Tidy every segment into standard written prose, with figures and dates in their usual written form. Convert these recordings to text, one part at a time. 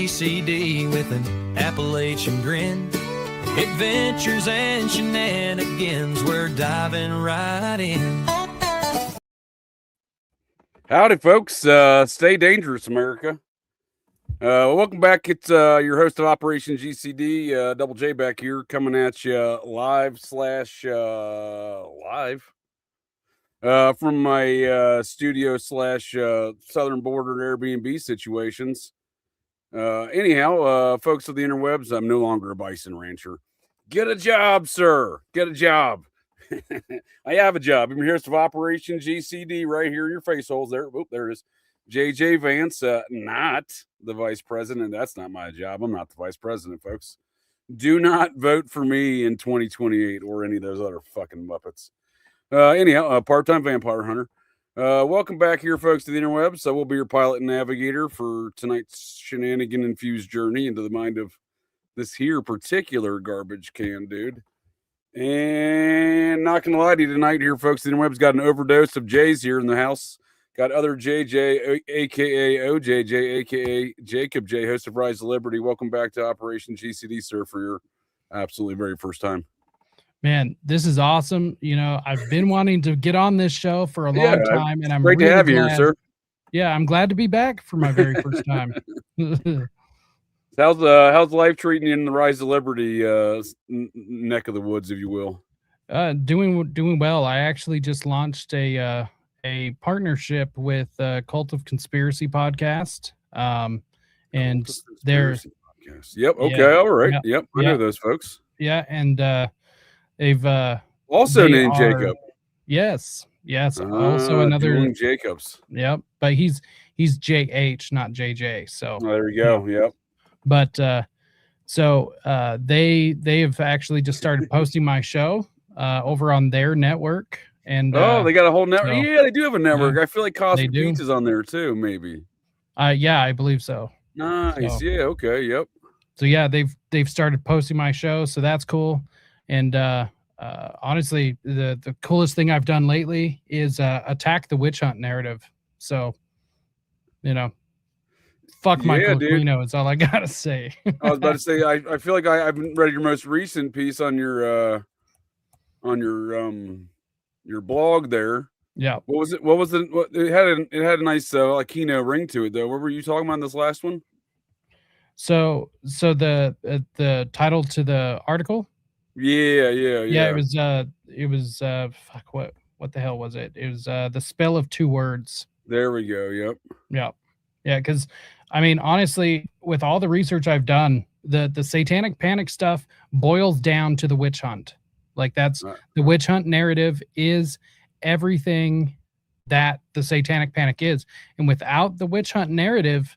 OpGCD with an Appalachian grin. Adventures and shenanigans, we're diving right in. Howdy, folks. Stay dangerous, America. Welcome back. It's your host of Operation GCD, Double J back here, coming at you live from my studio / southern border Airbnb situations. Anyhow, folks of the interwebs, I'm no longer a bison rancher. Get a job, sir. Get a job. I have a job. I'm here of Operation GCD right here in your face holes there. Oop, there it is. JJ Vance, not the vice president. That's not my job. I'm not the vice president, folks. Do not vote for me in 2028 or any of those other fucking Muppets. Anyhow, a part-time vampire hunter. Welcome back here, folks, to the interwebs. I will be your pilot and navigator for tonight's shenanigan-infused journey into the mind of this here particular garbage can dude. And not gonna lie to you tonight here, folks, the interwebs got an overdose of J's here in the house. Got other JJ, aka OJJ, aka Jacob J, host of Rise to Liberty. Welcome back to Operation GCD, sir, for your absolutely very first time. Man, this is awesome. You know, I've been wanting to get on this show for a long time, and I'm great really to have you glad. here, sir. Yeah, I'm glad to be back for my very first time. How's life treating you in the Rise to Liberty neck of the woods, if you will? Doing well. I actually just launched a partnership with Cult of Conspiracy podcast. And they're podcast. Yep. Okay. All right. Yep. I know those folks. Yeah, and they've also named Jacob. Yes. Also another Julian Jacobs. Yep. But he's JH, not JJ. So there you go. Yep. But so they have actually just started posting my show over on their network. And they got a whole network. So, yeah, they do have a network. yeah, I feel like Cosmic Beats is on there too, maybe. Yeah, I believe so. Nice. So, yeah. Okay. Yep. So yeah, they've started posting my show, so that's cool. And honestly, the coolest thing I've done lately is attack the witch hunt narrative. So, you know, fuck Michael Aquino is all I gotta say. I was about to say, I feel like I've read your most recent piece on your blog there. Yeah. What was it? It had a nice Aquino ring to it though. What were you talking about in this last one? So the title to the article. Yeah. It was fuck, what the hell was it? It was the spell of two words. There we go. Yep. Yeah. Because I mean, honestly, with all the research I've done, the satanic panic stuff boils down to the witch hunt. Like that's the witch hunt narrative is everything that the satanic panic is, and without the witch hunt narrative,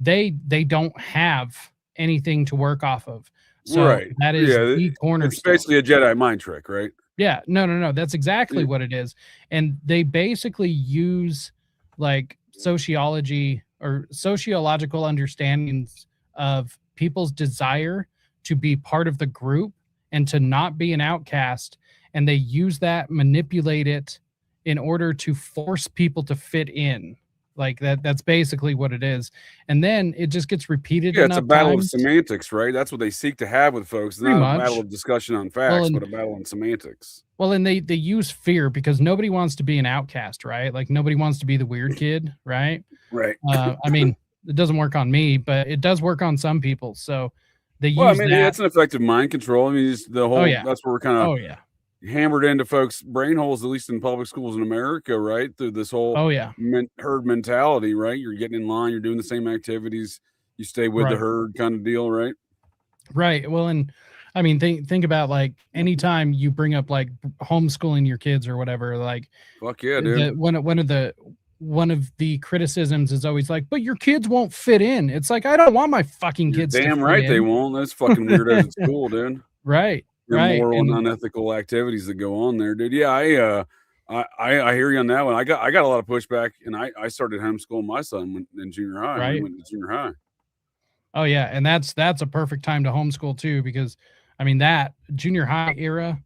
they don't have anything to work off of. So that is the cornerstone. It's basically a Jedi mind trick, right? Yeah, no. That's exactly what it is. And they basically use like sociology or sociological understandings of people's desire to be part of the group and to not be an outcast. And they use that, manipulate it in order to force people to fit in. Like that's basically what it is. And then it just gets repeated. Yeah, it's a battle of semantics, right? That's what they seek to have with folks. It's not a battle of discussion on facts, but a battle on semantics. Well, and they use fear because nobody wants to be an outcast, right? Like nobody wants to be the weird kid, right? Right. I mean, it doesn't work on me, but it does work on some people. So they use that. It's an effective mind control. I mean, the whole, that's where we're kind of hammered into folks' brain holes, at least in public schools in America, right? Through this whole herd mentality, right? You're getting in line, you're doing the same activities, you stay with the herd kind of deal, right? Right. Well, and I mean, think about like anytime you bring up like homeschooling your kids or whatever, like fuck yeah, dude. One of the criticisms is always like, but your kids won't fit in. It's like, I don't want my fucking kids to fit in. They won't. That's fucking weirdos at school, dude. Right. Moral and unethical activities that go on there, dude. Yeah, I hear you on that one. I got a lot of pushback, and I started homeschooling my son in junior high. Right. He went to junior high. Oh yeah, and that's a perfect time to homeschool too, because I mean that junior high era,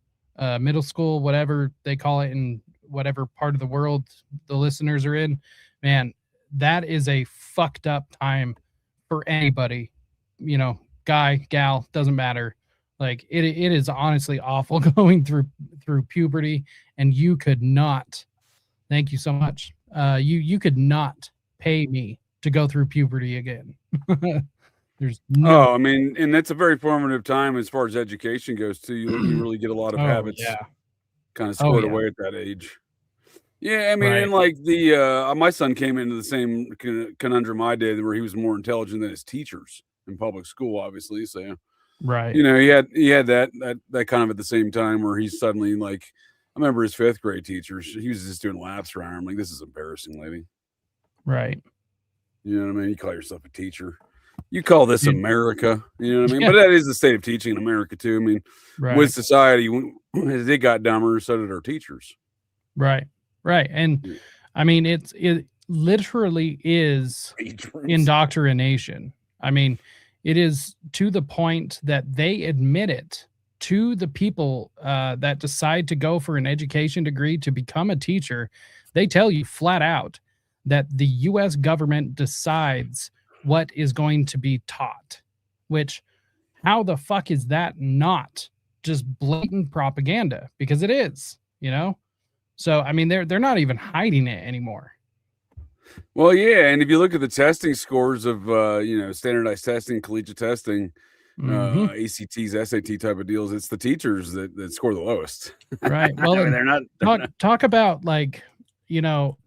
middle school, whatever they call it in whatever part of the world the listeners are in, man, that is a fucked up time for anybody guy, gal, doesn't matter. Like it is honestly awful going through puberty, and you could not. Thank you so much. You could not pay me to go through puberty again. There's no. Oh, I mean, and that's a very formative time as far as education goes too. You really get a lot of habits kind of squared away at that age. Yeah, I mean, and like my son came into the same conundrum I did, where he was more intelligent than his teachers in public school, obviously. So, right, he had that kind of at the same time where he's suddenly like, I remember his 5th grade teachers. He was just doing laps around him, like, this is embarrassing, lady. Right. You know what I mean? You call yourself a teacher. You call this America. You know what I mean? But that is the state of teaching in America too. I mean, with society, as they got dumber, so did our teachers. Right. Right. And I mean, it literally is indoctrination. I mean, it is to the point that they admit it to the people that decide to go for an education degree to become a teacher. They tell you flat out that the U.S. government decides what is going to be taught, which how the fuck is that not just blatant propaganda? Because it is, So, I mean, they're not even hiding it anymore. Well, yeah, and if you look at the testing scores of standardized testing, collegiate testing, ACTs, SAT type of deals, it's the teachers that score the lowest. Right. Well, I mean, they're not. Talk about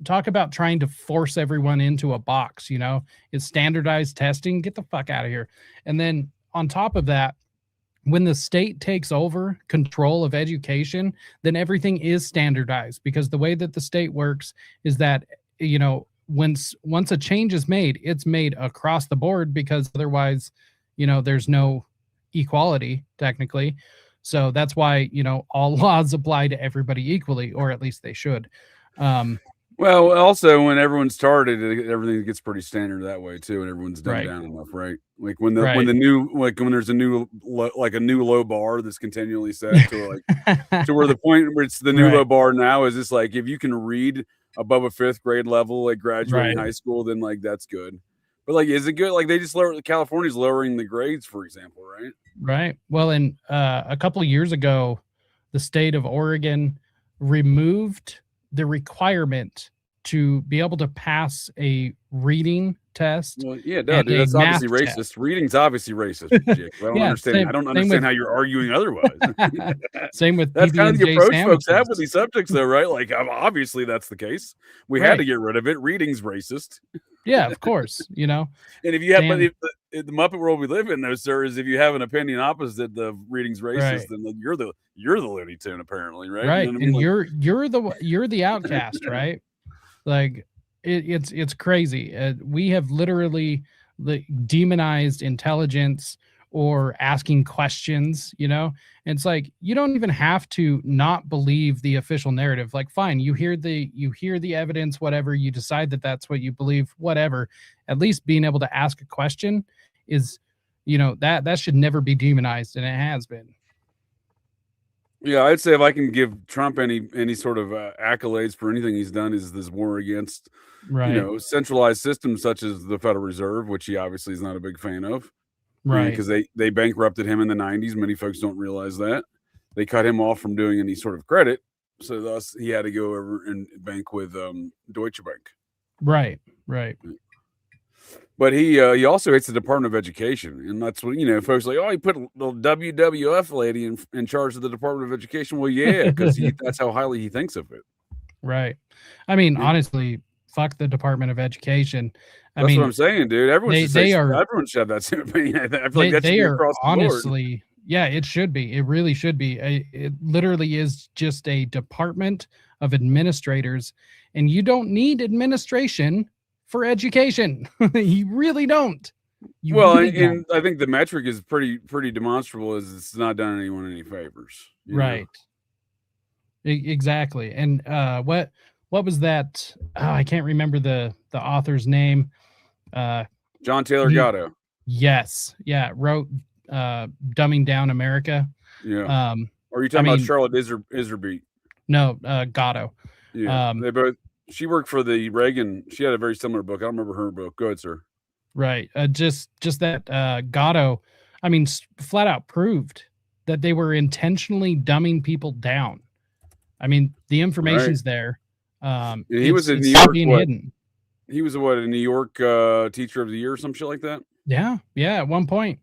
talk about trying to force everyone into a box. It's standardized testing. Get the fuck out of here. And then on top of that, when the state takes over control of education, then everything is standardized, because the way that the state works is that, once a change is made, it's made across the board, because otherwise, there's no equality technically. So that's why, all laws apply to everybody equally, or at least they should. Well, also when everyone started, everything gets pretty standard that way too, and everyone's dumbed down enough, right? Like when there's a new low bar that's continually set to to where the point where it's the new low bar now is just like, if you can read above a 5th grade level, like graduating high school, then like that's good. But like, is it good? Like they just California's lowering the grades, for example, right? Right. Well, and a couple of years ago, the state of Oregon removed the requirement to be able to pass a reading test. Well, yeah, dude, that's obviously racist. Test. Reading's obviously racist. Jake. I don't understand. I don't understand how you're arguing otherwise. Same with that's kind of the approach folks have with these subjects, though, right? Like, obviously that's the case. We had to get rid of it. Reading's racist. Yeah, of course. And if you have, if the Muppet world we live in, though, sir, is if you have an opinion opposite the reading's racist, then you're the Looney Tune, apparranly, right? Right, you know what I mean? And you're the outcast, right? Like it's crazy. We have literally demonized intelligence or asking questions. And it's like, you don't even have to not believe the official narrative. Like, fine, you hear the evidence, whatever, you decide that that's what you believe, whatever. At least being able to ask a question is, that should never be demonized, and it has been. Yeah, I'd say if I can give Trump any sort of accolades for anything he's done, is this war against centralized systems such as the Federal Reserve, which he obviously is not a big fan of, right? Because they bankrupted him in the 90s. Many folks don't realize that. They cut him off from doing any sort of credit, so thus he had to go over and bank with Deutsche Bank. Right. But he also hates the Department of Education, and that's what folks are like. Oh, he put a little WWF lady in charge of the Department of Education. Well, yeah, because that's how highly he thinks of it. Right. I mean, honestly, fuck the Department of Education. That's what I'm saying, dude. Everyone should have that same opinion. I feel like that should be across the board. Honestly, yeah, it should be. It really should be. It literally is just a department of administrators, and you don't need administration for education. You really don't. And I think the metric is pretty demonstrable, is it's not done anyone any favors. Right. Exactly. And what was that? Oh, I can't remember the author's name. John Taylor Gatto. Yes. Yeah. Wrote Dumbing Down America. Yeah. Or are you talking about Charlotte Iserbyt? No, Gatto. Yeah. They both. She worked for the Reagan. She had a very similar book. I don't remember her book. Go ahead, sir. Right. Just that Gatto, I mean, flat out proved that they were intentionally dumbing people down. I mean, the information's there. And he was in it's New York. being What? hidden. He was what, a New York teacher of the year or some shit like that. Yeah. At one point,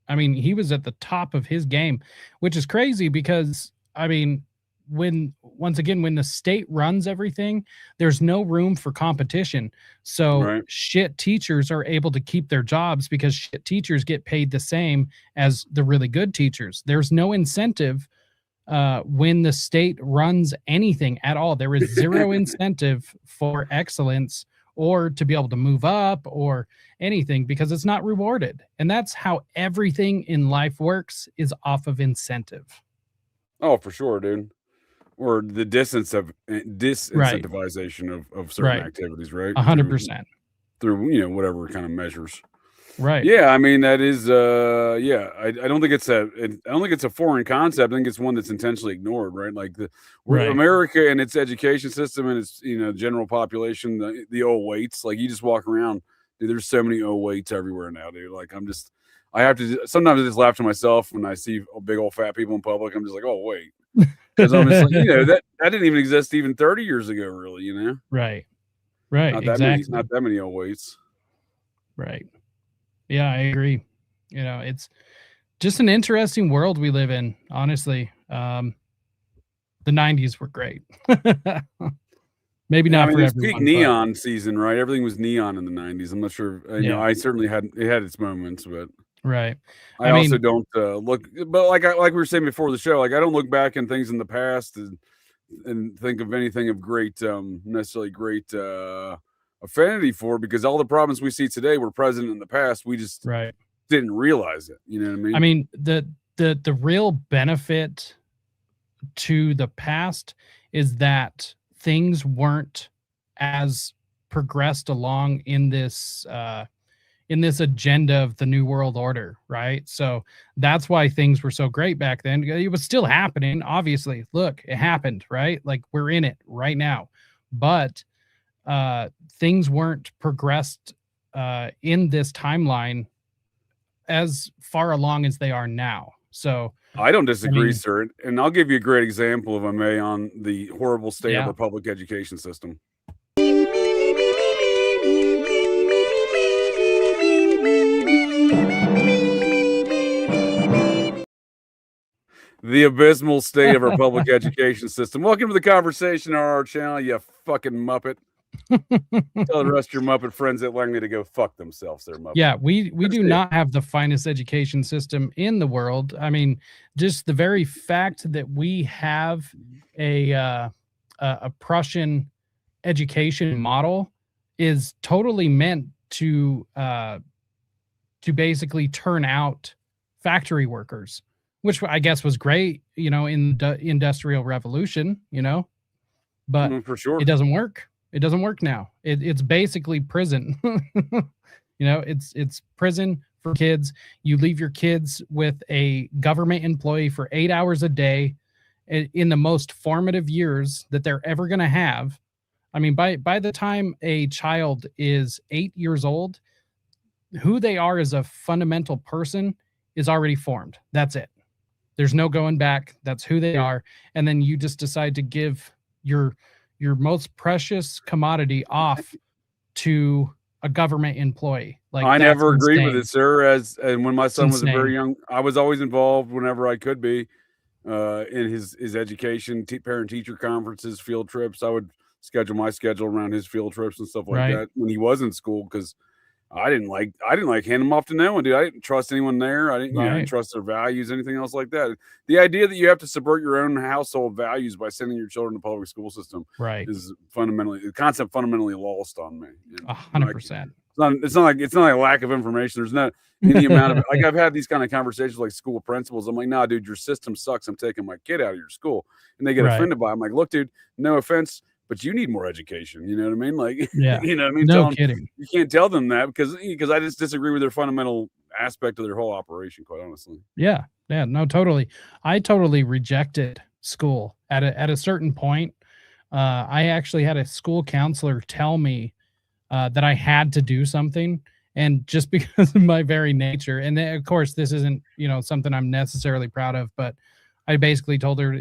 I mean, he was at the top of his game, which is crazy because, I mean, when the state runs everything, there's no room for competition. So shit teachers are able to keep their jobs because shit teachers get paid the same as the really good teachers. There's no incentive when the state runs anything at all. There is zero incentive for excellence or to be able to move up or anything because it's not rewarded. And that's how everything in life works, is off of incentive. Oh, for sure, dude. Or the disincentivization of certain activities, right? 100%. Through, whatever kind of measures. Right. Yeah, I mean, that is I don't think it's a foreign concept. I think it's one that's intentionally ignored, right? Like America and its education system and its general population, the old weights. Like, you just walk around, dude, there's so many old weights everywhere now, dude. Like, sometimes I just laugh to myself when I see big old fat people in public. I'm just like, oh wait. Because I'm just like, that didn't even exist even 30 years ago, really, Right. Not Exactly. not that many old weights. Right. Yeah, I agree. It's just an interesting world we live in, honestly. The 90s were great. Maybe not for it was everyone. Peak neon season, right? Everything was neon in the 90s. I'm not sure. I certainly had its moments, but right. I also don't look. But like we were saying before the show, like, I don't look back in things in the past and think of anything of great, necessarily great affinity for, because all the problems we see today were present in the past. We just didn't realize it. You know what I mean? I mean, the real benefit to the past is that things weren't as progressed along in this agenda of the New World Order, right? So that's why things were so great back then. It was still happening, obviously. Look, it happened, right? Like, we're in it right now. But things weren't progressed in this timeline as far along as they are now. So I don't disagree, sir. And I'll give you a great example, if I may, on the horrible state of our public education system. The abysmal state of our public education system. Welcome to the conversation on our channel, you fucking Muppet. Tell the rest of your Muppet friends that like me to go fuck themselves. They're Muppet. Yeah, we do not have the finest education system in the world. I mean, just the very fact that we have a Prussian education model is totally meant to basically turn out factory workers, which I guess was great, in the Industrial Revolution, but for sure, it doesn't work. It doesn't work now. It's basically prison. It's prison for kids. You leave your kids with a government employee for 8 hours a day in the most formative years that they're ever going to have. I mean, by the time a child is 8 years old, who they are as a fundamental person is already formed. That's it. There's no going back. That's who they are. And then you just decide to give your most precious commodity off to a government employee. Like, I never agreed with it, sir. And when my son was very young, I was always involved whenever I could be in his education, parent-teacher conferences, field trips. I would schedule my schedule around his field trips and stuff like that when he was in school, because I didn't like handing them off to no one, dude. I didn't trust anyone there. I didn't trust their values, anything else like that. The idea that you have to subvert your own household values by sending your children to the public school system is fundamentally lost on me. 100%. It's not like a lack of information. There's not any amount of like, I've had these kind of conversations with, like, school principals. I'm like, nah, dude, your system sucks. I'm taking my kid out of your school, and they get offended by it. I'm like, look, dude, no offense, but you need more education. You know what I mean? Like, you know what I mean? No kidding. You can't tell them that because I just disagree with their fundamental aspect of their whole operation, quite honestly. Yeah. No, totally. I totally rejected school at a certain point. I actually had a school counselor tell me that I had to do something, And just because of my very nature, and then, of course, this isn't, something I'm necessarily proud of, but I basically told her,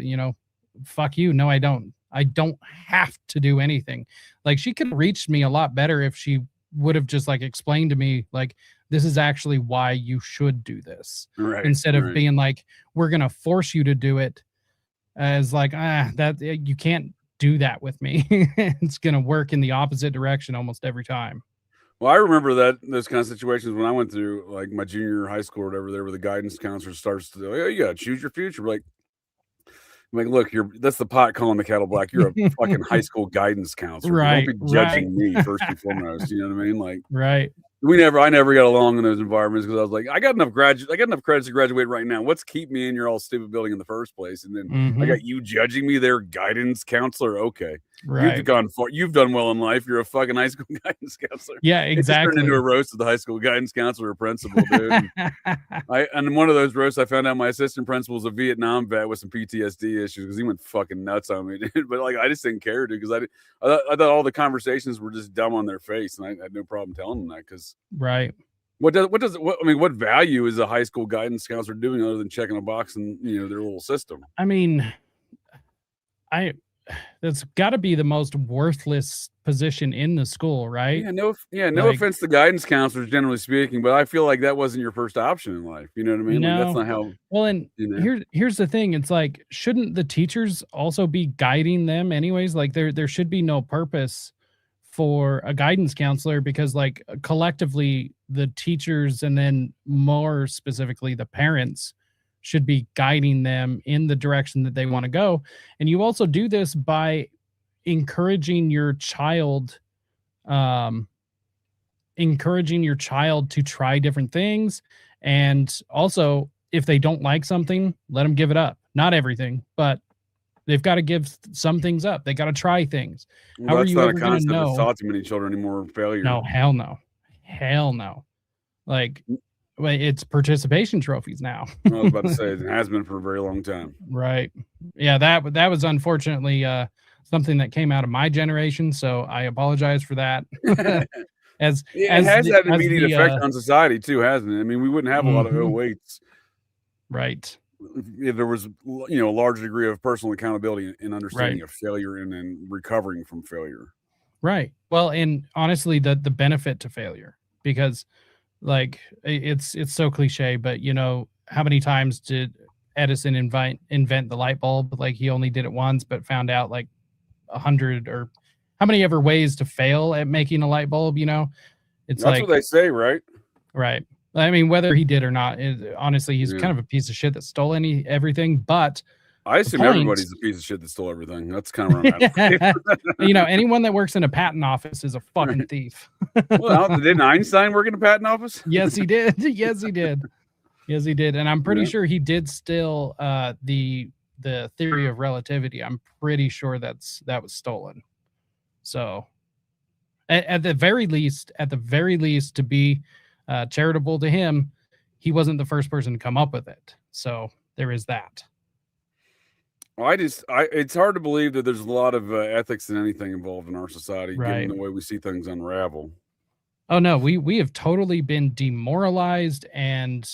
fuck you. No, I don't. I don't have to do anything. Like, she could have reached me a lot better if she would have just like explained to me, like, this is actually why you should do this, Right. instead of right. being like, we're going to force you to do it, as like, that you can't do that with me. It's going to work in the opposite direction almost every time. Well, I remember those kind of situations when I went through like my junior year of high school or whatever, there where the guidance counselor starts to, oh, you gotta choose your future. Like, look, that's the pot calling the kettle black. You're a fucking high school guidance counselor. Right, Don't be judging me first and foremost. You know what I mean? Like, right. I never got along in those environments because I was like, I got enough credits to graduate right now. What's keep me in your all stupid building in the first place? And then I got you judging me there, guidance counselor. Okay. Right. You've gone far. You've done well in life. You're a fucking high school guidance counselor. Yeah, It just turned exactly. into a roast of the high school guidance counselor or principal, dude. And in one of those roasts, I found out my assistant principal was a Vietnam vet with some PTSD issues because he went fucking nuts on me, dude. But like, I just didn't care, dude, because I thought all the conversations were just dumb on their face, and I had no problem telling them that. Because right. what value is a high school guidance counselor doing other than checking a box in their little system? I mean, that's got to be the most worthless position in the school, right? No offense to guidance counselors, generally speaking, but I feel like that wasn't your first option in life. You know what I mean? No. Like, that's not how. Well, and here's the thing. It's like, shouldn't the teachers also be guiding them anyways? Like, there should be no purpose for a guidance counselor, because like collectively the teachers, and then more specifically the parents, should be guiding them in the direction that they want to go. And you also do this by encouraging your child to try different things. And also, if they don't like something, let them give it up. Not everything, but they've got to give some things up. They got to try things. Well, How are that's you not ever a going to concept that's know? taught to many children anymore. Failure. No, hell no. Like, it's participation trophies now. I was about to say it has been for a very long time. Right. Yeah, that was unfortunately something that came out of my generation, so I apologize for that. It has had an immediate effect on society too, hasn't it? I mean, we wouldn't have a lot of 08s. Right. If there was, a large degree of personal accountability and understanding of failure and then recovering from failure. Right. Well, and honestly, the benefit to failure, because like it's so cliche, but how many times did Edison invent the light bulb? Like, he only did it once, but found out like 100, or how many ever ways to fail at making a light bulb? That's like what they say, right? Right. I mean, whether he did or not, honestly, he's kind of a piece of shit that stole everything. But I assume everybody's a piece of shit that stole everything. That's kind of where I'm at. Anyone that works in a patent office is a fucking thief. Well, didn't Einstein work in a patent office? Yes, he did. Yes, he did. Yes, he did. And I'm pretty sure he did steal the theory of relativity. I'm pretty sure that was stolen. So at the very least, to be charitable to him, he wasn't the first person to come up with it. So there is that. It's hard to believe that there's a lot of ethics in anything involved in our society, Right. given the way we see things unravel. Oh no, we have totally been demoralized and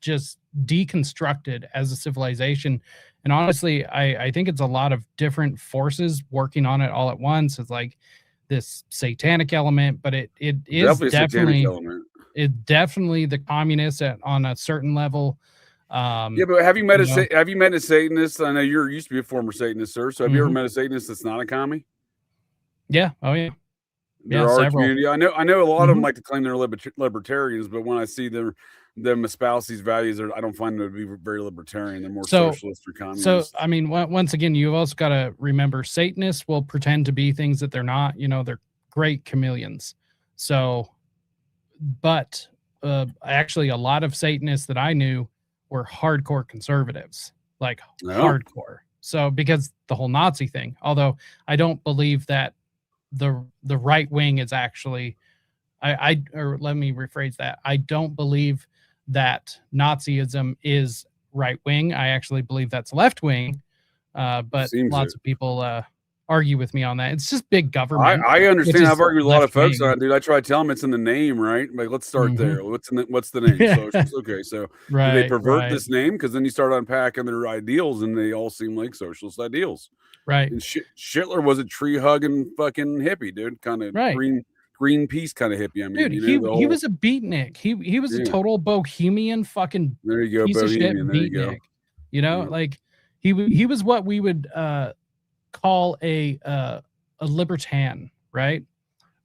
just deconstructed as a civilization. And honestly, I think it's a lot of different forces working on it all at once. It's like this satanic element, but it is definitely the communists on a certain level. But have you met a Satanist? I know you used to be a former Satanist, sir. So have you ever met a Satanist that's not a commie? Yeah. Oh yeah. There are a community. I know a lot of them like to claim they're libertarians, but when I see them espouse these values, I don't find them to be very libertarian. They're more socialist or communist. So I mean, once again, you've also got to remember, Satanists will pretend to be things that they're not. They're great chameleons. So, but actually, a lot of Satanists that I knew were hardcore conservatives, like hardcore. So because the whole Nazi thing, although I don't believe that the right wing is actually, or let me rephrase that. I don't believe that Nazism is right wing. I actually believe that's left wing. But lots of people argue with me on that. It's just big government. I understand. I've argued with a lot of folks left-wing. on it, dude. I try to tell them it's in the name, right? Like, let's start there. What's the name? Yeah. Socialists. Okay, so do Right, they pervert right. this name? Because then you start unpacking their ideals, and they all seem like socialist ideals. Right. And Hitler was a tree hugging fucking hippie, dude. Kind of Right. Greenpeace kind of hippie. I mean, Dude, you know, he was a beatnik. He was a total bohemian fucking there you go, piece bohemian. of shit There you go. beatnik. You know, like he was what we would call a libertine, right?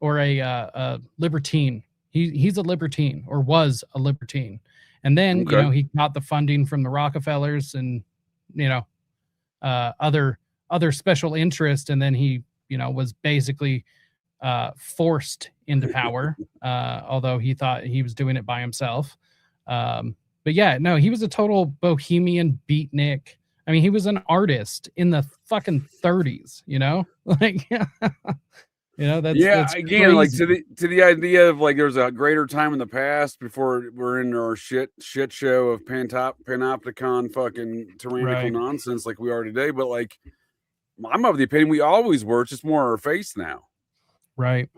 Or a libertine. He's a libertine, or was a libertine. And then, you know, he got the funding from the Rockefellers and, you know, other special interest, and then he, you know, was basically forced into power, although he thought he was doing it by himself. But yeah, no, he was a total bohemian beatnik. I mean, he was an artist in the fucking 30s, you know? Like, you know, that's again, crazy. like to the idea of like there's a greater time in the past before we're in our shit show of panopticon fucking tyrannical nonsense like we are today. But like, I'm of the opinion we always were, it's just more our face now. Right.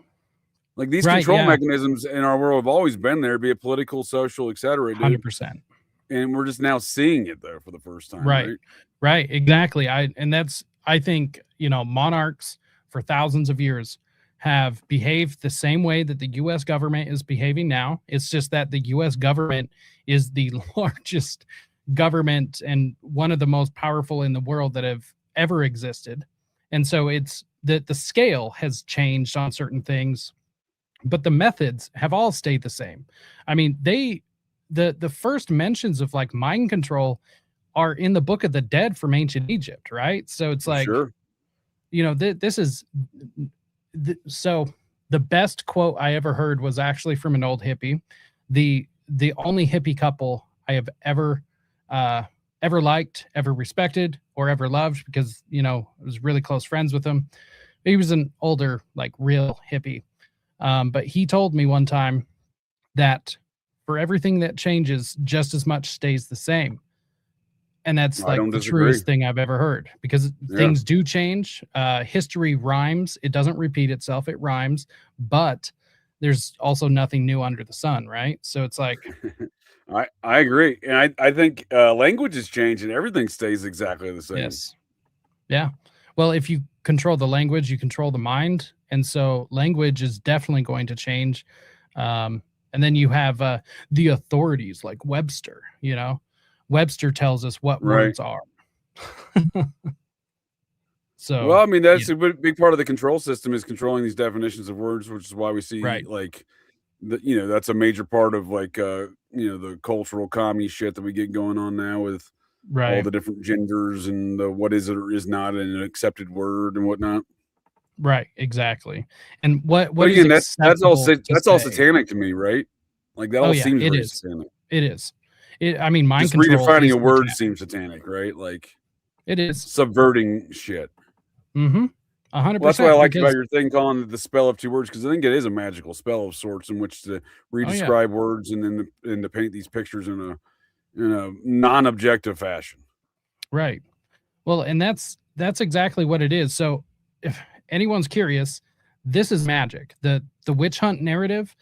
Like these control mechanisms in our world have always been there, be it political, social, etc. 100%. And we're just now seeing it though for the first time. Right. Exactly. I think, you know, monarchs for thousands of years have behaved the same way that the U.S. government is behaving now. It's just that the U.S. government is the largest government and one of the most powerful in the world that have ever existed. And so it's the scale has changed on certain things, but the methods have all stayed the same. I mean, the first mentions of like mind control are in the Book of the Dead from ancient Egypt, right? So it's like, you know, this is so the best quote I ever heard was actually from an old hippie. The only hippie couple I have ever liked, ever respected, or ever loved, because, you know, I was really close friends with him. He was an older, like real hippie. But he told me one time that for everything that changes, just as much stays the same. And that's like the truest thing I've ever heard, because things do change. History rhymes. It doesn't repeat itself. It rhymes, but there's also nothing new under the sun. Right. So it's like, I agree. And I think languages change and everything stays exactly the same. Yes. Yeah. Well, if you control the language, you control the mind. And so language is definitely going to change. And then you have the authorities like Webster, you know. Webster tells us what words are. So, well, I mean, that's a big part of the control system is controlling these definitions of words, which is why we see like, you know, that's a major part of like, you know, the cultural commie shit that we get going on now with all the different genders and the what is it or is not an accepted word and whatnot. Right. Exactly. And what again, that's all satanic to me, right? Like that all seems very satanic. It is. I mean, mind just control. Redefining a word seems satanic, right? Like it is subverting shit. 100%. Well, that's what I liked about your thing calling it the spell of two words, because I think it is a magical spell of sorts in which to redescribe words and then to paint these pictures in a non-objective fashion. Right. Well, and that's exactly what it is. So if anyone's curious, this is magic. The witch hunt narrative,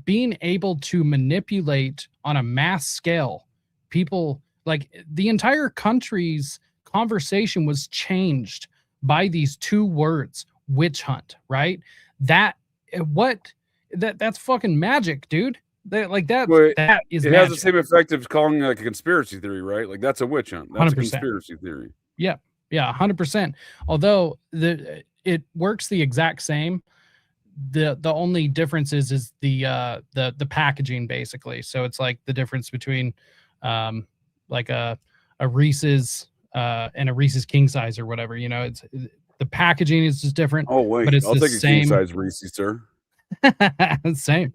being able to manipulate on a mass scale people, like the entire country's conversation was changed by these two words, witch hunt, right? That's fucking magic, dude. That is it magic. Has the same effect of calling like a conspiracy theory, right? Like that's a witch hunt. That's 100%. A conspiracy theory. Yeah, 100%. Although it works the exact same. The only difference is the packaging, basically. So it's like the difference between like a Reese's and a Reese's king size or whatever, you know. It's the packaging is just different. Oh wait, but it's I'll the take same a king size Reese's, sir. Same.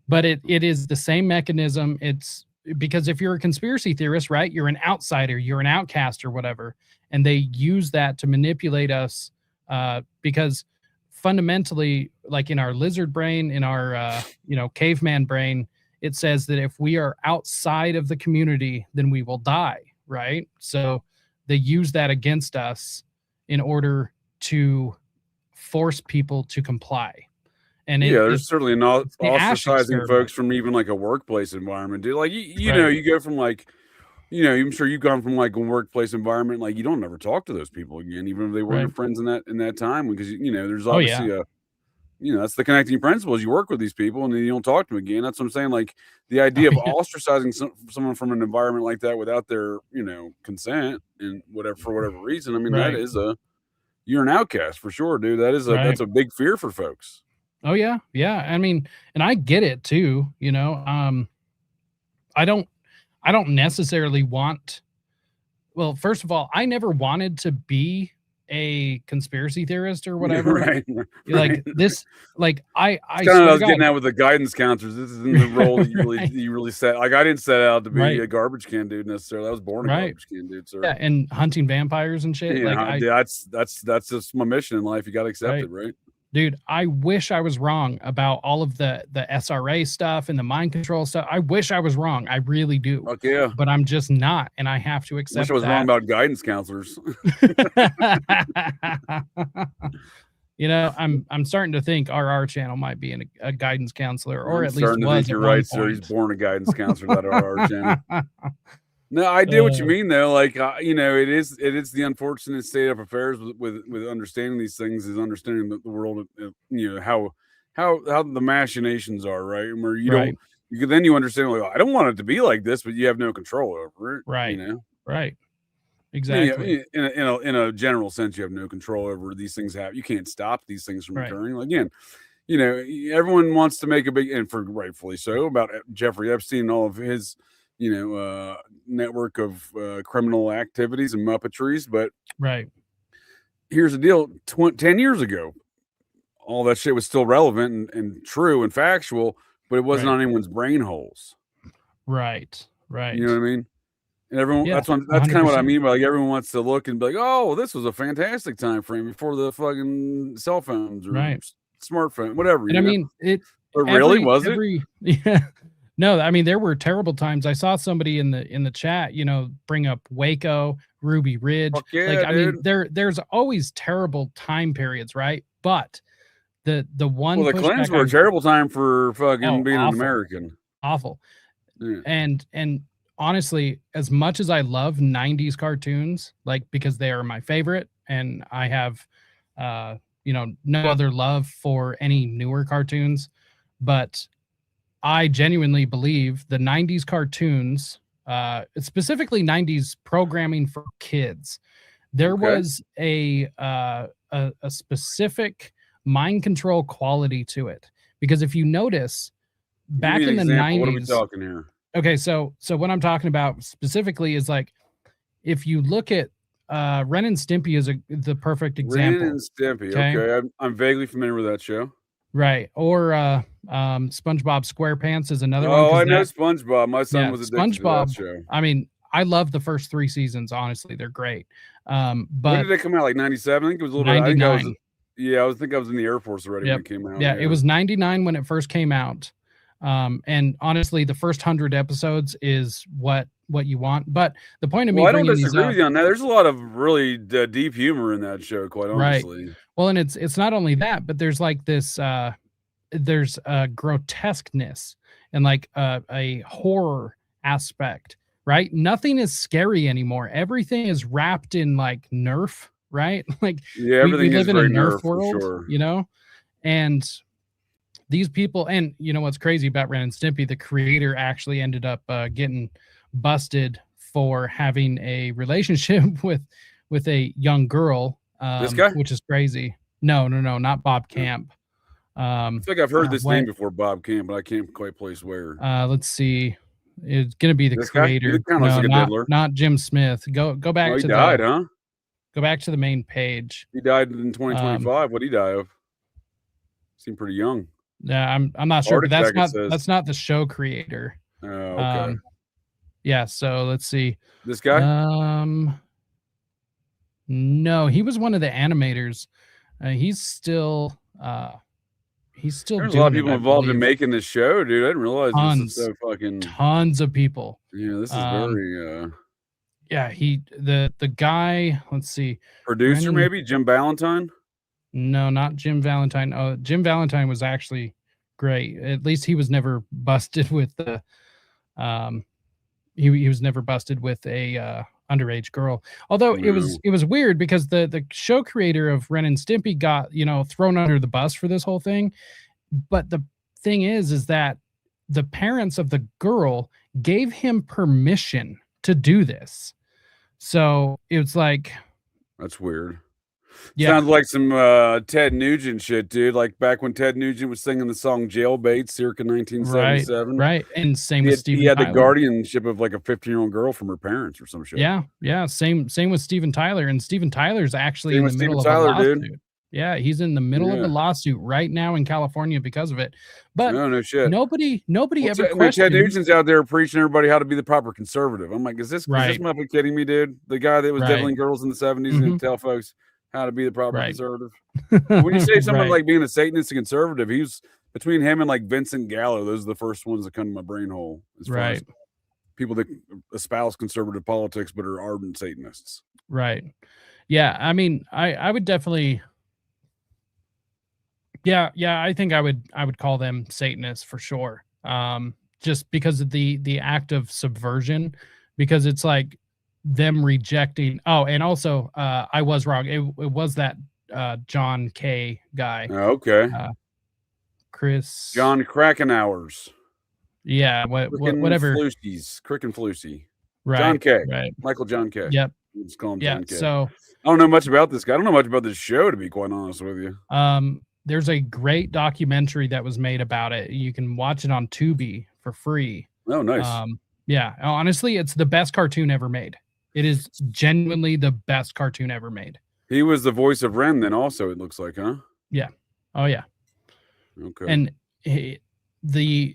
But it is the same mechanism. It's because if you're a conspiracy theorist, right, you're an outsider, you're an outcast or whatever, and they use that to manipulate us because fundamentally, like in our lizard brain, in our caveman brain, it says that if we are outside of the community, then we will die, right? So they use that against us, in order to force people to comply. And there's certainly not the ash ostracizing experiment. folks from even like a workplace environment, dude. Like you know, you go from like, you know, I'm sure you've gone from like a workplace environment, like you don't ever talk to those people again, even if they were your friends in that time, because you know, there's obviously you know, that's the connecting principle is you work with these people and then you don't talk to them again. That's what I'm saying. Like the idea of ostracizing someone from an environment like that without their, you know, consent and whatever, for whatever reason. I mean, that is you're an outcast for sure, dude. That's a big fear for folks. Oh yeah. Yeah. I mean, and I get it too, you know. I don't necessarily want, well, first of all, I never wanted to be a conspiracy theorist or whatever. Right. Like this, like I kind of I was getting at with the guidance counselors. This isn't the role that you really set. Like I didn't set out to be a garbage can dude necessarily. I was born a garbage can dude, sir. Yeah, and hunting vampires and shit. Yeah, like that's just my mission in life. You got to accept it, right? Dude, I wish I was wrong about all of the SRA stuff and the mind control stuff. I wish I was wrong. I really do. Fuck yeah. But I'm just not, and I have to accept I wish I was wrong about guidance counselors. You know, I'm starting to think RR channel might be a guidance counselor, or at least was. You're right, sir. He's born a guidance counselor. That RR channel. No, I get what you mean though. Like, you know, it is the unfortunate state of affairs with understanding these things is understanding the world, you know, how the machinations are, right? And where you don't, then you understand, like, I don't want it to be like this, but you have no control over it, right? You know, right? Exactly. In a general sense, you have no control over these things. You can't stop these things from occurring. Again, you know, everyone wants to make a big, and for rightfully so, about Jeffrey Epstein and all of his, you know, network of criminal activities and Muppeteries. But here's the deal: 10 years ago, all that shit was still relevant and true and factual, but it wasn't on anyone's brain holes. Right. You know what I mean? And everyone, that's kind of what I mean by, like, everyone wants to look and be like, oh, this was a fantastic time frame before the fucking cell phones or smartphone, whatever. And I mean, but really, was it? Yeah. No, I mean, there were terrible times. I saw somebody in the chat, you know, bring up Waco, Ruby Ridge. I mean, there's always terrible time periods, right? But the one, the Clintons were a terrible time for fucking being an American. Awful. Yeah. And honestly, as much as I love 90s cartoons, like, because they are my favorite, and I have you know, no other love for any newer cartoons, but I genuinely believe the 90s cartoons, specifically 90s programming for kids, there was a specific mind control quality to it. Because if you notice, back in the 90s, what are we talking here? Okay, so what I'm talking about specifically is, like, if you look at Ren and Stimpy is the perfect example. Ren and Stimpy, okay. I'm vaguely familiar with that show. Right. Or SpongeBob SquarePants is another one. Oh, I know SpongeBob. My son was addicted to that show. I mean, I love the first 3 seasons. Honestly, they're great. But when did it come out? Like 97? I think it was a little 99. bit. I think I was in the Air Force already when it came out. Yeah, it was 99 when it first came out. And honestly, the first 100 episodes is what you want. But the point of me, I don't disagree with you on that. There's a lot of really deep humor in that show, quite honestly. Right. Well, and it's not only that, but there's like this there's a grotesqueness and like a horror aspect, right? Nothing is scary anymore. Everything is wrapped in like Nerf, right? Like, everything we live in a Nerf world, sure. You know, and these people, and you know what's crazy about Ren and Stimpy, the creator actually ended up getting busted for having a relationship with a young girl. This guy? Which is crazy. No, not Bob Camp. I think I've heard this name before, Bob Camp, but I can't quite place where. Let's see. It's gonna be the creator. Not Jim Smith. Go back to he died, huh? Go back to the main page. He died in 2025. What did he die of? Seemed pretty young. Yeah, I'm not sure, but that's not the show creator. Oh, okay. Yeah, so let's see. This guy? No, he was one of the animators. He's still There's a lot of people involved in making this show, dude. I didn't realize this is so fucking tons of people. Yeah, this is very Yeah, the guy, let's see. Producer, Brendan, maybe Jim Valentine. no, not Jim Valentine. Oh, Jim Valentine was actually great. At least he was never busted with the he was never busted with a underage girl. Although it was weird because the show creator of Ren and Stimpy got, thrown under the bus for this whole thing. But the thing is that the parents of the girl gave him permission to do this. So it's like, That's weird. yeah, Sounds like some Ted Nugent shit, dude. Like back when Ted Nugent was singing the song Jailbait circa 1977. right. And same He with had, Steven he had the Tyler. guardianship of like a 15-year-old girl from her parents or some shit. Yeah. Same with Steven Tyler. And Steven Tyler's actually Same in with the Steven middle Tyler, of a lawsuit. dude. Yeah, he's in the middle of a lawsuit right now in California because of it. But no shit. Nobody ever Ted questioned. Nugent's out there preaching everybody how to be the proper conservative. I'm like, is this Right. motherfucker kidding me, dude? The guy that was Right. diddling girls in the 70s and tell folks how to be the proper Right. conservative. When you say someone Right. like being a Satanist and conservative, he's between him and like Vincent Gallo. Those are the first ones that come to my brain hole. As far as people that espouse conservative politics but are ardent Satanists. Right. Yeah. I mean, I would definitely. Yeah. I think I would call them Satanists for sure. Just because of the act of subversion, because it's like them rejecting. Oh, and also, I was wrong. It was that John K. guy. Okay. Chris. John Krakenours. Yeah. Whatever. Crick and Flusy. Right. John K. Right. Michael John K. Yep. Let's call him John K. So I don't know much about this guy. I don't know much about this show, to be quite honest with you. There's a great documentary that was made about it. You can watch it on Tubi for free. Oh, nice. Yeah. Honestly, it's the best cartoon ever made. It is genuinely the best cartoon ever made. He was the voice of Ren then also, it looks like, huh? Yeah. Oh, yeah. Okay. And the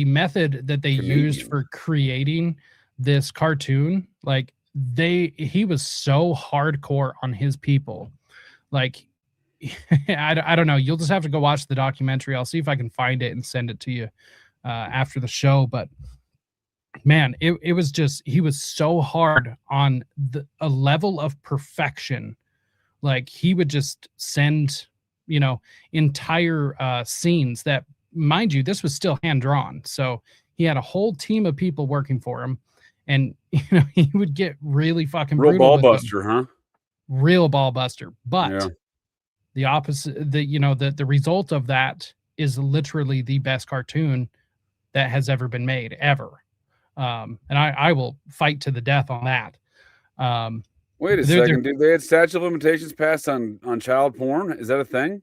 method that they used for creating this cartoon, like he was so hardcore on his people. Like, I don't know. You'll just have to go watch the documentary. I'll see if I can find it and send it to you after the show. But man, it was just, he was so hard on a level of perfection. Like he would just send, entire scenes that, mind you, this was still hand drawn. So he had a whole team of people working for him, and he would get really fucking real brutal ball buster, huh? Real ball buster. But the opposite, the result of that is literally the best cartoon that has ever been made ever. And I will fight to the death on that. Wait a second, dude. They had statute of limitations passed on child porn. Is that a thing?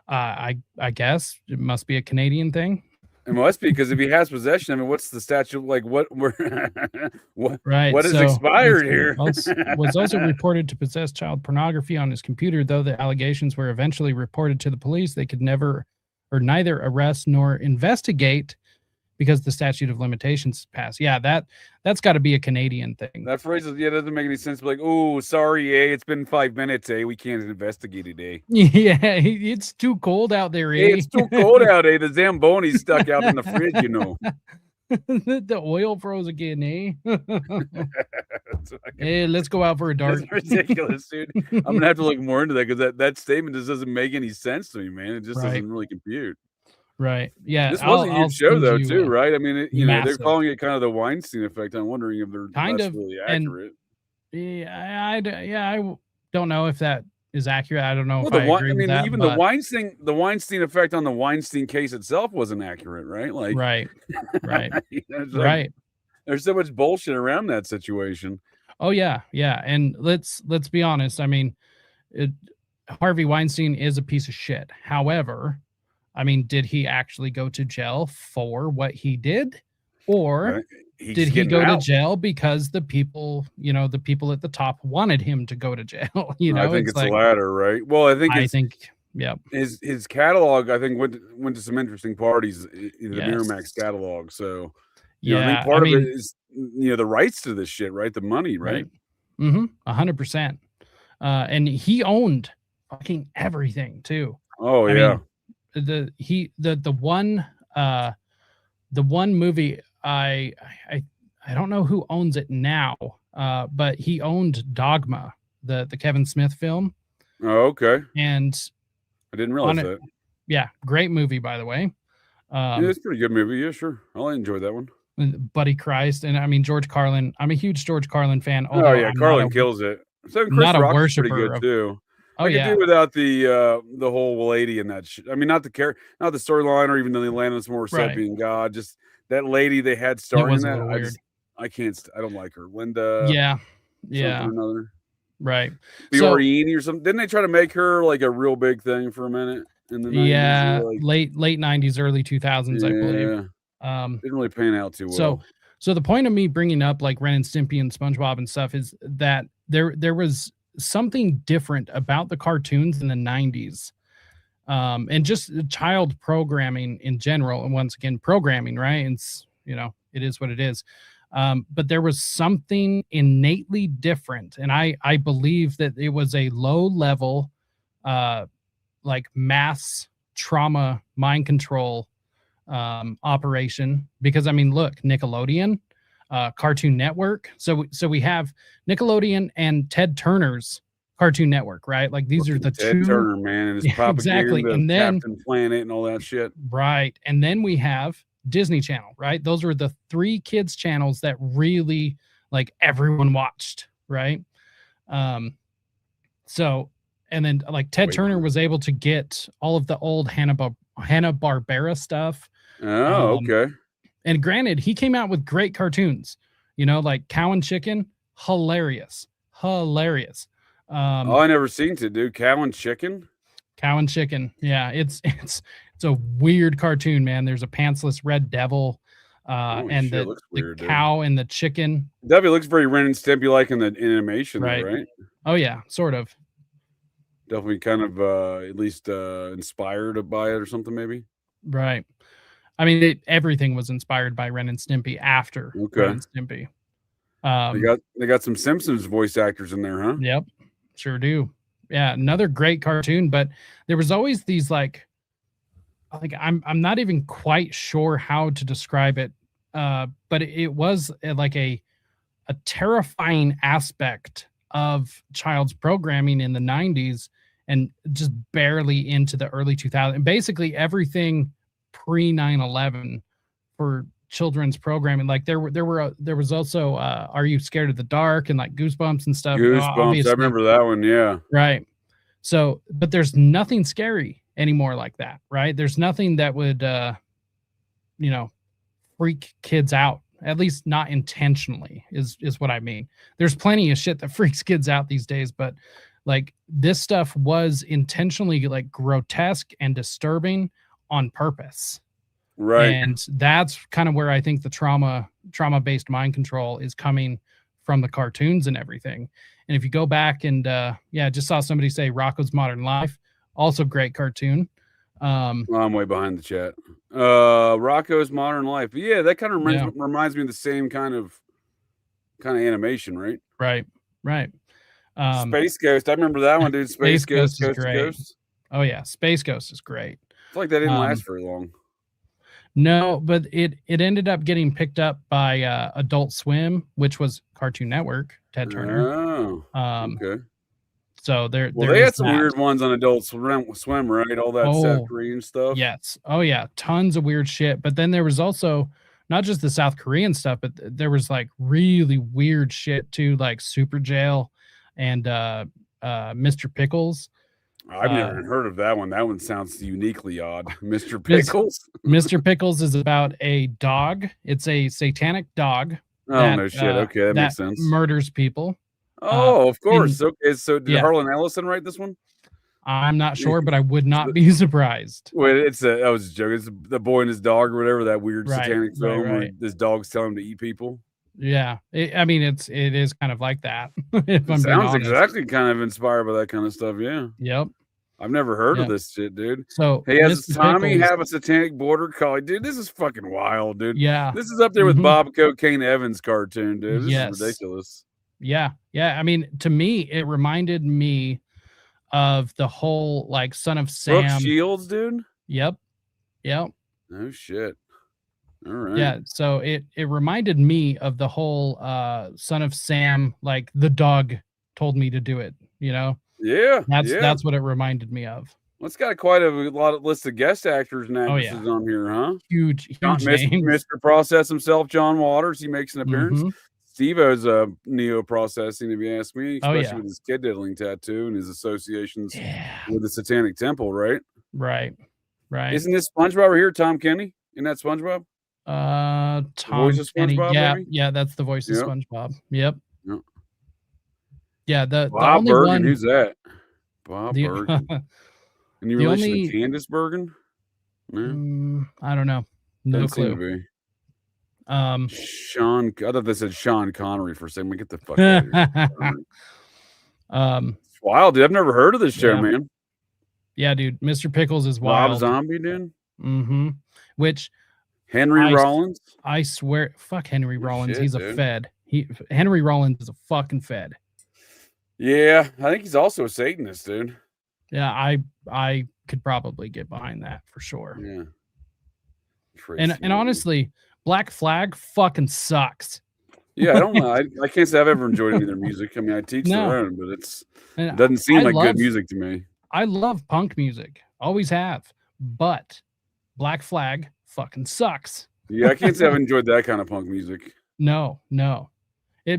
I guess it must be a Canadian thing. It must be, because if he has possession, I mean, what's the statute? Like, what is expired here? Was also reported to possess child pornography on his computer. Though the allegations were eventually reported to the police, they could neither arrest nor investigate because the statute of limitations passed. Yeah, that's got to be a Canadian thing. That phrase doesn't make any sense. Like, oh, sorry, it's been 5 minutes, we can't investigate it, Yeah, it's too cold out there, it's too cold out, The Zamboni's stuck out in the fridge, The oil froze again, Hey, let's go out for a dart. That's ridiculous, dude. I'm gonna have to look more into that, because that statement just doesn't make any sense to me, man. It just doesn't really compute. Right. Yeah. This was a huge show, though, too, right? I mean, they're calling it kind of the Weinstein effect. I'm wondering if they're really accurate. I don't know if that is accurate. I don't know if I agree with that. Even the Weinstein effect on the Weinstein case itself wasn't accurate, right? Like, right. Right. There's so much bullshit around that situation. Oh yeah, and let's be honest. I mean, Harvey Weinstein is a piece of shit. However, I mean, did he actually go to jail for what he did? Or did he go to jail because the people at the top wanted him to go to jail? I think it's the latter, right? Well, I think his catalog, I think, went to some interesting parties in the Miramax catalog. So I think part of it is the rights to this shit, right? The money, right? 100%. And he owned fucking everything too. Oh, yeah. The one movie I I don't know who owns it now, but he owned Dogma, the Kevin Smith film. Oh, okay. And I didn't realize that. Yeah, great movie, by the way. Yeah, it's a pretty good movie. Yeah, sure. I'll enjoy that one. Buddy Christ, and I mean George Carlin. I'm a huge George Carlin fan. Oh yeah, Carlin kills it. So Chris not a Rock's worshiper pretty good too. Oh, I could do without the whole lady in that shit. I mean, not the storyline or even the Alanis Morissette being God. Just that lady they had starring in that. I can't. I don't like her. Linda. Yeah. Something or another. Right. Fiorini or something. Didn't they try to make her like a real big thing for a minute in the 90s? Yeah, late 90s, early 2000s, I believe. Didn't really pan out too well. So the point of me bringing up like Ren and Stimpy and SpongeBob and stuff is that there was something different about the cartoons in the 90s, and just child programming in general. And once again, programming, right? It's, it is what it is. But there was something innately different. And I believe that it was a low level, like mass trauma, mind control, operation. Because I mean, look, Nickelodeon, Cartoon Network. So we have Nickelodeon and Ted Turner's Cartoon Network, right? Like these are the Ted two. Turner, man, and his propaganda, exactly. And then Captain Planet and all that shit. Right. And then we have Disney Channel, right? Those were the 3 kids channels that really like everyone watched, right? So, and then like Ted Turner was able to get all of the old Hanna-Barbera stuff. Oh, okay. And granted, he came out with great cartoons, like Cow and Chicken, hilarious. I never seen to do Cow and Chicken. Yeah, it's a weird cartoon, man. There's a pantsless red devil, and the cow and the chicken. Definitely looks very Ren and Stimpy like in the animation, right? Oh yeah, sort of. Definitely kind of at least inspired by it or something, maybe. Right. I mean, everything was inspired by Ren and Stimpy after Ren and Stimpy. They got some Simpsons voice actors in there, huh? Yep, sure do. Yeah, another great cartoon, but there was always these like I'm not even quite sure how to describe it, but it was like a terrifying aspect of child's programming in the 90s and just barely into the early 2000s. And basically everything pre 9/11 for children's programming. Like there was also Are You Scared of the Dark and like Goosebumps and stuff. Goosebumps, I remember that one, yeah. Right. So, but there's nothing scary anymore like that, right? There's nothing that would freak kids out, at least not intentionally, is what I mean. There's plenty of shit that freaks kids out these days, but like this stuff was intentionally like grotesque and disturbing on purpose. Right. And that's kind of where I think the trauma-based mind control is coming from, the cartoons and everything. And if you go back and just saw somebody say Rocko's Modern Life, also great cartoon. I'm way behind the chat. Rocko's Modern Life. Yeah, that kind of reminds me of the same kind of animation, right? Right. Space Ghost. I remember that one, dude. Space Ghost is great. Oh yeah, Space Ghost is great. I feel like that didn't last very long. No, but it ended up getting picked up by Adult Swim, which was Cartoon Network, Ted Turner. Oh, okay. So they had some weird ones on Adult Swim, right? All that South Korean stuff. Yes. Oh yeah, tons of weird shit. But then there was also not just the South Korean stuff, but there was like really weird shit too, like Super Jail and Mr. Pickles. I've never heard of that one. That one sounds uniquely odd. Mr. Pickles. Mr. Pickles is about a dog. It's a satanic dog. No shit. Okay, that makes sense. Murders people. Oh, of course. Okay, so did Harlan Ellison write this one? I'm not sure, but I would not be surprised. Wait, I was just joking. It's The Boy and His Dog or whatever, that weird satanic film where this dog's telling him to eat people. Yeah, it is kind of like that. If I'm sounds exactly kind of inspired by that kind of stuff. Yeah. Yep. I've never heard of this shit, dude. So hey, has Tommy have a satanic border collie, dude? This is fucking wild, dude. Yeah. This is up there with Bob Cocaine Evans cartoon, dude. This is ridiculous. Yeah. I mean, to me, it reminded me of the whole like Son of Sam. Brooke Shields, dude. Yep. No shit. All right. Yeah, so it reminded me of the whole Son of Sam, like the dog told me to do it, you know? Yeah. That's what it reminded me of. Well, it's got quite a lot of list of guest actors and Oh, actresses yeah. on here, huh? Huge names. Mr. Process himself, John Waters, he makes an appearance. Mhm. Steve-O's neo-processing, if you ask me, Oh, especially yeah. with his kid diddling tattoo and his associations Yeah. with the Satanic Temple, right? Right. Isn't this SpongeBob right here, Tom Kenny? Isn't that SpongeBob? Tom voice of Kenny. SpongeBob, Yeah, maybe? yeah, that's the voice of Yep. SpongeBob. Yep. Yep. Yeah, the Bob only Bergen, one who's that? Bob the Bergen. Any the relation only to Candace Bergen? No, I don't know. No doesn't seem to clue. be. Um I thought they said Sean Connery for a second. Get the fuck out of here. It's wild, dude. I've never heard of this show, Yeah. man. Yeah, dude. Mr. Pickles is Rob wild. Zombie, dude. Mm-hmm. Which Henry Rollins. I swear, fuck Henry Rollins. shit, He's dude. a fed. Henry Rollins is a fucking fed. Yeah, I think he's also a Satanist, dude. Yeah, I could probably get behind that for sure. Yeah. And honestly, Black Flag fucking sucks. Yeah, I don't know. I can't say I've ever enjoyed any of their music. I mean, I teach No. their own, but it And doesn't seem I like love- good music to me. I love punk music. Always have. But Black Flag fucking sucks. Yeah, I can't say I've enjoyed that kind of punk music. No.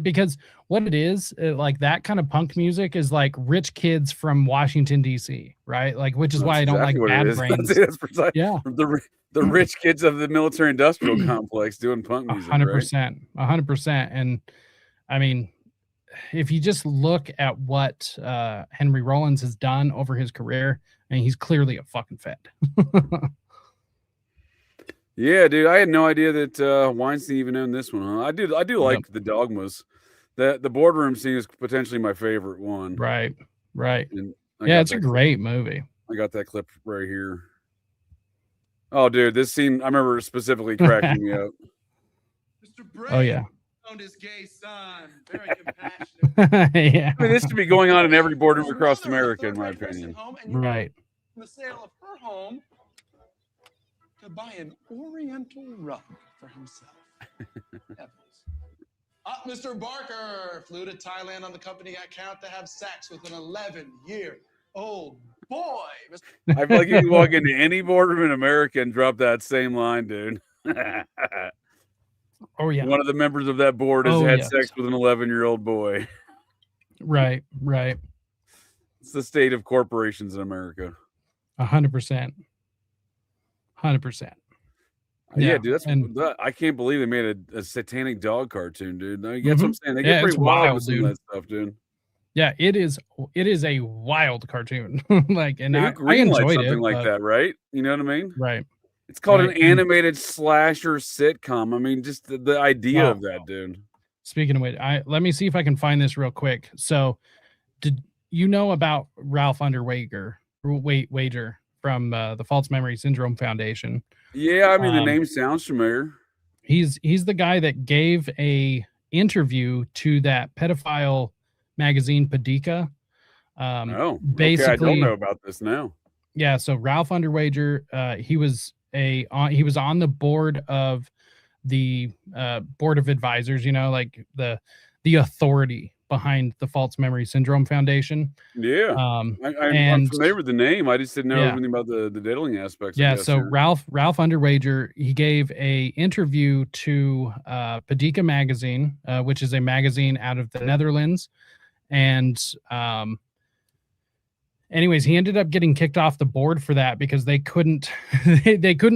Because what it is, like that kind of punk music is like rich kids from Washington, D.C., right? Like, which is why I don't like Bad Brains. That's precisely. Yeah. The rich kids of the military industrial complex doing punk music. 100%. 100%. And I mean, if you just look at what Henry Rollins has done over his career, and he's clearly a fucking fed. Yeah, dude, I had no idea that Weinstein even owned this one. Huh? I do like the Dogmas. The boardroom scene is potentially my favorite one. Right. And Yeah, it's a great movie. I got that clip right here. Oh, dude, this scene I remember specifically cracking me up. Mr. Bray Oh yeah. found his gay son. Very compassionate. Yeah. I mean, this should be going on in every boardroom across America, in my opinion. Right. The sale of her home to buy an Oriental rug for himself. Mr. Barker flew to Thailand on the company account to have sex with an 11-year-old boy. I feel like you can walk into any boardroom in America and drop that same line, dude. Oh yeah. One of the members of that board has had sex with an 11-year-old boy. Right. It's the state of corporations in America. 100%. 100%. Yeah, dude, I can't believe they made a satanic dog cartoon, dude. No, that's what I'm saying. They get pretty wild with some of that stuff, dude. Yeah, it is a wild cartoon. Like, and I greenlight enjoyed something it, like that, right? You know what I mean? Right. It's called an animated slasher sitcom. I mean, just the idea of that, dude. Speaking of which, let me see if I can find this real quick. So, did you know about Ralph Underwager from the False Memory Syndrome Foundation? Yeah, I mean the name sounds familiar. He's the guy that gave a interview to that pedophile magazine Pedika. Basically, I don't know about this now. Yeah, so Ralph Underwager, he was on the board of the board of advisors, you know, like the authority behind the False Memory Syndrome Foundation. Yeah. I'm familiar with the name. I just didn't know anything about the diddling aspects. Yeah. So Ralph Underwager, he gave a interview to Pedika magazine, which is a magazine out of the Netherlands. And anyways, he ended up getting kicked off the board for that because they couldn't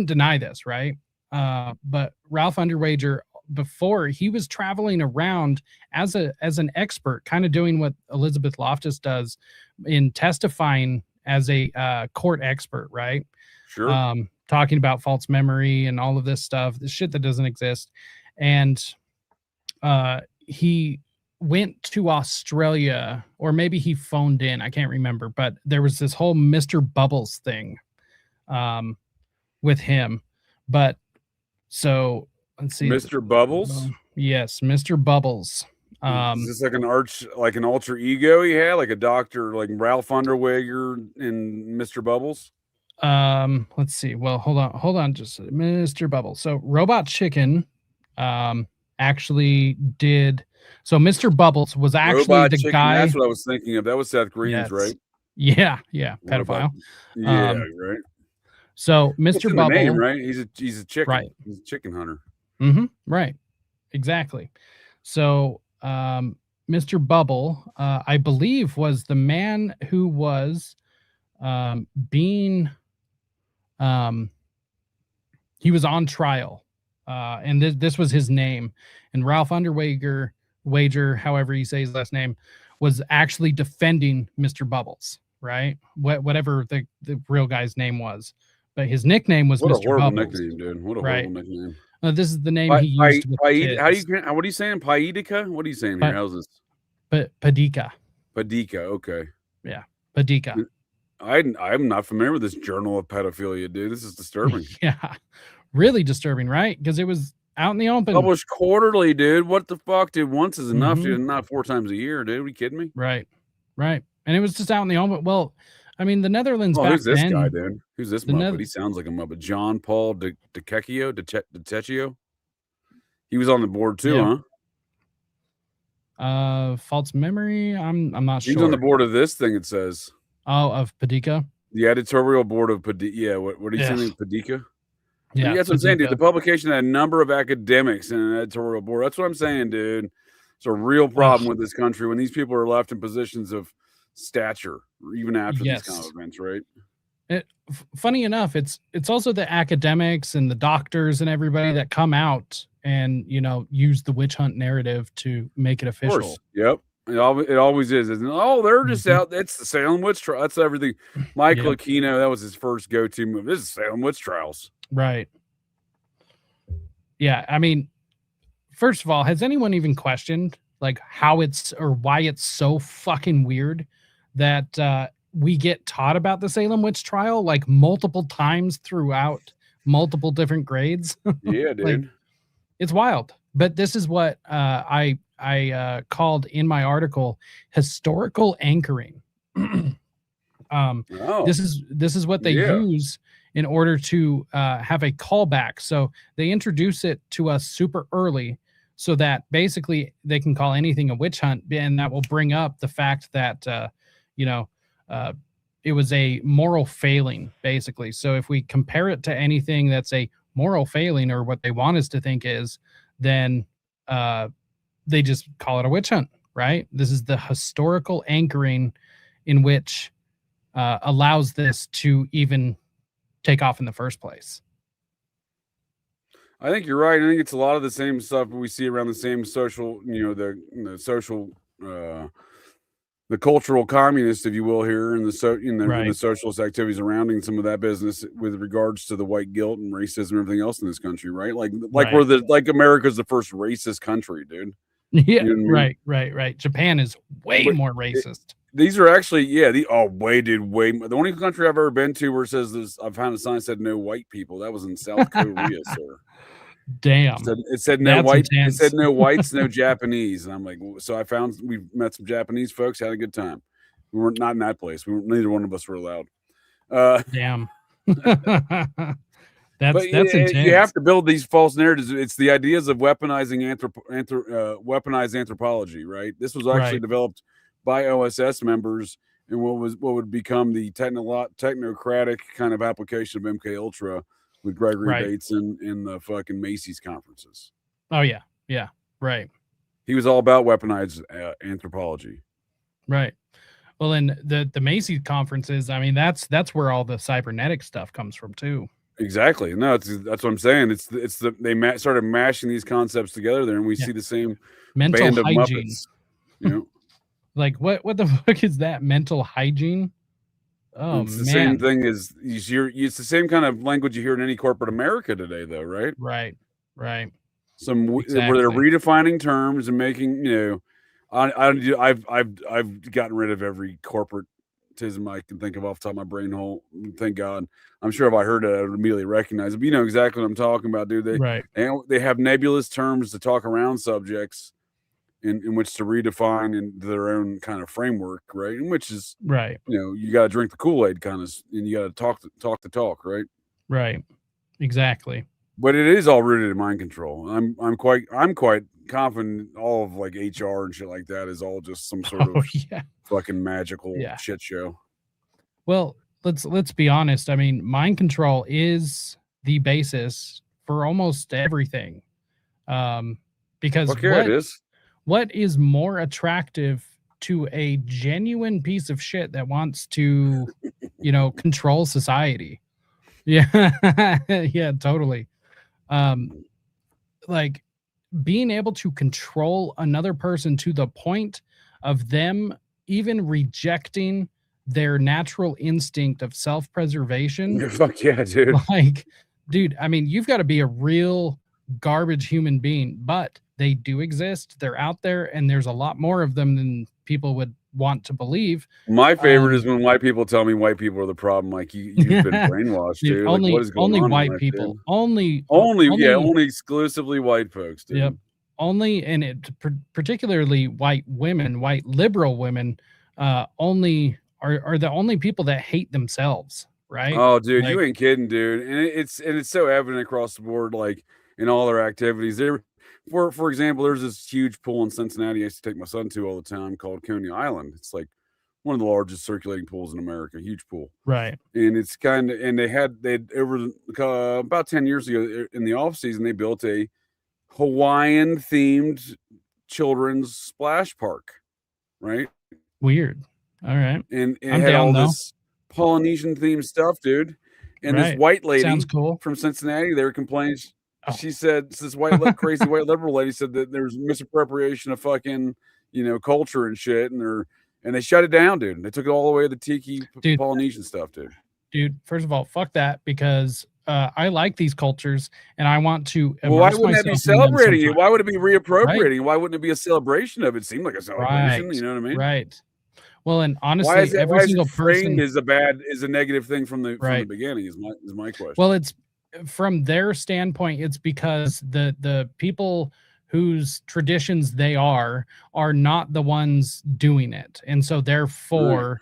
deny this, right? But Ralph Underwager, before, he was traveling around as an expert, kind of doing what Elizabeth Loftus does in testifying as a court expert, right? Sure. Talking about false memory and all of this stuff, the shit that doesn't exist. And he went to Australia, or maybe he phoned in, I can't remember, but there was this whole Mr. Bubbles thing with him. But so let's see. Mr. Bubbles? Yes, Mr. Bubbles. Is this like an alter ego he had, like a doctor, like Ralph Underwager and Mr. Bubbles? Let's see. Well, hold on, just Mr. Bubble. So Robot Chicken, actually did. So Mr. Bubbles was actually Robot the Chicken. guy. That's what I was thinking of. That was Seth Green's, Yes. right? Yeah, What about- pedophile. Yeah, right. So It's Mr. in Bubble, the name, right? He's a chicken. Right. He's a chicken hunter. Right, exactly. So Mr. Bubble, I believe, was the man who was being he was on trial, and this was his name. And Ralph Wager, however you say his last name, was actually defending Mr. Bubbles, right? Whatever the real guy's name was, but his nickname was What Mr. a horrible Bubbles. nickname, dude. What a Right. horrible nickname. This is the name he used with kids. How do you? What are you saying? Paedica? What are you saying here? How's this? Padika. Padika. Okay. Yeah, Padika. I'm not familiar with this journal of pedophilia, dude. This is disturbing. Yeah, really disturbing, right? Because it was out in the open. Published quarterly, dude. What the fuck, dude? Once is enough, Mhm. dude. Not 4 times a year, dude. Are you kidding me? Right. And it was just out in the open. Well, I mean, the Netherlands Oh, back who's this then. guy, dude? Who's this the Muppet? He sounds like a Muppet. John Paul DeCecchio? He was on the board too, Yeah. huh? False memory. I'm not sure. He's on the board of this thing, it says. Oh, of Padika. The editorial board of Padika. Yeah, what are you saying? Padika? Yeah, that's what I'm saying, dude. Padika. The publication had a number of academics in an editorial board. That's what I'm saying, dude. It's a real problem with this country when these people are left in positions of stature, even after these kind of events, right? Funny enough, it's also the academics and the doctors and everybody that come out and use the witch hunt narrative to make it official. Of course. Yep. It always is. Isn't it? Oh, they're just out. It's the Salem witch trial. That's everything. Mike Aquino, that was his first go-to move. This is Salem witch trials. Right. Yeah. I mean, first of all, has anyone even questioned like how it's or why it's so fucking weird that we get taught about the Salem witch trial like multiple times throughout multiple different grades? Yeah, dude. Like, it's wild. But this is what I called in my article historical anchoring. This is what they use in order to have a callback. So they introduce it to us super early so that basically they can call anything a witch hunt, and that will bring up the fact that it was a moral failing, basically. So if we compare it to anything that's a moral failing or what they want us to think is, then they just call it a witch hunt, right? This is the historical anchoring in which allows this to even take off in the first place. I think you're right. I think it's a lot of the same stuff we see around the same social, the social, the cultural communists, if you will, here, and the socialist activities surrounding some of that business with regards to the white guilt and racism and everything else in this country, right? Like America's the first racist country, dude. Yeah, right. Japan is way more racist. These are actually, way. The only country I've ever been to where it says this, I found a sign that said no white people. That was in South Korea, sir. Damn. It said no white. It said no whites, no Japanese. And I'm like, so we met some Japanese folks, had a good time. We weren't not in that place. Neither one of us were allowed. Damn. That's intense. You have to build these false narratives. It's the ideas of weaponizing weaponized anthropology, right? This was actually developed by OSS members in what would become the technocratic kind of application of MK Ultra with Gregory Bates in the fucking Macy's conferences. Oh yeah, right. He was all about weaponized anthropology. Right. Well, in the Macy's conferences, I mean, that's where all the cybernetic stuff comes from too. Exactly. No, that's what I'm saying. They started mashing these concepts together there, and we see the same mental band of hygiene. Muppets. Like what the fuck is that? Mental hygiene? Oh, it's the same thing as it's the same kind of language you hear in any corporate America today, though, right? Right. Where they're redefining terms and making, I've gotten rid of every corporatism I can think of off the top of my brain hole. Thank God. I'm sure if I heard it, I would immediately recognize it. But you know exactly what I'm talking about, dude. They have nebulous terms to talk around subjects in which to redefine into their own kind of framework, right? And which is, Right. you got to drink the Kool-Aid kind of, and you got to talk the talk, right? Right. Exactly. But it is all rooted in mind control. I'm quite confident all of like HR and shit like that is all just some sort of fucking magical shit show. Well, let's be honest. I mean, mind control is the basis for almost everything. Because it is. What is more attractive to a genuine piece of shit that wants to, control society? Yeah. Yeah, totally. Like being able to control another person to the point of them even rejecting their natural instinct of self-preservation. Fuck yeah, dude. Like, dude, I mean, you've got to be a real garbage human being, but they do exist. They're out there, and there's a lot more of them than people would want to believe. My favorite is when white people tell me white people are the problem. Like you've been brainwashed, dude. Only, like, what is going only on white life, people. Dude? Only Exclusively white folks, dude. Yep. Only, and particularly white women, white liberal women, only are the only people that hate themselves, right? Oh, dude, like, you ain't kidding, dude. And it's so evident across the board, like in all their activities. For example, there's this huge pool in Cincinnati I used to take my son to all the time called Coney Island. It's like one of the largest circulating pools in America, huge pool. Right. And it's and they over about 10 years ago in the off season, they built a Hawaiian themed children's splash park, right? Weird. All right. And it had all this Polynesian themed stuff, dude. And this white lady from Cincinnati, they were complaining. She said, this crazy white liberal lady said that there's misappropriation of fucking, culture and shit. And they shut it down, dude. They took it all the way to the tiki Polynesian stuff, dude. Dude, first of all, fuck that, because I like these cultures and I want to. Well, why wouldn't that be celebrating it? Why would it be reappropriating? Right? Why wouldn't it be a celebration of it? It seemed like a celebration. Right. You know what I mean? Right. Well, and honestly, every single person is a negative thing from the beginning. Is my question. Well, it's from their standpoint, it's because the people whose traditions they are not the ones doing it, and so therefore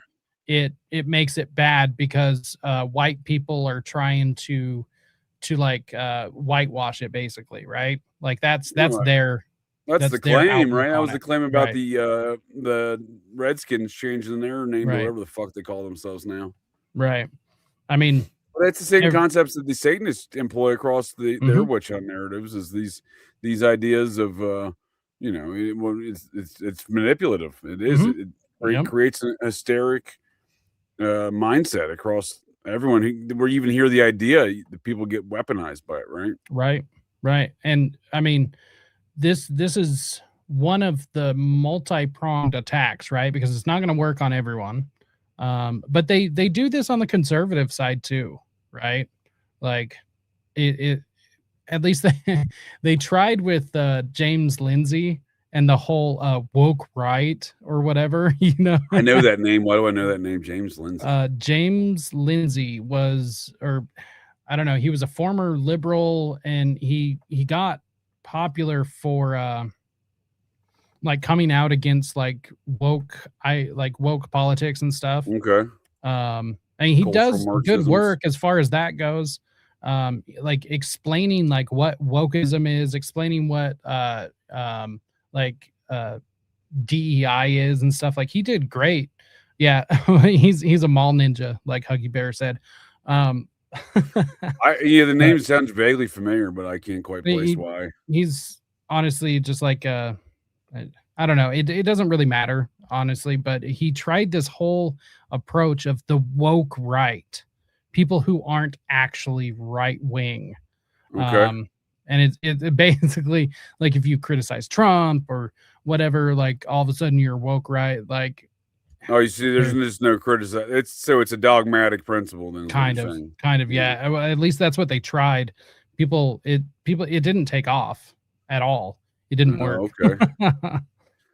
it makes it bad because white people are trying to like whitewash it, basically, right? Like that's the claim, right? That was the claim about the Redskins changing their name to whatever the fuck they call themselves now. Right. I mean, but it's the same concepts that the Satanists employ across their witch hunt narratives. Is these ideas of it's manipulative. It is. It creates an hysteric mindset across everyone. Where you even hear the idea that people get weaponized by it, right. And I mean, this is one of the multi-pronged attacks, right? Because it's not going to work on everyone. But they do this on the conservative side too, right? Like it at least they tried with James Lindsay and the whole woke right or whatever, I know that name. Why do I know that name? James Lindsay. James Lindsay was, or I don't know, he was a former liberal, and he got popular for like coming out against like woke politics and stuff. Okay. I mean, he does good work as far as that goes. Like explaining like what wokeism is, explaining what DEI is and stuff. Like he did great. Yeah. he's a mall ninja, like Huggy Bear said. The name sounds vaguely familiar, but I can't quite place why. He's honestly just like I don't know. It doesn't really matter, honestly, but he tried this whole approach of the woke right, people who aren't actually right wing. Okay. And it basically like if you criticize Trump or whatever, like all of a sudden you're woke right. Like, oh, you see, there's just no criticism. It's a dogmatic principle. Then kind of, yeah. At least that's what they tried. It didn't take off at all. It didn't work. Okay.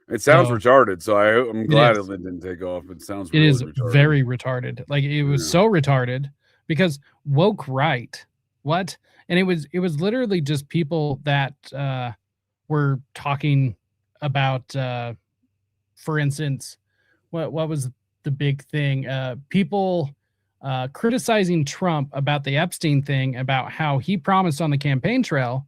It sounds retarded, so I'm glad it didn't take off. It sounds really retarded. Very retarded. Like it was so retarded because woke right. What? And it was literally just people that were talking about, for instance, what was the big thing? People criticizing Trump about the Epstein thing, about how he promised on the campaign trail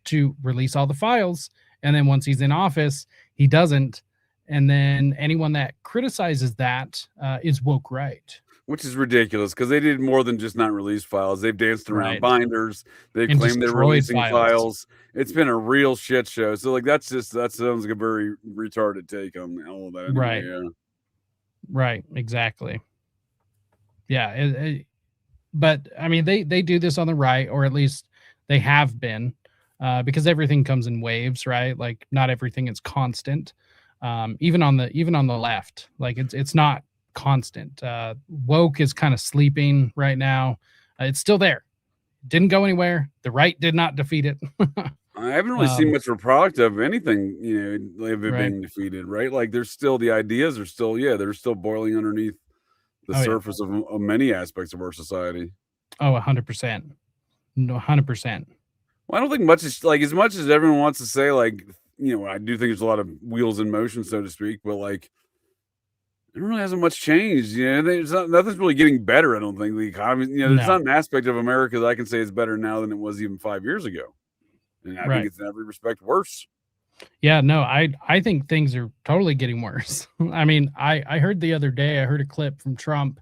to release all the files, and then once he's in office, he doesn't. And then anyone that criticizes that is woke right. Which is ridiculous because they did more than just not release files. They've danced around Right. binders. They've And claimed they're destroyed releasing files. files. It's been a real shit show. So like that sounds like a very retarded take on all of that. Anyway. Right. Yeah. Right. Exactly. Yeah. But I mean, they do this on the right, or at least they have been, because everything comes in waves, right? Like not everything is constant. Even on the left, like it's not constant. Woke is kind of sleeping right now. It's still there. Didn't go anywhere. The right did not defeat it. I haven't really seen much of a product of anything, of it Right. being defeated, right? Like there's still the ideas are still, they're still boiling underneath the surface of many aspects of our society. Oh, 100%. No, 100%. Well, I don't think much is like as much as everyone wants to say, like, I do think there's a lot of wheels in motion, so to speak, but like it really hasn't much changed. Nothing's really getting better. I don't think the economy, there's not an aspect of America that I can say is better now than it was even 5 years ago. And I think it's in every respect worse. Yeah, no, I think things are totally getting worse. I mean, I heard the other day, I heard a clip from Trump.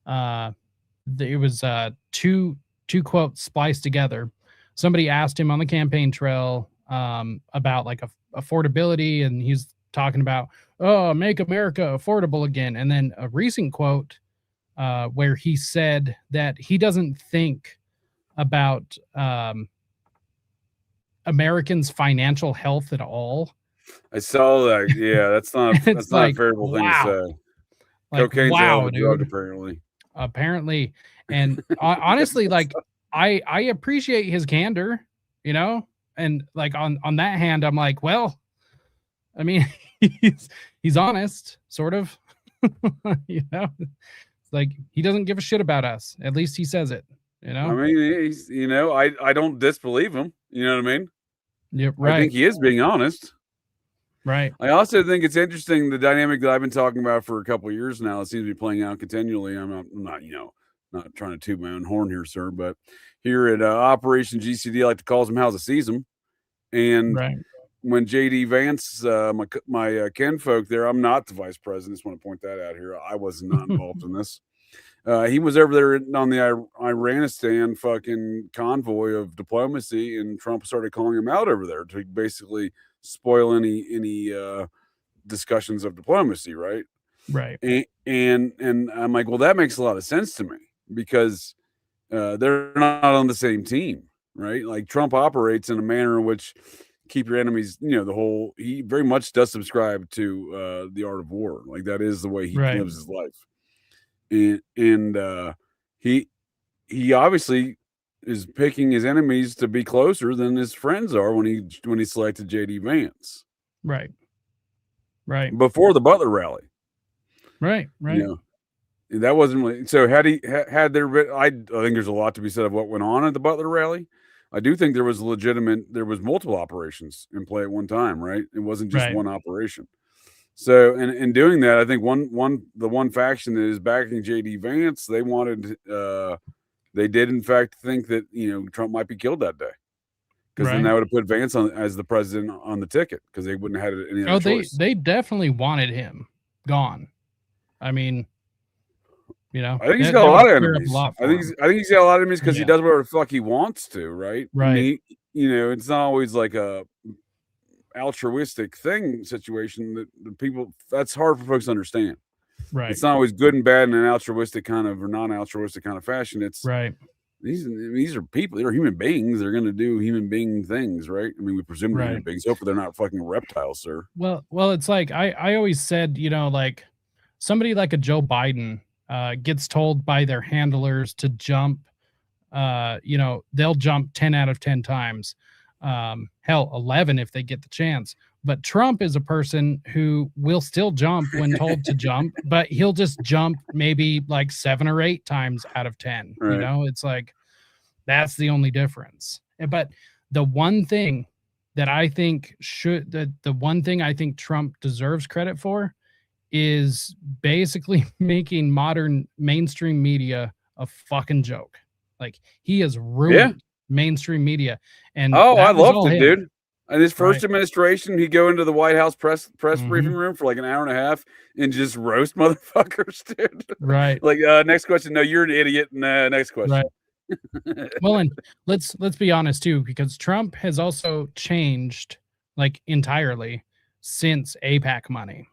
It was two quotes spliced together. Somebody asked him on the campaign trail about like affordability, and he's talking about, oh, make America affordable again. And then a recent quote where he said that he doesn't think about Americans' financial health at all. I saw that. Yeah, that's not that's not a favorable thing to say. Like, cocaine's wow, a hell of a dude. drug, Apparently. And honestly, like I appreciate his candor, and like on that hand, I'm like, well, I mean, he's honest, sort of. It's like he doesn't give a shit about us. At least he says it. I mean, he's, I don't disbelieve him. You know what I mean? Yeah, right. I think he is being honest. Right. I also think it's interesting the dynamic that I've been talking about for a couple of years now. It seems to be playing out continually. I'm not not trying to toot my own horn here, sir, but here at Operation GCD, I like to call them how's it sees them. And when JD Vance, my kinfolk there, I'm not the vice president. Just want to point that out here. I was not involved in this. He was over there on the Iranistan fucking convoy of diplomacy, and Trump started calling him out over there to basically spoil any discussions of diplomacy, right? Right. And I'm like, well, that makes a lot of sense to me because they're not on the same team, right? Like Trump operates in a manner in which keep your enemies, he very much does subscribe to the art of war. Like that is the way he lives his life. And he obviously is picking his enemies to be closer than his friends are when he selected JD Vance. Right. Before the Butler rally. Right. That wasn't really so. Had there been, I think there's a lot to be said of what went on at the Butler rally. I do think there was multiple operations in play at one time, right? It wasn't just one operation. So, in doing that, I think the one faction that is backing JD Vance, they did in fact think that Trump might be killed that day, because then that would have put Vance as the president on the ticket, because they wouldn't have had any other choice. They definitely wanted him gone. I mean, I think he's got a lot of enemies. I think he's got a lot of enemies because he does whatever the fuck he wants to, right? Right. I mean, it's not always like a altruistic situation that people, that's hard for folks to understand. Right. It's not always good and bad in an altruistic kind of or non-altruistic kind of fashion. It's these are people, they're human beings, they're going to do human being things, right? I mean, we presume they're human beings. Hopefully they're not fucking reptiles, sir. Well, it's like I always said, like somebody like a Joe Biden gets told by their handlers to jump, they'll jump 10 out of 10 times. Hell, 11 if they get the chance. But Trump is a person who will still jump when told to jump, but he'll just jump maybe like 7 or 8 times out of 10. It's like, that's the only difference. But the one thing that I think the one thing I think Trump deserves credit for is basically making modern mainstream media a fucking joke. Like, he has ruined mainstream media. And I was loved all it, him. dude. In his first Right. administration, he'd go into the White House press briefing room for like an hour and a half and just roast motherfuckers, dude. Right. Like, next question. No, you're an idiot. Next question. Right. Well, and let's be honest too, because Trump has also changed like entirely since AIPAC money.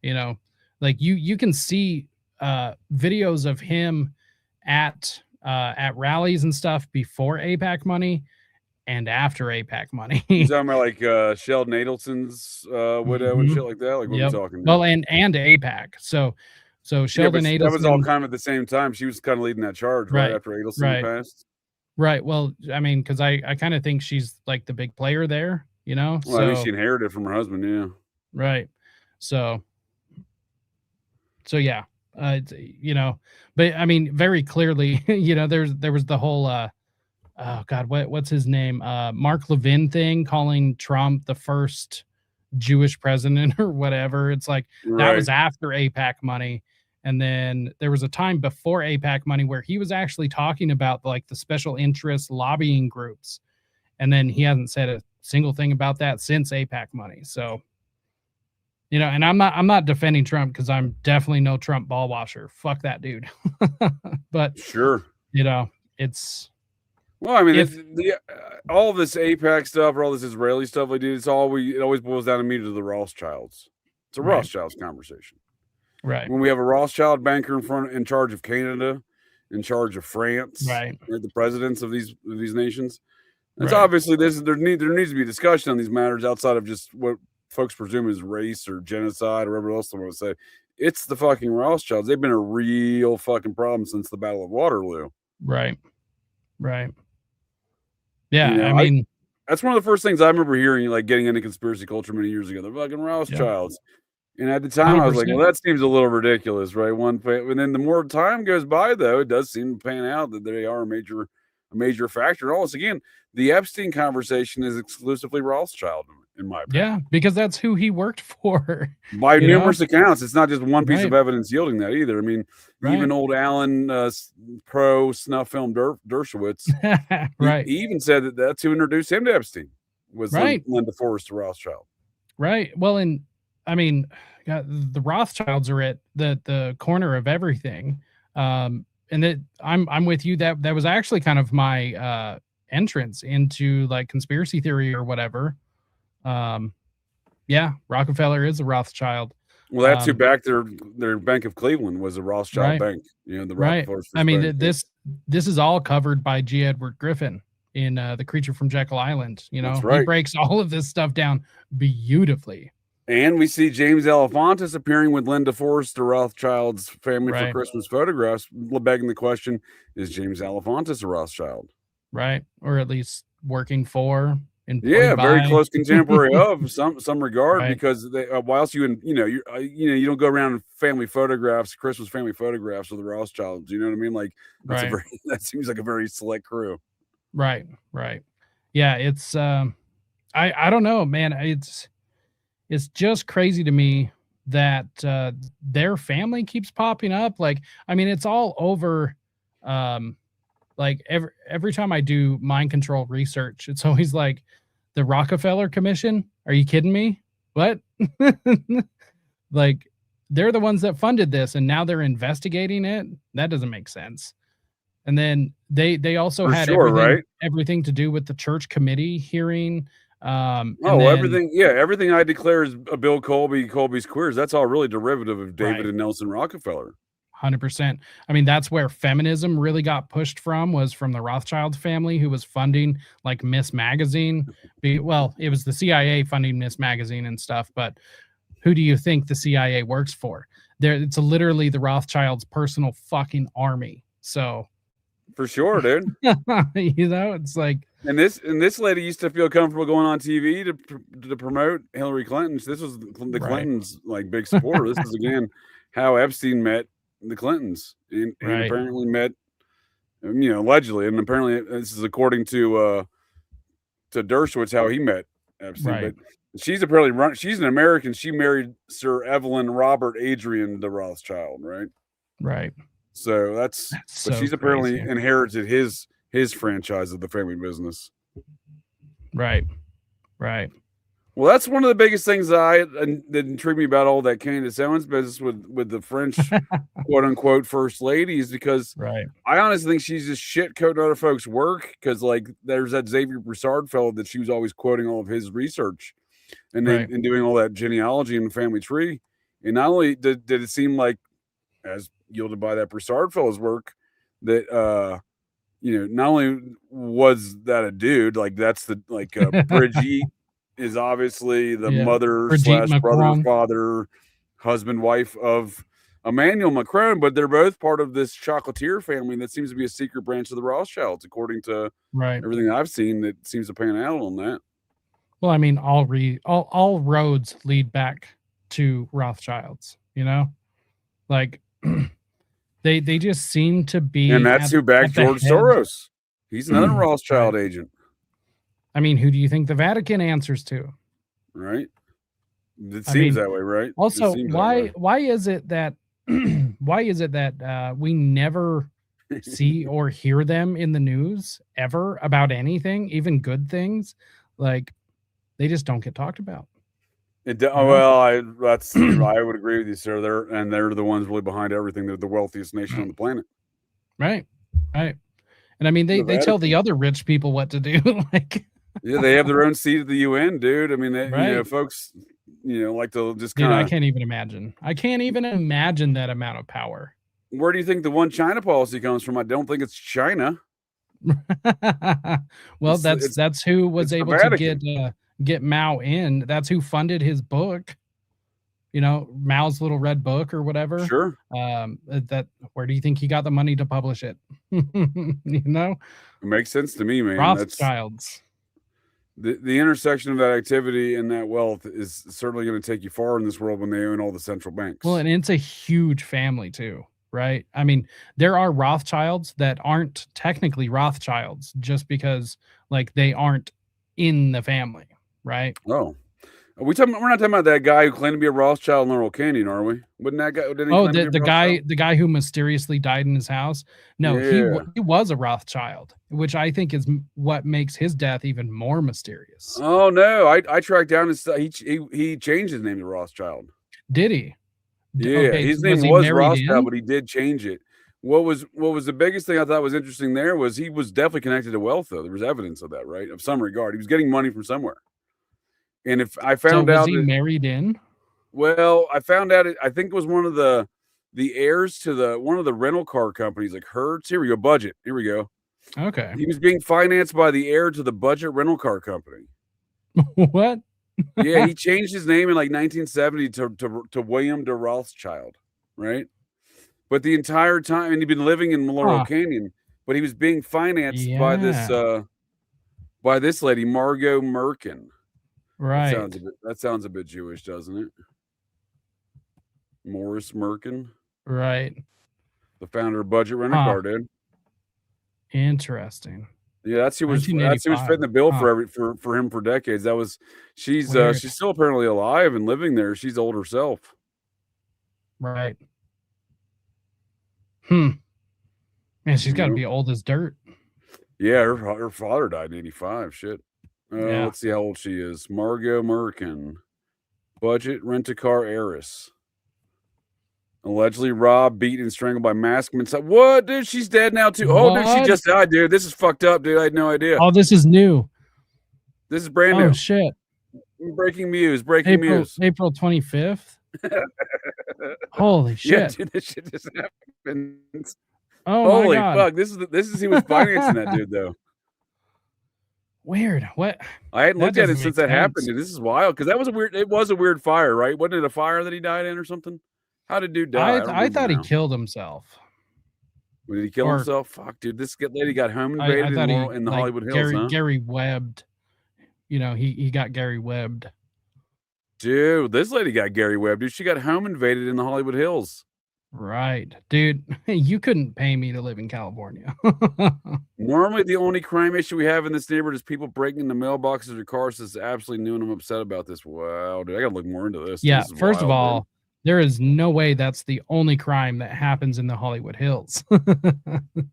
You know, like you can see videos of him at rallies and stuff before AIPAC money and after AIPAC money. You talking about like Sheldon Adelson's widow and shit like that? Like, what are we talking about? Well, and AIPAC. So Sheldon Adelson. That was all kind of at the same time. She was kind of leading that charge right after Adelson passed. Right. Well, I mean, because I kind of think she's like the big player there, you know? Well, I think she inherited from her husband, yeah. Right. So yeah, you know, but I mean, very clearly, you know, there was the whole, oh God, what's his name? Mark Levin thing, calling Trump the first Jewish president or whatever. It's like, that was after AIPAC money. And then there was a time before AIPAC money where he was actually talking about like the special interest lobbying groups. And then he hasn't said a single thing about that since AIPAC money. So, you know, and I'm not defending Trump because I'm definitely no Trump ball washer. Fuck that dude. But sure, you know, it's, well, I mean, all this AIPAC stuff or all this Israeli stuff we do, it always boils down to me to the Rothschilds. It's a Rothschilds conversation. Right. When we have a Rothschild banker in charge of Canada, in charge of France, right, the presidents of these nations, it's obviously there needs to be a discussion on these matters outside of just what folks presume is race or genocide or whatever else they want to say. It's the fucking Rothschilds. They've been a real fucking problem since the Battle of Waterloo. Right. Right. Yeah, you know, I mean, that's one of the first things I remember hearing, like getting into conspiracy culture many years ago. The fucking Rothschilds. And at the time, 100%. I was like, well, that seems a little ridiculous, right? And then the more time goes by, though, it does seem to pan out that they are a major factor. Also, again, the Epstein conversation is exclusively Rothschild, in my opinion. Yeah, because that's who he worked for. By numerous accounts. It's not just one piece of evidence yielding that either. I mean, even old Alan pro snuff film Dershowitz, he even said that that's who introduced him to Epstein, was Linda Forrest to Rothschild. Right. Well, and I mean, the Rothschilds are at the corner of everything. And that I'm with you. That was actually kind of my entrance into like conspiracy theory or whatever. Yeah, Rockefeller is a Rothschild. Well, that's who backed their Bank of Cleveland was a Rothschild bank. You know, the Rockefellers. I mean, this is all covered by G. Edward Griffin in The Creature from Jekyll Island. You know, he breaks all of this stuff down beautifully. And we see James Alefantis appearing with Linda Forrest, the Rothschild's family for Christmas photographs, begging the question, is James Alefantis a Rothschild? Right. Or at least working for. Very close contemporary of some regard, because whilst you don't go around in family photographs, Christmas family photographs of the Rothschilds. You know what I mean? Like that seems like a very select crew. Right. Yeah. It's, I don't know, man. It's just crazy to me that their family keeps popping up. Like, I mean, it's all over. Like every time I do mind control research, it's always like the Rockefeller Commission. Are you kidding me? What? Like, they're the ones that funded this, and now they're investigating it. That doesn't make sense. And then they also had everything to do with the church committee hearing. Everything I declare is a Bill Colby's queers. That's all really derivative of David and Nelson Rockefeller. 100%. I mean, that's where feminism really got pushed was from the Rothschild family, who was funding like Miss Magazine. Well, it was the CIA funding Miss Magazine and stuff, but who do you think the CIA works for? It's literally the Rothschilds' personal fucking army. So for sure, dude. You know, it's like, and this lady used to feel comfortable going on TV to promote Hillary Clinton. This was the Clintons' like big supporter. This is again how Epstein met the Clintons and apparently met, allegedly, and apparently this is according to Dershowitz how he met Epstein, Right. but she's apparently she's an American. She married Sir Evelyn Robert Adrian de Rothschild, right? Right. So that's but so she's apparently crazy. inherited his franchise of the family business. Right. Right. Well, that's one of the biggest things that intrigued me about all that Candace Owens business with the French quote unquote first ladies, because Right. I honestly think she's just shit coating other folks' work, because like there's that Xavier Broussard fellow that she was always quoting all of his research and then Right. and doing all that genealogy in the family tree. And not only did it seem like, as yielded by that Broussard fellow's work, that not only was that a dude, like that's the Brigitte is obviously the Yeah. mother Brigitte / brother, Macron. father, husband, wife of Emmanuel Macron, but they're both part of this chocolatier family that seems to be a secret branch of the Rothschilds, according to Right. everything I've seen. That seems to pan out on that. Well, I mean, all roads lead back to Rothschilds, like they just seem to be, And that's who backed George Soros. He's another Rothschild agent. I mean, who do you think the Vatican answers to? Right. It seems that way, right? Also, why is it that we never see or hear them in the news ever about anything, even good things? Like, they just don't get talked about. Well, I would agree with you, sir. They're the ones really behind everything. They're the wealthiest nation on the planet. Right. And I mean, they tell the other rich people what to do. Yeah, they have their own seat at the UN, dude. I mean, folks, like to just kind of. I can't even imagine. I can't even imagine that amount of power. Where do you think the one China policy comes from? I don't think it's China. Well, that's who was able to get Mao in. That's who funded his book. Mao's Little Red Book or whatever. Sure. Where do you think he got the money to publish it? It makes sense to me, man. Rothschilds. The intersection of that activity and that wealth is certainly going to take you far in this world when they own all the central banks. Well, and it's a huge family too, right? I mean, there are Rothschilds that aren't technically Rothschilds just because they aren't in the family, right? Oh. We're not talking about that guy who claimed to be a Rothschild in Laurel Canyon, are we? Wouldn't that guy? The guy who mysteriously died in his house. No, yeah. he was a Rothschild, which I think is what makes his death even more mysterious. Oh no, I tracked down his. He changed his name to Rothschild. Did he? Yeah, okay, his name was Rothschild, but he did change it. What was the biggest thing I thought was interesting there was he was definitely connected to wealth, though. There was evidence of that, right? Of some regard, he was getting money from somewhere. And if I found out, was he married in? Well, I found out. I think it was one of the heirs to one of the rental car companies, like Hertz. Here we go. Budget. Here we go. Okay. He was being financed by the heir to the Budget rental car company. What? Yeah, he changed his name in 1970 to William de Rothschild, right? But the entire time, and he'd been living in Laurel Canyon, but he was being financed by this lady, Margot Merkin. Right. That sounds a bit Jewish, doesn't it? Morris Merkin. Right. The founder of Budget Rental Car, dude. Interesting. Yeah, that's who was fitting the bill for him for decades. She's still apparently alive and living there. She's old herself. Right. Man, she's got to be old as dirt. Yeah, her father died in 85. Shit. Let's see how old she is. Margot Merkin, Budget Rent-A-Car heiress. Allegedly robbed, beaten, and strangled by maskmen. What, dude? She's dead now, too. What? Oh, dude, she just died, dude. This is fucked up, dude. I had no idea. Oh, this is new. This is brand new. Oh, shit. Breaking news. News. April 25th. Holy shit. Yeah, dude, this shit just happened. Oh, holy my God. Fuck. This is he was financing that dude, though. Weird. What? I hadn't looked at it since that happened. Dude. This is wild because it was a weird fire, right? Wasn't it a fire that he died in or something? How did dude die? I thought he killed himself. Did he kill himself? Fuck, dude. This lady got home invaded in the Hollywood Hills, Gary webbed. He got Gary webbed. Dude, this lady got Gary webbed. Dude, she got home invaded in the Hollywood Hills. Right. Dude, you couldn't pay me to live in California. Normally, the only crime issue we have in this neighborhood is people breaking into mailboxes or cars. This is absolutely new, and I'm upset about this. Wow, dude, I gotta look more into this. Yeah, This is first of wild, all, dude. there is no way that's the only crime that happens in the Hollywood Hills.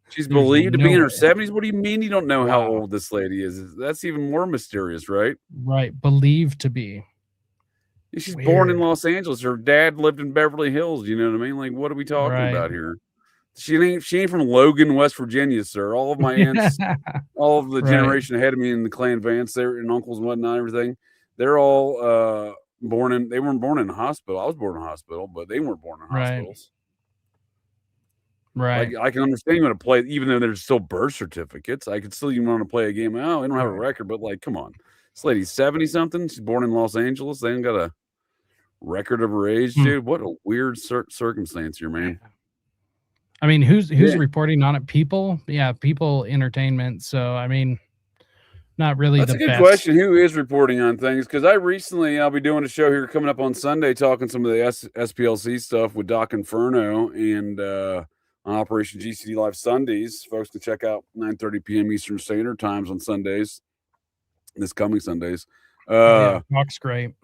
She's There's believed to no be in her way. 70s. What do you mean you don't know how Wow. old this lady is? That's even more mysterious, right? Right. Believed to be. She's born in Weird. Los Angeles. Her dad lived in Beverly Hills. You know what I mean? Like, what are we talking Right. about here? She ain't from Logan, West Virginia, sir. All of my aunts, all of the Right. generation ahead of me in the clan Vance, there and uncles and whatnot, everything. They're all they weren't born in a hospital. I was born in a hospital, but they weren't born in Right. hospitals. Right. Like, I can understand you want to play, even though there's still birth certificates. I could still even want to play a game. Oh, I don't have a Right. record, but like, come on. This lady's 70 something. She's born in Los Angeles. They ain't got a record of her age, dude. What a weird circumstance here, man. I mean, who's Yeah. reporting on it? People? Yeah, People Entertainment. So, I mean, not really That's the a good best. question. Who is reporting on things? Because I'll be doing a show here coming up on Sunday, talking some of the SPLC stuff with Doc Inferno and on Operation GCD Live Sundays. Folks can check out 9:30 p.m. Eastern Standard Times on Sundays. This coming Sundays. Yeah, Doc's great.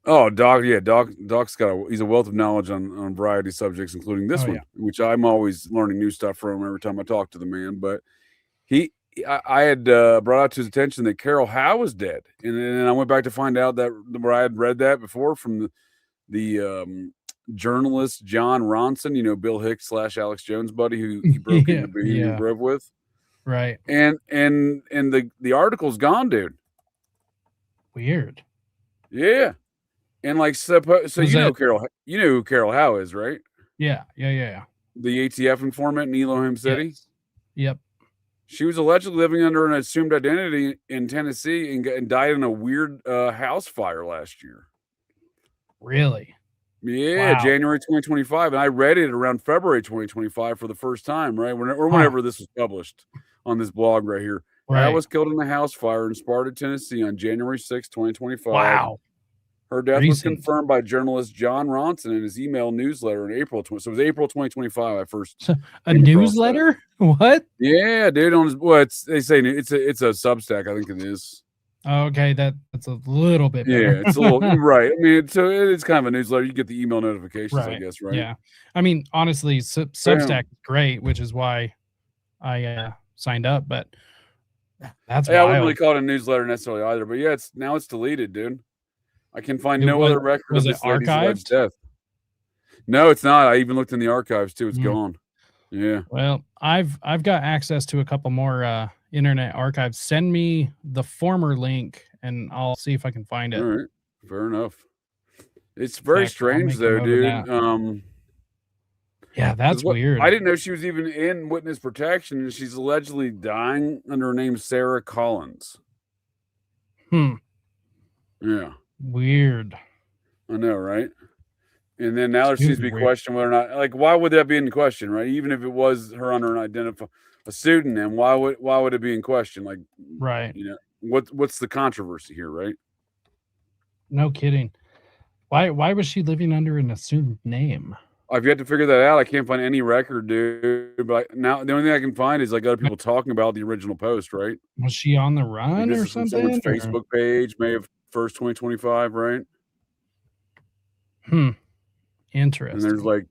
Oh, Doc, yeah, Doc's he's a wealth of knowledge on a variety of subjects, including this one, which I'm always learning new stuff from every time I talk to the man. But I had brought out to his attention that Carol Howe was dead, and then I went back to find out that where I had read that before from the journalist John Ronson, you know, Bill Hicks / Alex Jones buddy who he broke into being in Grove with, right? And the article's gone, dude. Weird. Yeah. And like, so you know who Carol Howe is, right? Yeah. The ATF informant in Elohim City. Yes. Yep. She was allegedly living under an assumed identity in Tennessee and died in a weird house fire last year. Really? Yeah, wow. January 2025, and I read it around February 2025 for the first time, right? Whenever this was published on this blog right here. Right. Howe was killed in a house fire in Sparta, Tennessee on January 6, 2025. Wow. Her death was confirmed by journalist John Ronson in his email newsletter in April. So it was April 2025. I first a newsletter. What? Yeah, dude. They say it's a Substack. I think it is. Okay, that's a little bit better. Yeah, it's a little right. I mean, it's kind of a newsletter. You get the email notifications, right. I guess, right? Yeah. I mean, honestly, Substack is great, which is why I signed up. But that's I wouldn't really call it a newsletter necessarily either. But yeah, it's deleted, dude. I can find no other record of this lady's alleged death. No, it's not. I even looked in the archives too. It's gone. Yeah. Well, I've got access to a couple more internet archives. Send me the former link and I'll see if I can find it. All right. Fair enough. It's very strange though, dude. Yeah, that's weird. I didn't know she was even in witness protection, and she's allegedly dying under her name Sarah Collins. Yeah. Weird. I know, right? And then now there seems to be question whether or not, like, why would that be in question, right? Even if it was her under a pseudonym, why would it be in question? Like, right? You know, what's the controversy here, right? No kidding. Why was she living under an assumed name? I've yet to figure that out. I can't find any record, dude. But now the only thing I can find is like other people talking about the original post, right? Was she on the run or something? Someone's Facebook page, May of 1st, 2025, right? Interesting. And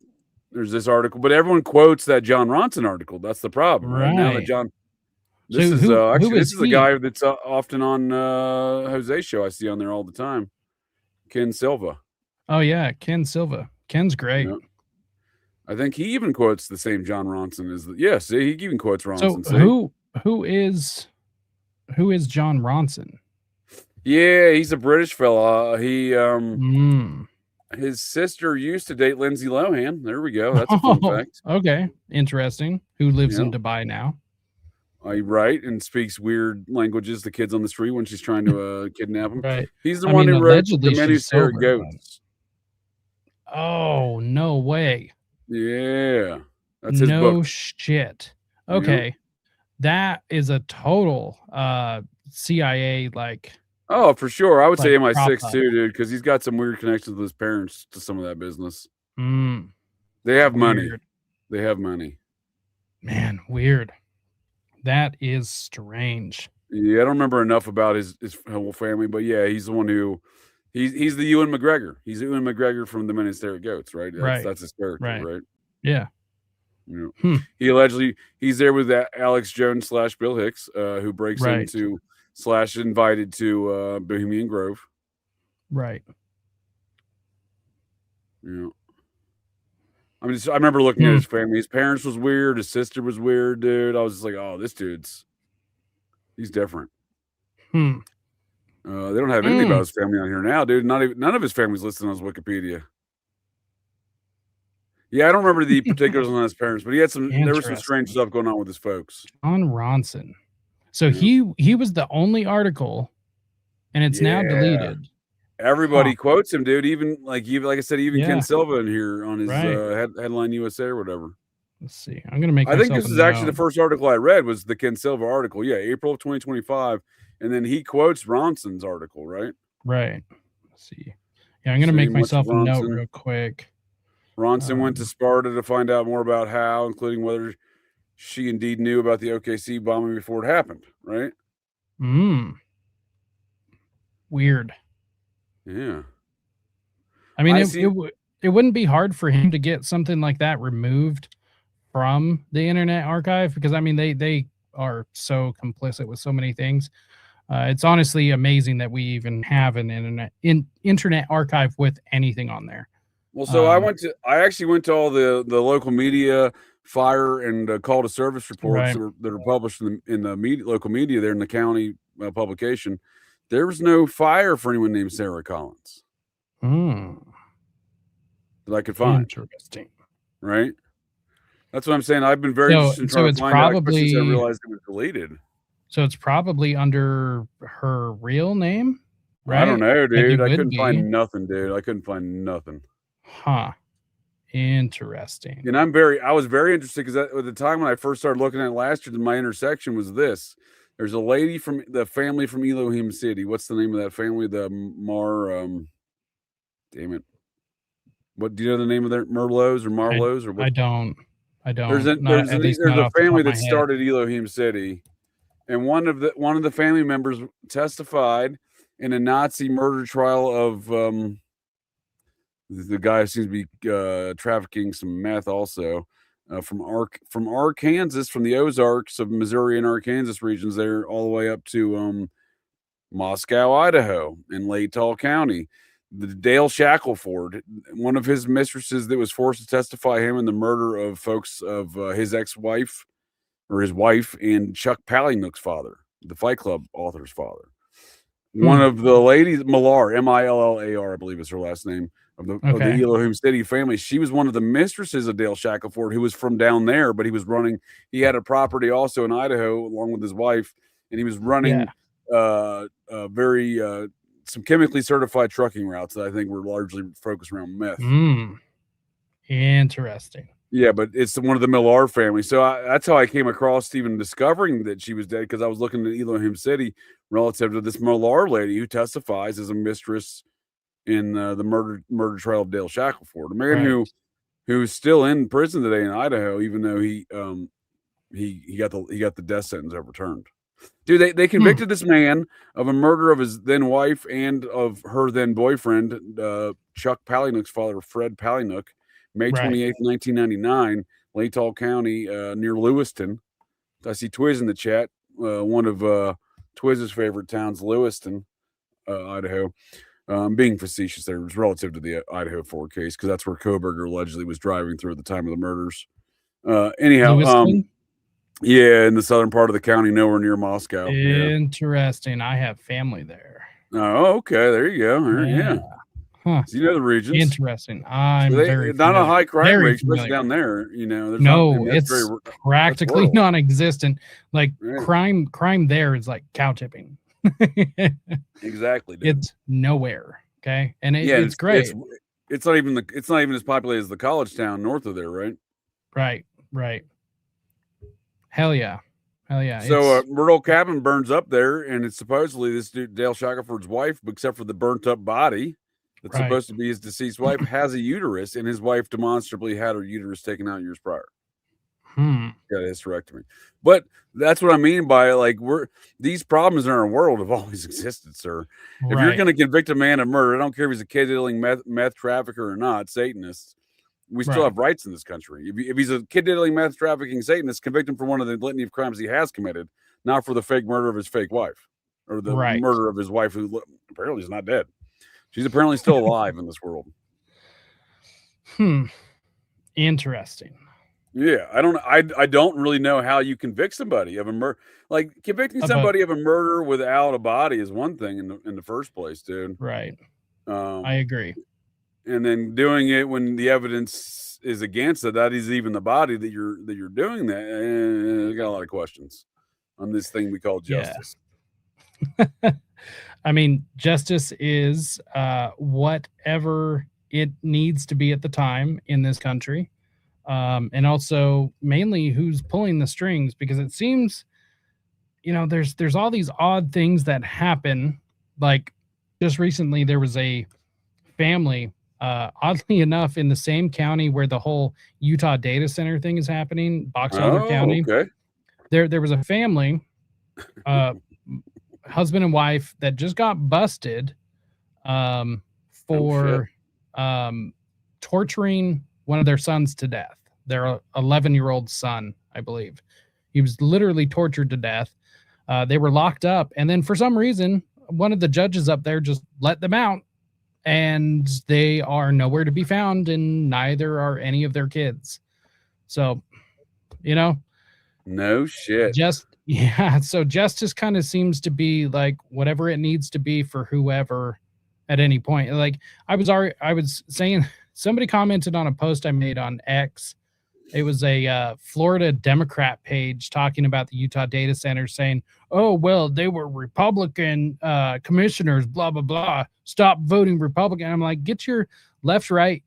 there's this article, but everyone quotes that John Ronson article. That's the problem, right? Now that this is a guy that's often on Jose's show. I see on there all the time. Ken Silva. Oh yeah, Ken Silva. Ken's great. Yeah. I think he even quotes the same John Ronson as he even quotes Ronson. So who is John Ronson? Yeah, he's a British fella. He his sister used to date Lindsay Lohan. There we go. That's a fun fact. Okay, interesting. Who lives in Dubai now? Right, and speaks weird languages to kids on the street when she's trying to kidnap them. Right. He's the one who wrote The Men Who Stare at Goats. Oh, no way. Yeah. That's his book. No shit. Okay. That is a total CIA like. Oh, for sure. I would say MI6 too, dude, because he's got some weird connections with his parents to some of that business. They have money. Weird. They have money. Man, weird. That is strange. Yeah, I don't remember enough about his whole family, but yeah, he's the one who he's the Ewan McGregor. He's Ewan McGregor from the Men in Stare Goats, right? That's his character, right? Yeah. You know, he allegedly he's there with that Alex Jones / Bill Hicks, who breaks into / invited to Bohemian Grove. Right. Yeah. I remember looking at his family. His parents was weird. His sister was weird, dude. I was just like, oh, this he's different. They don't have anything about his family on here now, dude. None of his family's listed on his Wikipedia. Yeah, I don't remember the particulars on his parents, but there was some strange stuff going on with his folks. John Ronson. So he was the only article, and it's now deleted. Everybody quotes him, dude. Even like I said, even Ken Silva in here on his Headline USA or whatever. Let's see. I'm gonna make. I think this is actually the first article I read was the Ken Silva article. Yeah, April of 2025, and then he quotes Ronson's article, right? Right. Let's see. Yeah, I'm gonna make myself a note real quick. Ronson went to Sparta to find out more about Howe, including whether she indeed knew about the OKC bombing before it happened. Right? Weird. Yeah. I mean, it wouldn't be hard for him to get something like that removed from the Internet Archive because, I mean, they are so complicit with so many things. It's honestly amazing that we even have an Internet Archive with anything on there. Well, so I actually went to all the local media fire and call to service reports that are published in the local media there in the county publication. There was no fire for anyone named Sarah Collins that I could find. Interesting, right? That's what I'm saying. I've been very interested in trying to find out since I realized it was deleted. So it's probably under her real name, right? I don't know, dude. I couldn't find nothing, dude. I couldn't find nothing. Huh. Interesting. And I was very interested because at the time when I first started looking at it last year, my intersection was this. There's a lady from the family from Elohim City. What's the name of that family? The damn it. What do you know the name of their Merlots or Marlows or what? I don't. There's a family that started Elohim City, and one of the family members testified in a Nazi murder trial of the guy who seems to be trafficking some meth also. From Arkansas, from the Ozarks of Missouri and Arkansas regions there all the way up to Moscow, Idaho, and Latall County. The Dale Shackelford, one of his mistresses that was forced to testify him in the murder of folks of his ex-wife or his wife and Chuck Palahniuk's father, the Fight Club author's father. One of the ladies, Millar, Millar, I believe is her last name, of the Elohim City family. She was one of the mistresses of Dale Shackelford, who was from down there, but he had a property also in Idaho along with his wife, and he was running some chemically certified trucking routes that I think were largely focused around meth. Interesting. Yeah, but it's one of the Millar family. So that's how I came across even discovering that she was dead, because I was looking at Elohim City relative to this Millar lady who testifies as a mistress in the murder trial of Dale Shackelford, a man who's still in prison today in Idaho, even though he got the death sentence overturned. Dude, they convicted this man of a murder of his then wife and of her then boyfriend, Chuck Palahniuk's father, Fred Palahniuk, May 28th, 1999, Latall County, near Lewiston. I see Twiz in the chat. One of Twiz's favorite towns, Lewiston, Idaho. Being facetious there, it was relative to the Idaho 4 case, because that's where Koberger allegedly was driving through at the time of the murders. Anyhow, yeah, in the southern part of the county, nowhere near Moscow. Interesting. I have family there. Oh, okay. There you go. Yeah. Huh. So you know the regions. Interesting. I'm very not familiar. a high crime rate, especially down there. You know, it's practically non-existent. Like crime there is like cow tipping. Exactly. Dude. It's nowhere. Okay, and it's great. It's not even as populated as the college town north of there, right? Right. Hell yeah. So Myrtle Cabin burns up there, and it's supposedly this dude Dale Shackelford's wife, except for the burnt up body that's Right. supposed to be his deceased wife has a uterus, and his wife demonstrably had her uterus taken out years prior. Got a hysterectomy. But that's what I mean by like these problems in our world have always existed, sir. If you're Right. going to convict a man of murder, I don't care if he's a kid-diddling meth trafficker or not, Satanist, we still Right. have rights in this country. If he's a kid-diddling meth trafficking Satanist, convict him for one of the litany of crimes he has committed, not for the fake murder of his fake wife or the Right. murder of his wife, who apparently is not dead. She's apparently still alive in this world. Interesting. Yeah, I don't really know how you convict somebody of a murder. Like convicting somebody of a murder without a body is one thing in the first place, dude. Right. I agree. And then doing it when the evidence is against it, that is even the body that you're doing that. I got a lot of questions on this thing we call justice. Yeah. I mean, justice is whatever it needs to be at the time in this country. And also mainly who's pulling the strings, because it seems, there's all these odd things that happen. Like just recently, there was a family, oddly enough, in the same county where the whole Utah data center thing is happening, Box Elder County. Okay. There was a family, husband and wife, that just got busted for torturing one of their sons to death. Their 11-year-old son, I believe. He was literally tortured to death. They were locked up. And then for some reason, one of the judges up there just let them out. And they are nowhere to be found, and neither are any of their kids. So, no shit. So justice kind of seems to be like whatever it needs to be for whoever at any point. Like I was saying, somebody commented on a post I made on X. It was a Florida Democrat page talking about the Utah data center, saying, "Oh, well, they were Republican commissioners, blah, blah, blah. Stop voting Republican." I'm like, get your left, right,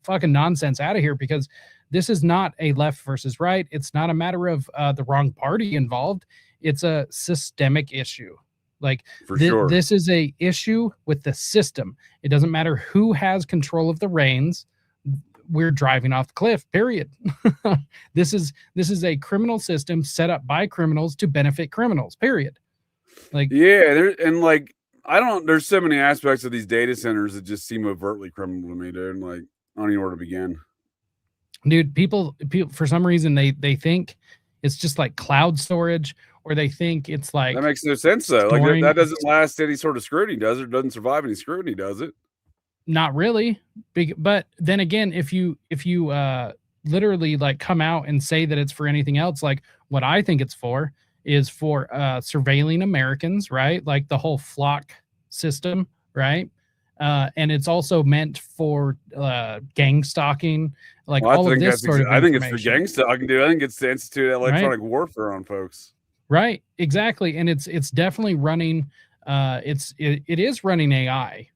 fucking nonsense out of here, because this is not a left versus right. It's not a matter of the wrong party involved. It's a systemic issue. Like sure. This is a issue with the system. It doesn't matter who has control of the reins. We're driving off the cliff, period. This is a criminal system set up by criminals to benefit criminals, period. Like, yeah, there's so many aspects of these data centers that just seem overtly criminal to me, dude. Like, I don't even know where to begin. Dude, people for some reason they think it's just like cloud storage, or they think it's like, that makes no sense though. Like that doesn't last any sort of scrutiny, does it? It doesn't survive any scrutiny, does it? Not really. But then again, if you literally like come out and say that it's for anything else, like what I think it's for is for surveilling Americans, right? Like the whole flock system, right? And it's also meant for gang stalking, like all of this sort of information. I think it's for gang stalking, dude. I think it's to institute electronic warfare on folks. Right, exactly. And it's definitely running. It is running AI.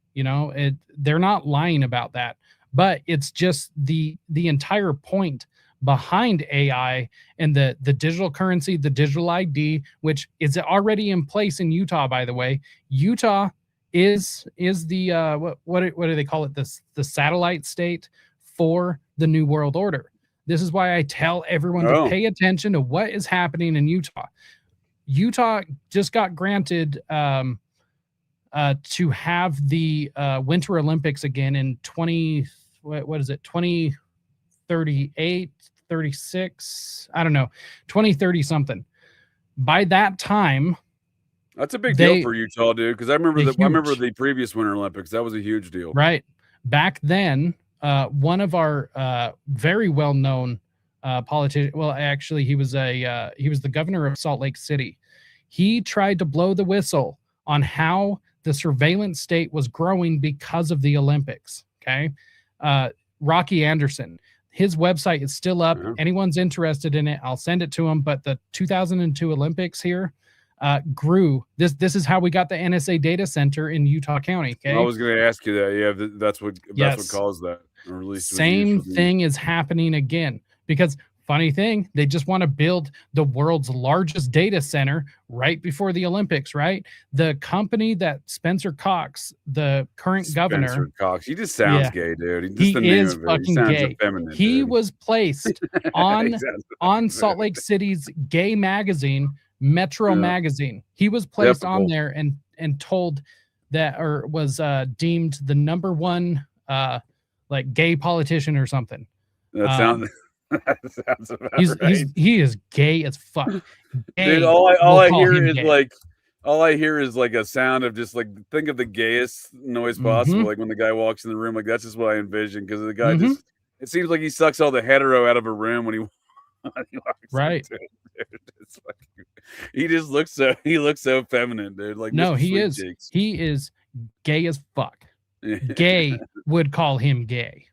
They're not lying about that, but it's just the entire point behind AI and the digital currency, the digital ID, which is already in place in Utah, by the way. Utah is the what do they call it? The satellite state for the New World Order. This is why I tell everyone to pay attention to what is happening in Utah. Utah just got granted to have the Winter Olympics again in 2038, 36, I don't know, 2030 something. By that time, that's a big deal for Utah, dude, because I remember the previous Winter Olympics. That was a huge deal. Right. Back then, one of our very well-known politician, well, actually, he was the governor of Salt Lake City. He tried to blow the whistle on how the surveillance state was growing because of the Olympics. Okay. Rocky Anderson, his website is still up. Yeah. Anyone's interested in it, I'll send it to him. But the 2002 Olympics here grew. This is how we got the NSA data center in Utah County. Okay. I was going to ask you that. Yeah. That's what caused that. Or at least same thing is happening again, because funny thing, they just want to build the world's largest data center right before the Olympics, right? The company that Spencer Cox, the current governor, Spencer Cox, he just sounds gay, dude. Just the he name is of it. fucking He sounds gay. effeminate. He dude. was placed on Salt Lake City's gay magazine, Metro Magazine. He was placed on there and told that, or was deemed the number one like gay politician or something. That sounds that sounds about right. He is gay as fuck. Gay, dude, all I hear is like a sound of just like, think of the gayest noise possible. Like when the guy walks in the room, like that's just what I envision, because the guy just, it seems like he sucks all the hetero out of a room when he walks right. into it, dude. It's like, he just looks so feminine, dude. Like, no, Mr. he Sweet is Cheeks. he is gay as fuck. Gay would call him gay.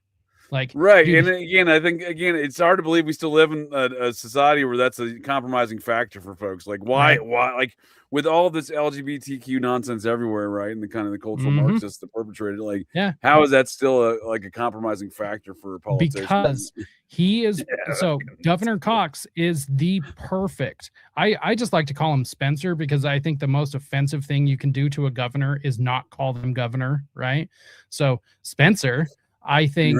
Like, right. dude, And again, I think it's hard to believe we still live in a society where that's a compromising factor for folks. Like why like with all this LGBTQ nonsense everywhere, right? And the kind of the cultural Marxists that perpetrated, like, how is that still like a compromising factor for politicians? Because he is so Governor Cox is the perfect. I just like to call him Spencer, because I think the most offensive thing you can do to a governor is not call them governor, right? So Spencer, I think,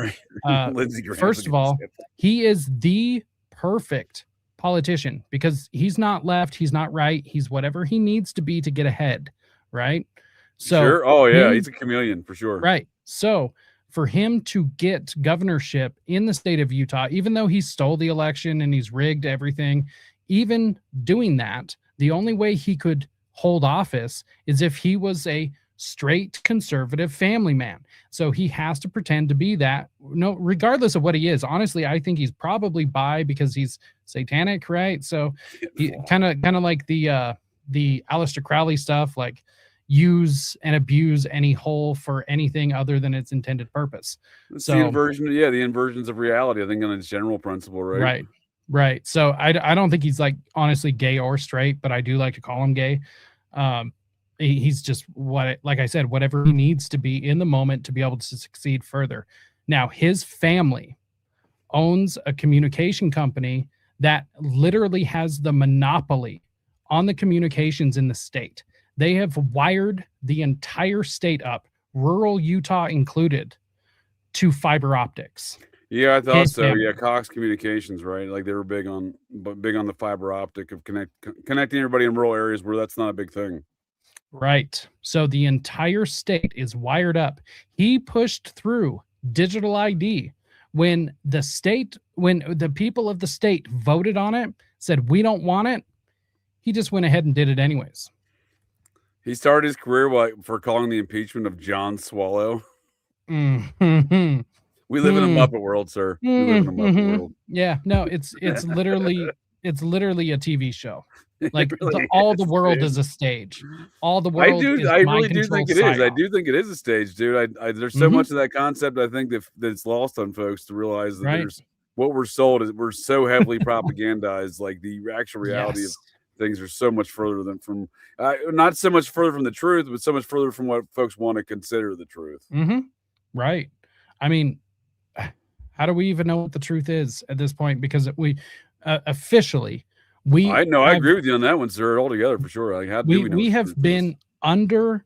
first of all, he is the perfect politician, because he's not left, he's not right, he's whatever he needs to be to get ahead, right? So he's a chameleon for sure. Right. So for him to get governorship in the state of Utah, even though he stole the election and he's rigged everything, even doing that, the only way he could hold office is if he was a straight conservative family man. So he has to pretend to be that, regardless of what he is. Honestly, I think he's probably bi, because he's satanic, right? So he kind of like the Aleister Crowley stuff, like use and abuse any hole for anything other than its intended purpose. It's so the inversions of reality, I think, on its general principle, right? Right. So I don't think he's like honestly gay or straight, but I do like to call him gay. He's just like I said, whatever he needs to be in the moment to be able to succeed further. Now, his family owns a communication company that literally has the monopoly on the communications in the state. They have wired the entire state up, rural Utah included, to fiber optics. Yeah, I thought so. Yeah, Cox Communications, right? Like they were big on the fiber optic of connecting everybody in rural areas where that's not a big thing. Right. So the entire state is wired up. He pushed through digital ID when the people of the state voted on it, said, we don't want it. He just went ahead and did it anyways. He started his career for calling the impeachment of John Swallow. Mm-hmm. We live in a Muppet world, sir. We live in a Muppet world. Yeah, no, it's literally a TV show. Like really all the world is a stage. All the world. I really do think it is. I do think it is a stage, dude. There's so much of that concept. I think that it's lost on folks to realize that there's what we're sold is we're so heavily propagandized. Like the actual reality of things are so much further than from not so much further from the truth, but so much further from what folks want to consider the truth. Right. I mean, how do we even know what the truth is at this point? Because we officially. I agree with you on that one, sir. Altogether, for sure. Like, how do we know we have been under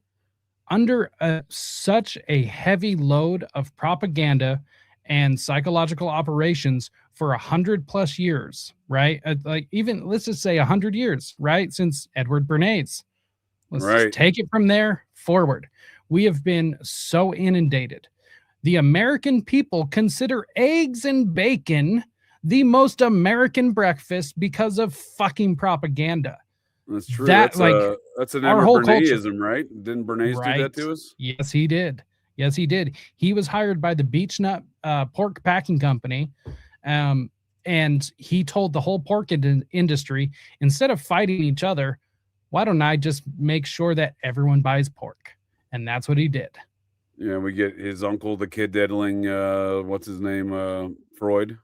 such a heavy load of propaganda and psychological operations for 100+ years, right? Like even let's just say 100 years, right? Since Edward Bernays. Let's just take it from there forward. We have been so inundated. The American people consider eggs and bacon the most American breakfast because of fucking propaganda. That's true. That's an Bernaysism, right? Didn't Bernays do that to us? Yes, he did. He was hired by the Beechnut Pork Packing Company, and he told the whole pork industry, instead of fighting each other, why don't I just make sure that everyone buys pork? And that's what he did. Yeah, we get his uncle, the kid diddling, what's his name, Freud.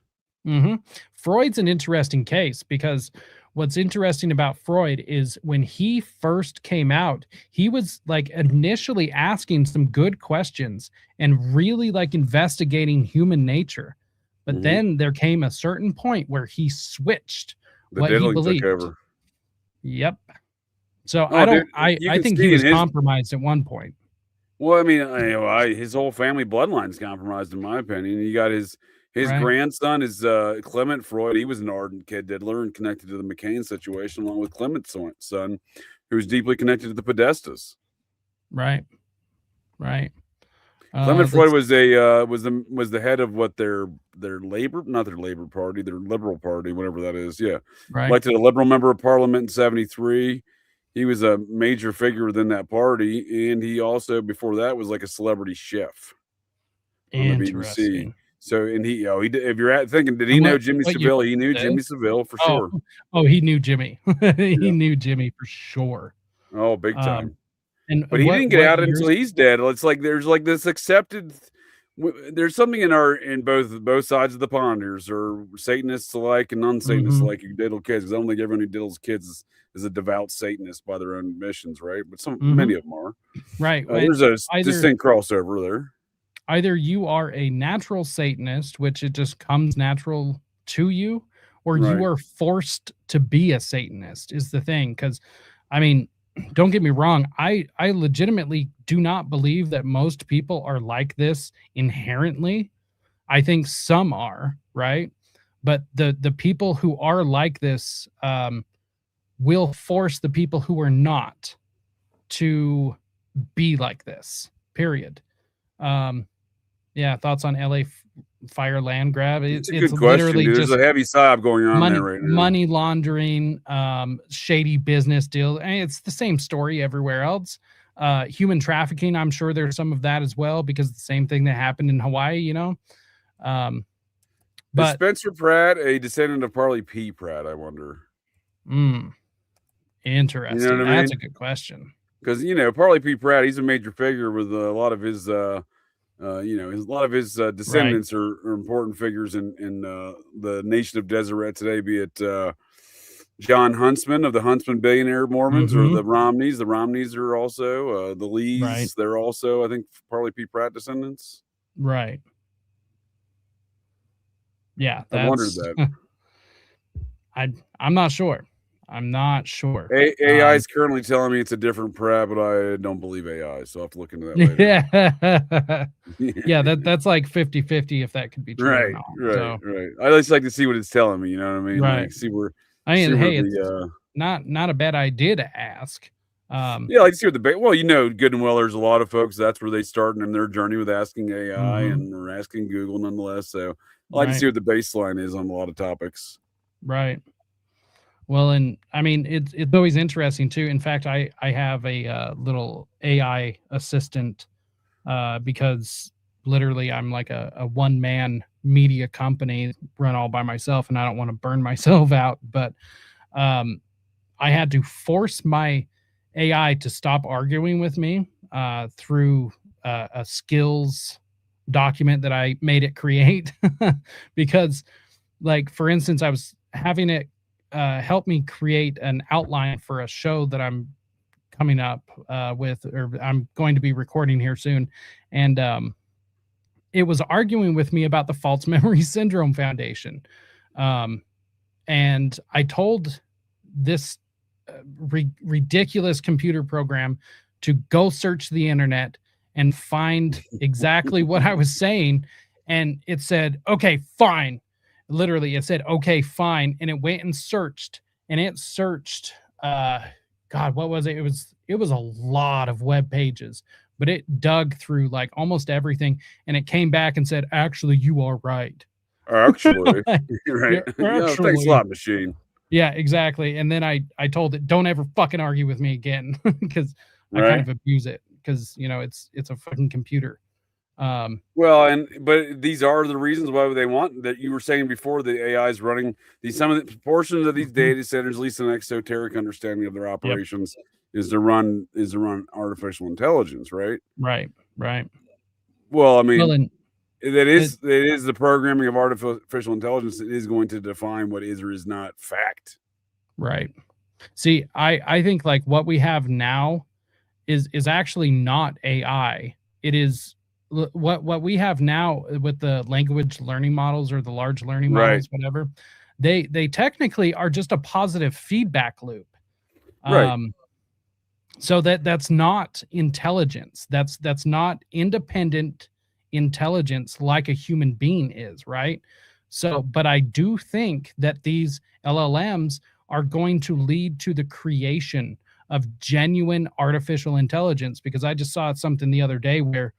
Freud's an interesting case, because what's interesting about Freud is when he first came out, he was like initially asking some good questions and really like investigating human nature. But then there came a certain point where he switched The what he diddling believed. took over. Yep. So Oh, dude, I you can think see he in was his- compromised at one point. Well, I mean, his whole family bloodline's compromised, in my opinion. You got his Right. grandson is Clement Freud. He was an ardent kid diddler and connected to the McCain situation, along with Clement's son, who was deeply connected to the Podestas. Right. Right. Clement Freud was the head of what their labor, not their Labor Party, their Liberal Party, whatever that is. Yeah, right. elected a Liberal member of Parliament in '73. He was a major figure within that party, and he also before that was like a celebrity chef on the BBC. Interesting. So, and he if you're thinking, did he know Jimmy Savile? He knew Jimmy Savile for sure. Oh, he knew Jimmy. He knew Jimmy for sure. Oh, big time. But he didn't get out until he's dead. It's like there's like this accepted. There's something in both sides of the pond. There's Satanists alike and non-Satanists alike who diddle kids. Because I don't think everyone who diddles kids is a devout Satanist by their own admissions, right? But many of them are. Right. There's a distinct crossover there. Either you are a natural Satanist, which it just comes natural to you, or you are forced to be a Satanist is the thing. Because, I mean, don't get me wrong. I legitimately do not believe that most people are like this inherently. I think some are, right? But the people who are like this will force the people who are not to be like this, period. Yeah, thoughts on LA fire land grab? It's a good question, dude. There's a heavy sob going on there right now. Money laundering, shady business deals. It's the same story everywhere else. Human trafficking, I'm sure there's some of that as well, because the same thing that happened in Hawaii, you know. But is Spencer Pratt a descendant of Parley P. Pratt, I wonder? Interesting. You know what I mean? That's a good question. Because Parley P. Pratt, he's a major figure with a lot of his a lot of his descendants are important figures in the nation of Deseret today, be it John Huntsman of the Huntsman Billionaire Mormons or the Romneys. The Romneys are also the Lees. They're also, I think, Parley P. Pratt descendants. Right. Yeah. I wondered that. I'm not sure. I'm not sure. AI is currently telling me it's a different Pratt, but I don't believe AI, so I'll have to look into that later. Yeah, that's like 50-50 if that could be true. Right, right. I just like to see what it's telling me, you know what I mean? Right. Like, see where. It's not a bad idea to ask. Yeah, I like to see what good and well, there's a lot of folks, that's where they start in their journey with asking AI and they're asking Google nonetheless. So I like to see what the baseline is on a lot of topics. Right. Well, and I mean, it's always interesting too. In fact, I have a little AI assistant because literally I'm like a one-man media company run all by myself, and I don't want to burn myself out. But I had to force my AI to stop arguing with me through a skills document that I made it create because, like, for instance, I was having it help me create an outline for a show that I'm coming up with, or I'm going to be recording here soon. And it was arguing with me about the False Memory Syndrome Foundation. And I told this ridiculous computer program to go search the internet and find exactly what I was saying. And it said, okay, fine. Literally, it said, okay, fine. And it went and searched, and it searched, God, what was it? It was a lot of web pages, but it dug through like almost everything. And it came back and said, actually, you are right. Actually, right. Yeah, thanks a lot, machine. Yeah, exactly. And then I told it, don't ever fucking argue with me again, because I kind of abuse it because, it's a fucking computer. But these are the reasons why they want that. You were saying before, the AI is running some of the portions of these data centers, at least an exoteric understanding of their operations, is to run artificial intelligence, right? Right. Well, I mean, it is the programming of artificial intelligence that is going to define what is or is not fact. Right. See, I think like what we have now is actually not AI. It is what we have now with the language learning models or the large learning Right. models, whatever, they technically are just a positive feedback loop. Right. So that's not intelligence. That's not independent intelligence like a human being is, right? So, but I do think that these LLMs are going to lead to the creation of genuine artificial intelligence, because I just saw something the other day where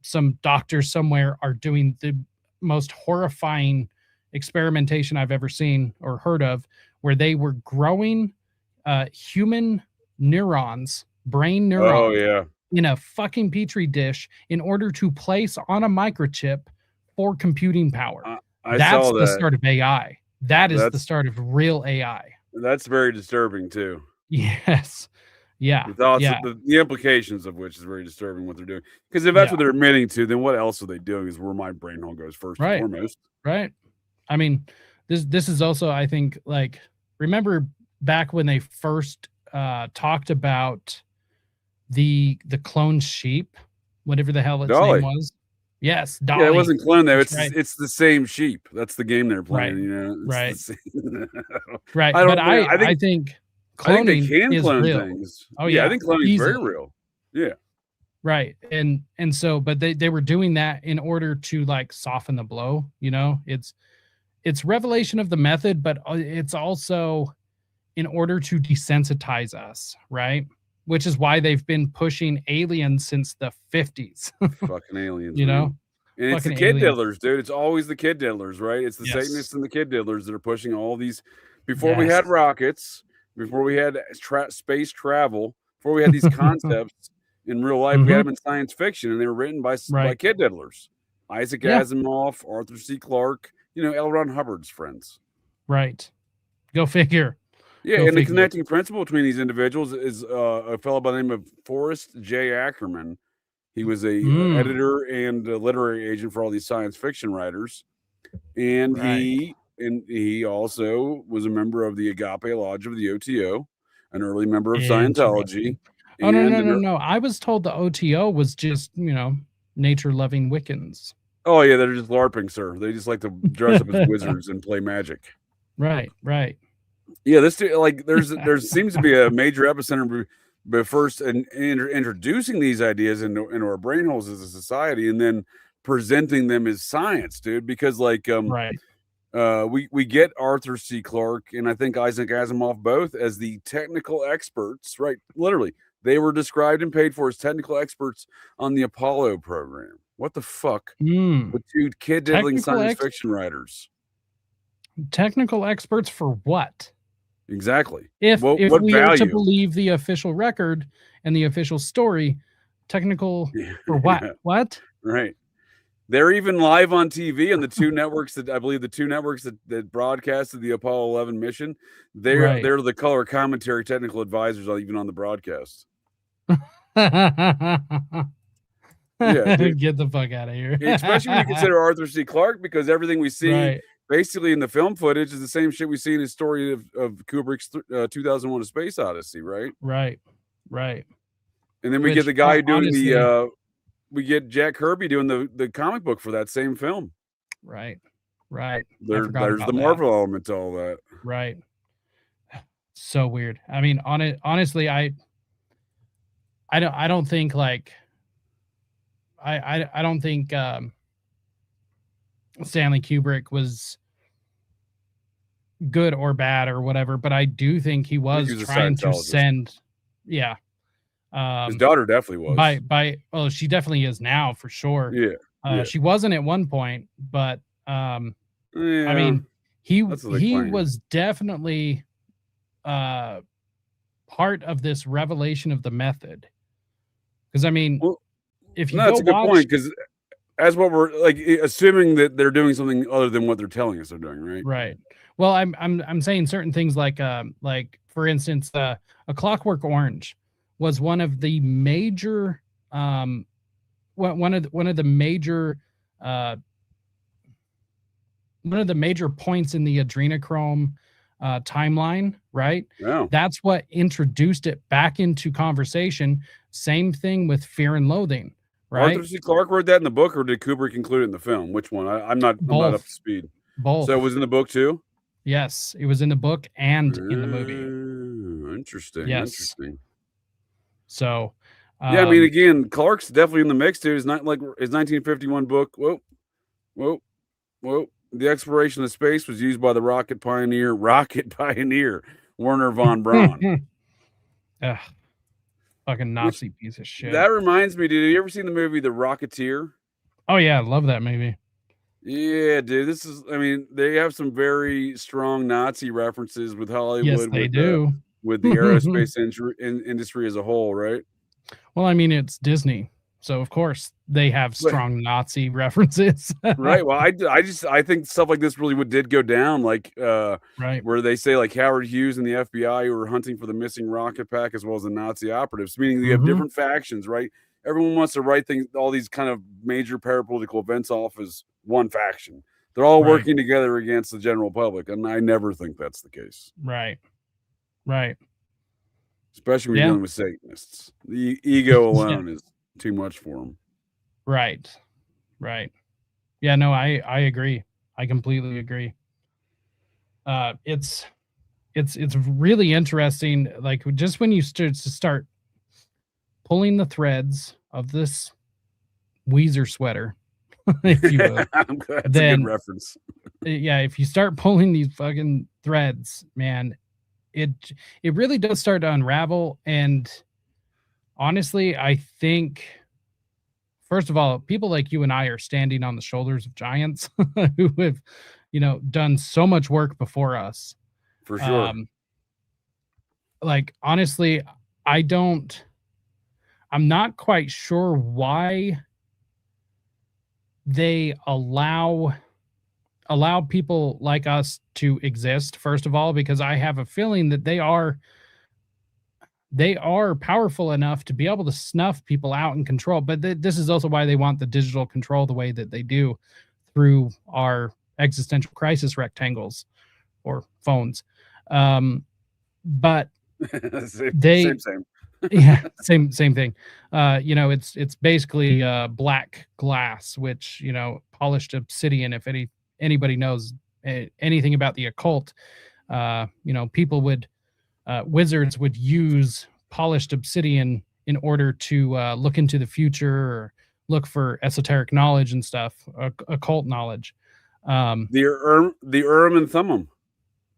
some doctors somewhere are doing the most horrifying experimentation I've ever seen or heard of, where they were growing human neurons, brain Oh neurons, yeah. in a fucking petri dish in order to place on a microchip for computing power. I That's saw the that. start of AI. That is the That's start of real AI. that's very disturbing too. Yes. Yeah. The thoughts, Yeah. the implications of which is very disturbing what they're doing. Because if that's what they're admitting to, then what else are they doing? Is where my brain hole goes first and Right. foremost. Right. I mean, this is also, I think, like, remember back when they first talked about the cloned sheep, whatever the hell its Dolly. name was. Yes, Dolly. Yeah, it wasn't cloned though. That's It's right. it's the same sheep. That's the game they're playing. Right. You know, it's Right. the same. Right. I But don't. I think cloning they can is clone real. things. Oh yeah, I yeah, think cloning is very easily. real. Yeah. Right. And so, but they were doing that in order to like soften the blow, you know. It's revelation of the method, but it's also in order to desensitize us, right? Which is why they've been pushing aliens since the 50s. Fucking aliens, You man. know? And it's the Fucking kid aliens. diddlers, dude. It's always the kid diddlers, right? It's the Yes. Satanists and the kid diddlers that are pushing all these. Before we had rockets, before we had space travel, before we had these concepts in real life, we had them in science fiction, and they were written by kid diddlers. Isaac Asimov, Arthur C. Clarke, you know, L. Ron Hubbard's friends. Right. Go figure. Yeah, Go and the figure. connecting principle between these individuals is a fellow by the name of Forrest J. Ackerman. He was a editor and a literary agent for all these science fiction writers, and he also was a member of the Agape Lodge of the OTO, an early member of Scientology. Oh no! I was told the OTO was just, you know, nature-loving Wiccans. Oh yeah, they're just LARPing, sir. They just like to dress up as wizards and play magic. Right. Yeah, this like there seems to be a major epicenter. But first, introducing these ideas into our brain holes as a society, and then presenting them as science, dude. Because like, we get Arthur C. Clarke and I think Isaac Asimov both as the technical experts, right? Literally, they were described and paid for as technical experts on the Apollo program. What the fuck? With two kid diddling science fiction writers. Technical experts for what? Exactly. If what we value? are to believe the official record and the official story, technical for what? Yeah. What? Right. They're even live on TV on the two networks that I believe that broadcasted the Apollo 11 mission. They're the color commentary technical advisors even on the broadcast. Yeah, dude. Get the fuck out of here. Especially when you consider Arthur C. Clarke, because everything we see basically in the film footage is the same shit we see in his story of Kubrick's 2001: A Space Odyssey, right? Right. And then we get the guy doing we get Jack Kirby doing the comic book for that same film. Right. There's the Marvel element to all that. Right. So weird. I mean, honestly, I don't think like I don't think Stanley Kubrick was good or bad or whatever, but I do think he was trying to send. Yeah. His daughter definitely was. Well, she definitely is now for sure. Yeah. She wasn't at one point, but I mean, he was definitely part of this revelation of the method. Because I mean, if you that's a good point, because as what we're like assuming that they're doing something other than what they're telling us they're doing, right? Right. Well, I'm saying certain things like for instance, A Clockwork Orange was one of the major one of the major points in the adrenochrome timeline, right? Yeah. That's what introduced it back into conversation. Same thing with Fear and Loathing, right? Arthur C. Clarke wrote that in the book, or did Kubrick include it in the film? Which one? I'm not up to speed. Both. So it was in the book too? Yes, it was in the book and in the movie. Interesting. Yes. Interesting. So, yeah, I mean, again, Clark's definitely in the mix too. It's not like his 1951 book. Whoa. The exploration of space was used by the rocket pioneer, Werner von Braun. Ugh, fucking Nazi piece of shit. That reminds me, dude. Have you ever seen the movie The Rocketeer? Oh yeah, I love that movie. Yeah, dude. They have some very strong Nazi references with Hollywood. Yes, they do. With the aerospace industry as a whole, right? Well, I mean, it's Disney, so of course they have strong Nazi references. Right. Well, I think stuff like this really did go down, like right, where they say like Howard Hughes and the FBI were hunting for the missing rocket pack as well as the Nazi operatives, meaning you have different factions, right? Everyone wants to write all these kind of major parapolitical events off as one faction. They're all working together against the general public, and I never think that's the case. Right. Especially when you're dealing with Satanists. The ego alone is too much for them. Right. Yeah, no, I agree. I completely agree. It's really interesting. Like just when you start pulling the threads of this Weezer sweater, if you will. I'm glad. That's a good reference. Yeah, if you start pulling these fucking threads, man, it really does start to unravel. And honestly, I think, first of all, people like you and I are standing on the shoulders of giants who have, done so much work before us. For sure. Like, honestly, I'm not quite sure why they allow people like us to exist, first of all, because I have a feeling that they are powerful enough to be able to snuff people out and control. But this is also why they want the digital control the way that they do through our existential crisis rectangles or phones. But same. Yeah, same thing. It's basically black glass, which, polished obsidian. If anybody knows anything about the occult, wizards would use polished obsidian in order to look into the future or look for esoteric knowledge and stuff, occult knowledge. The Urim and Thummim.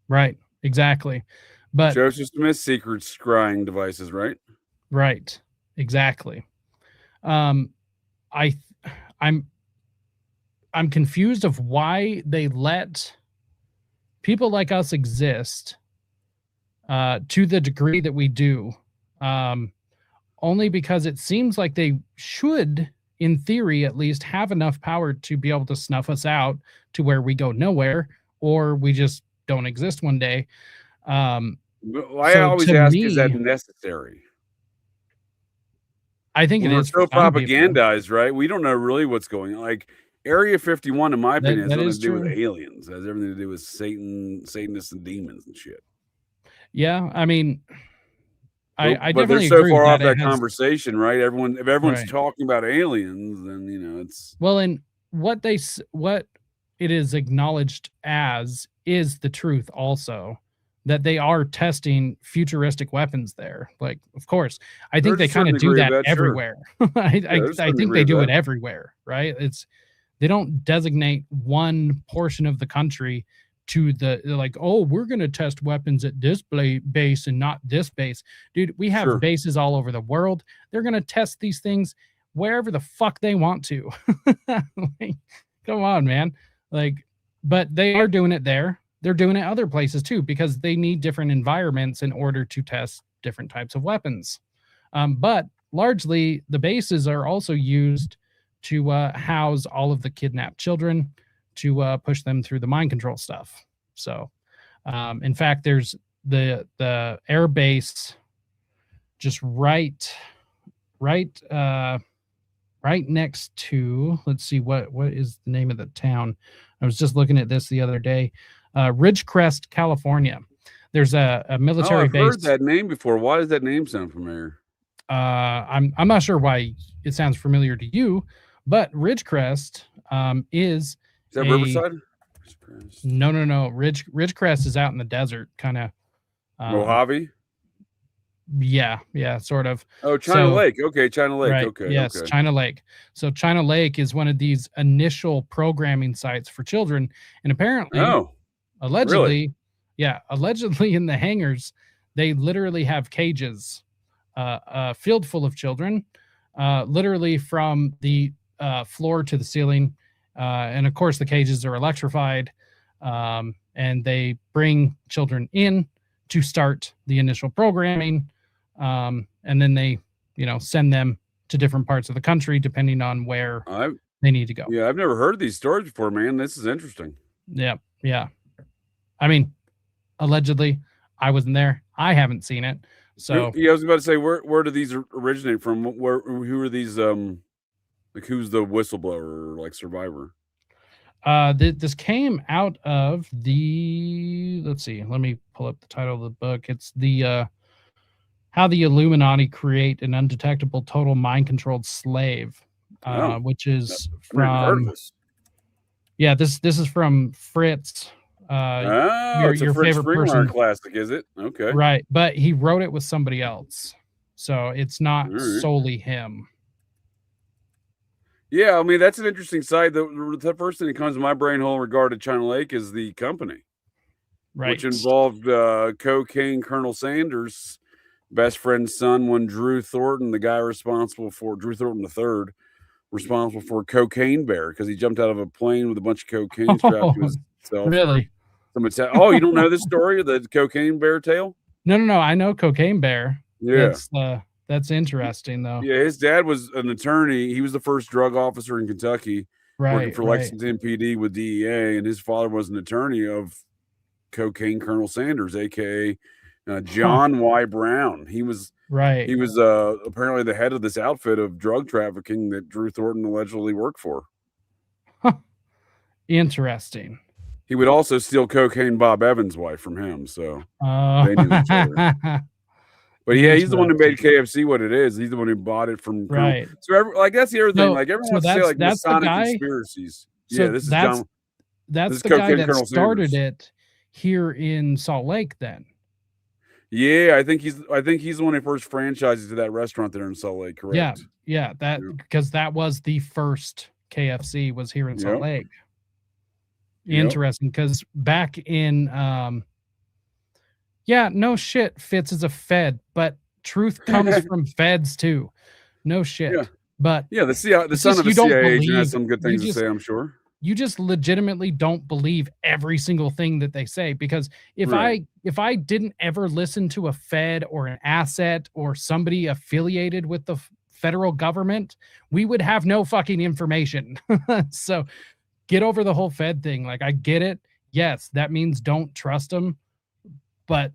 Right, exactly. But Joseph Smith's secret scrying devices, right? Right, exactly. I'm confused of why they let people like us exist to the degree that we do, only because it seems like they should, in theory at least, have enough power to be able to snuff us out to where we go nowhere or we just don't exist one day. I always ask, is that necessary? I think it is. So propagandized, right? We don't know really what's going on. Like Area 51, in my opinion, has nothing to do with aliens. It has everything to do with Satanists and demons and shit. Yeah, I mean, I but definitely they're so agree far with off that has, conversation, right? If everyone's talking about aliens, then it's well, and what it is acknowledged as is the truth also, that they are testing futuristic weapons there. Like, of course, I think they kind of do that everywhere. Sure. I think they do it everywhere, right? They don't designate one portion of the country to we're going to test weapons at this base and not this base. Dude, we have bases all over the world. They're going to test these things wherever the fuck they want to. Come on, man. But they are doing it there. They're doing it other places too, because they need different environments in order to test different types of weapons. But largely, the bases are also used to house all of the kidnapped children, to push them through the mind control stuff. So, in fact, there's the air base just right next to, let's see, what is the name of the town? I was just looking at this the other day. Ridgecrest, California. There's a military base. I've heard that name before. Why does that name sound familiar? I'm not sure why it sounds familiar to you, but Ridgecrest is that a, Riverside? No. Ridgecrest is out in the desert, kind of. Mojave? Yeah, sort of. Oh, China Lake. Okay, China Lake. Right. Okay. Yes, okay. China Lake. So China Lake is one of these initial programming sites for children, and apparently, allegedly, allegedly in the hangars, they literally have cages, a field full of children, literally from the floor to the ceiling, and of course the cages are electrified, and they bring children in to start the initial programming, and then they send them to different parts of the country depending on where they need to go. Yeah, I've never heard these stories before, man. This is interesting. Yeah. I mean, allegedly, I wasn't there. I haven't seen it. So I was about to say, where do these originate from? Who are these? Like, who's the whistleblower or like survivor? This came out of the. Let's see. Let me pull up the title of the book. It's the How the Illuminati Create an Undetectable Total Mind-Controlled Slave, which is from. Yeah, this is from Fritz. It's a Fritz Springmeier classic, is it? Okay. Right, but he wrote it with somebody else, so it's not solely him. Yeah, I mean, that's an interesting side. The first thing that comes to my brain hole regarding China Lake is the company, right? Which involved cocaine Colonel Sanders' best friend's son, one Drew Thornton, the guy responsible for Drew Thornton III, responsible for Cocaine Bear because he jumped out of a plane with a bunch of cocaine strapped to himself. Really? Oh, you don't know this story of the Cocaine Bear tale? No. I know Cocaine Bear. Yeah. That's interesting, though. Yeah, his dad was an attorney. He was the first drug officer in Kentucky, working for Lexington PD with DEA, and his father was an attorney of Cocaine Colonel Sanders, a.k.a. John Y. Brown. He was apparently the head of this outfit of drug trafficking that Drew Thornton allegedly worked for. Interesting. He would also steal Cocaine Bob Evans' wife from him, so they knew each other. But yeah, he's the one who made KFC what it is. He's the one who bought it from right. So that's the other thing. Like everyone wants to say like Masonic conspiracies. So yeah, this is John. That's the guy that started it here in Salt Lake. Then. Yeah, I think he's the one who first franchised to that restaurant there in Salt Lake. Correct. Yeah. Because that was the first KFC was here in Salt Lake. Interesting, because back in no shit, Fitz is a Fed, but truth comes from Feds too. No shit. Yeah. But the son of a CIA agent has some good things to say, I'm sure. You just legitimately don't believe every single thing that they say, because if I didn't ever listen to a Fed or an asset or somebody affiliated with the federal government, we would have no fucking information. So get over the whole Fed thing. Like, I get it. Yes, that means don't trust them, but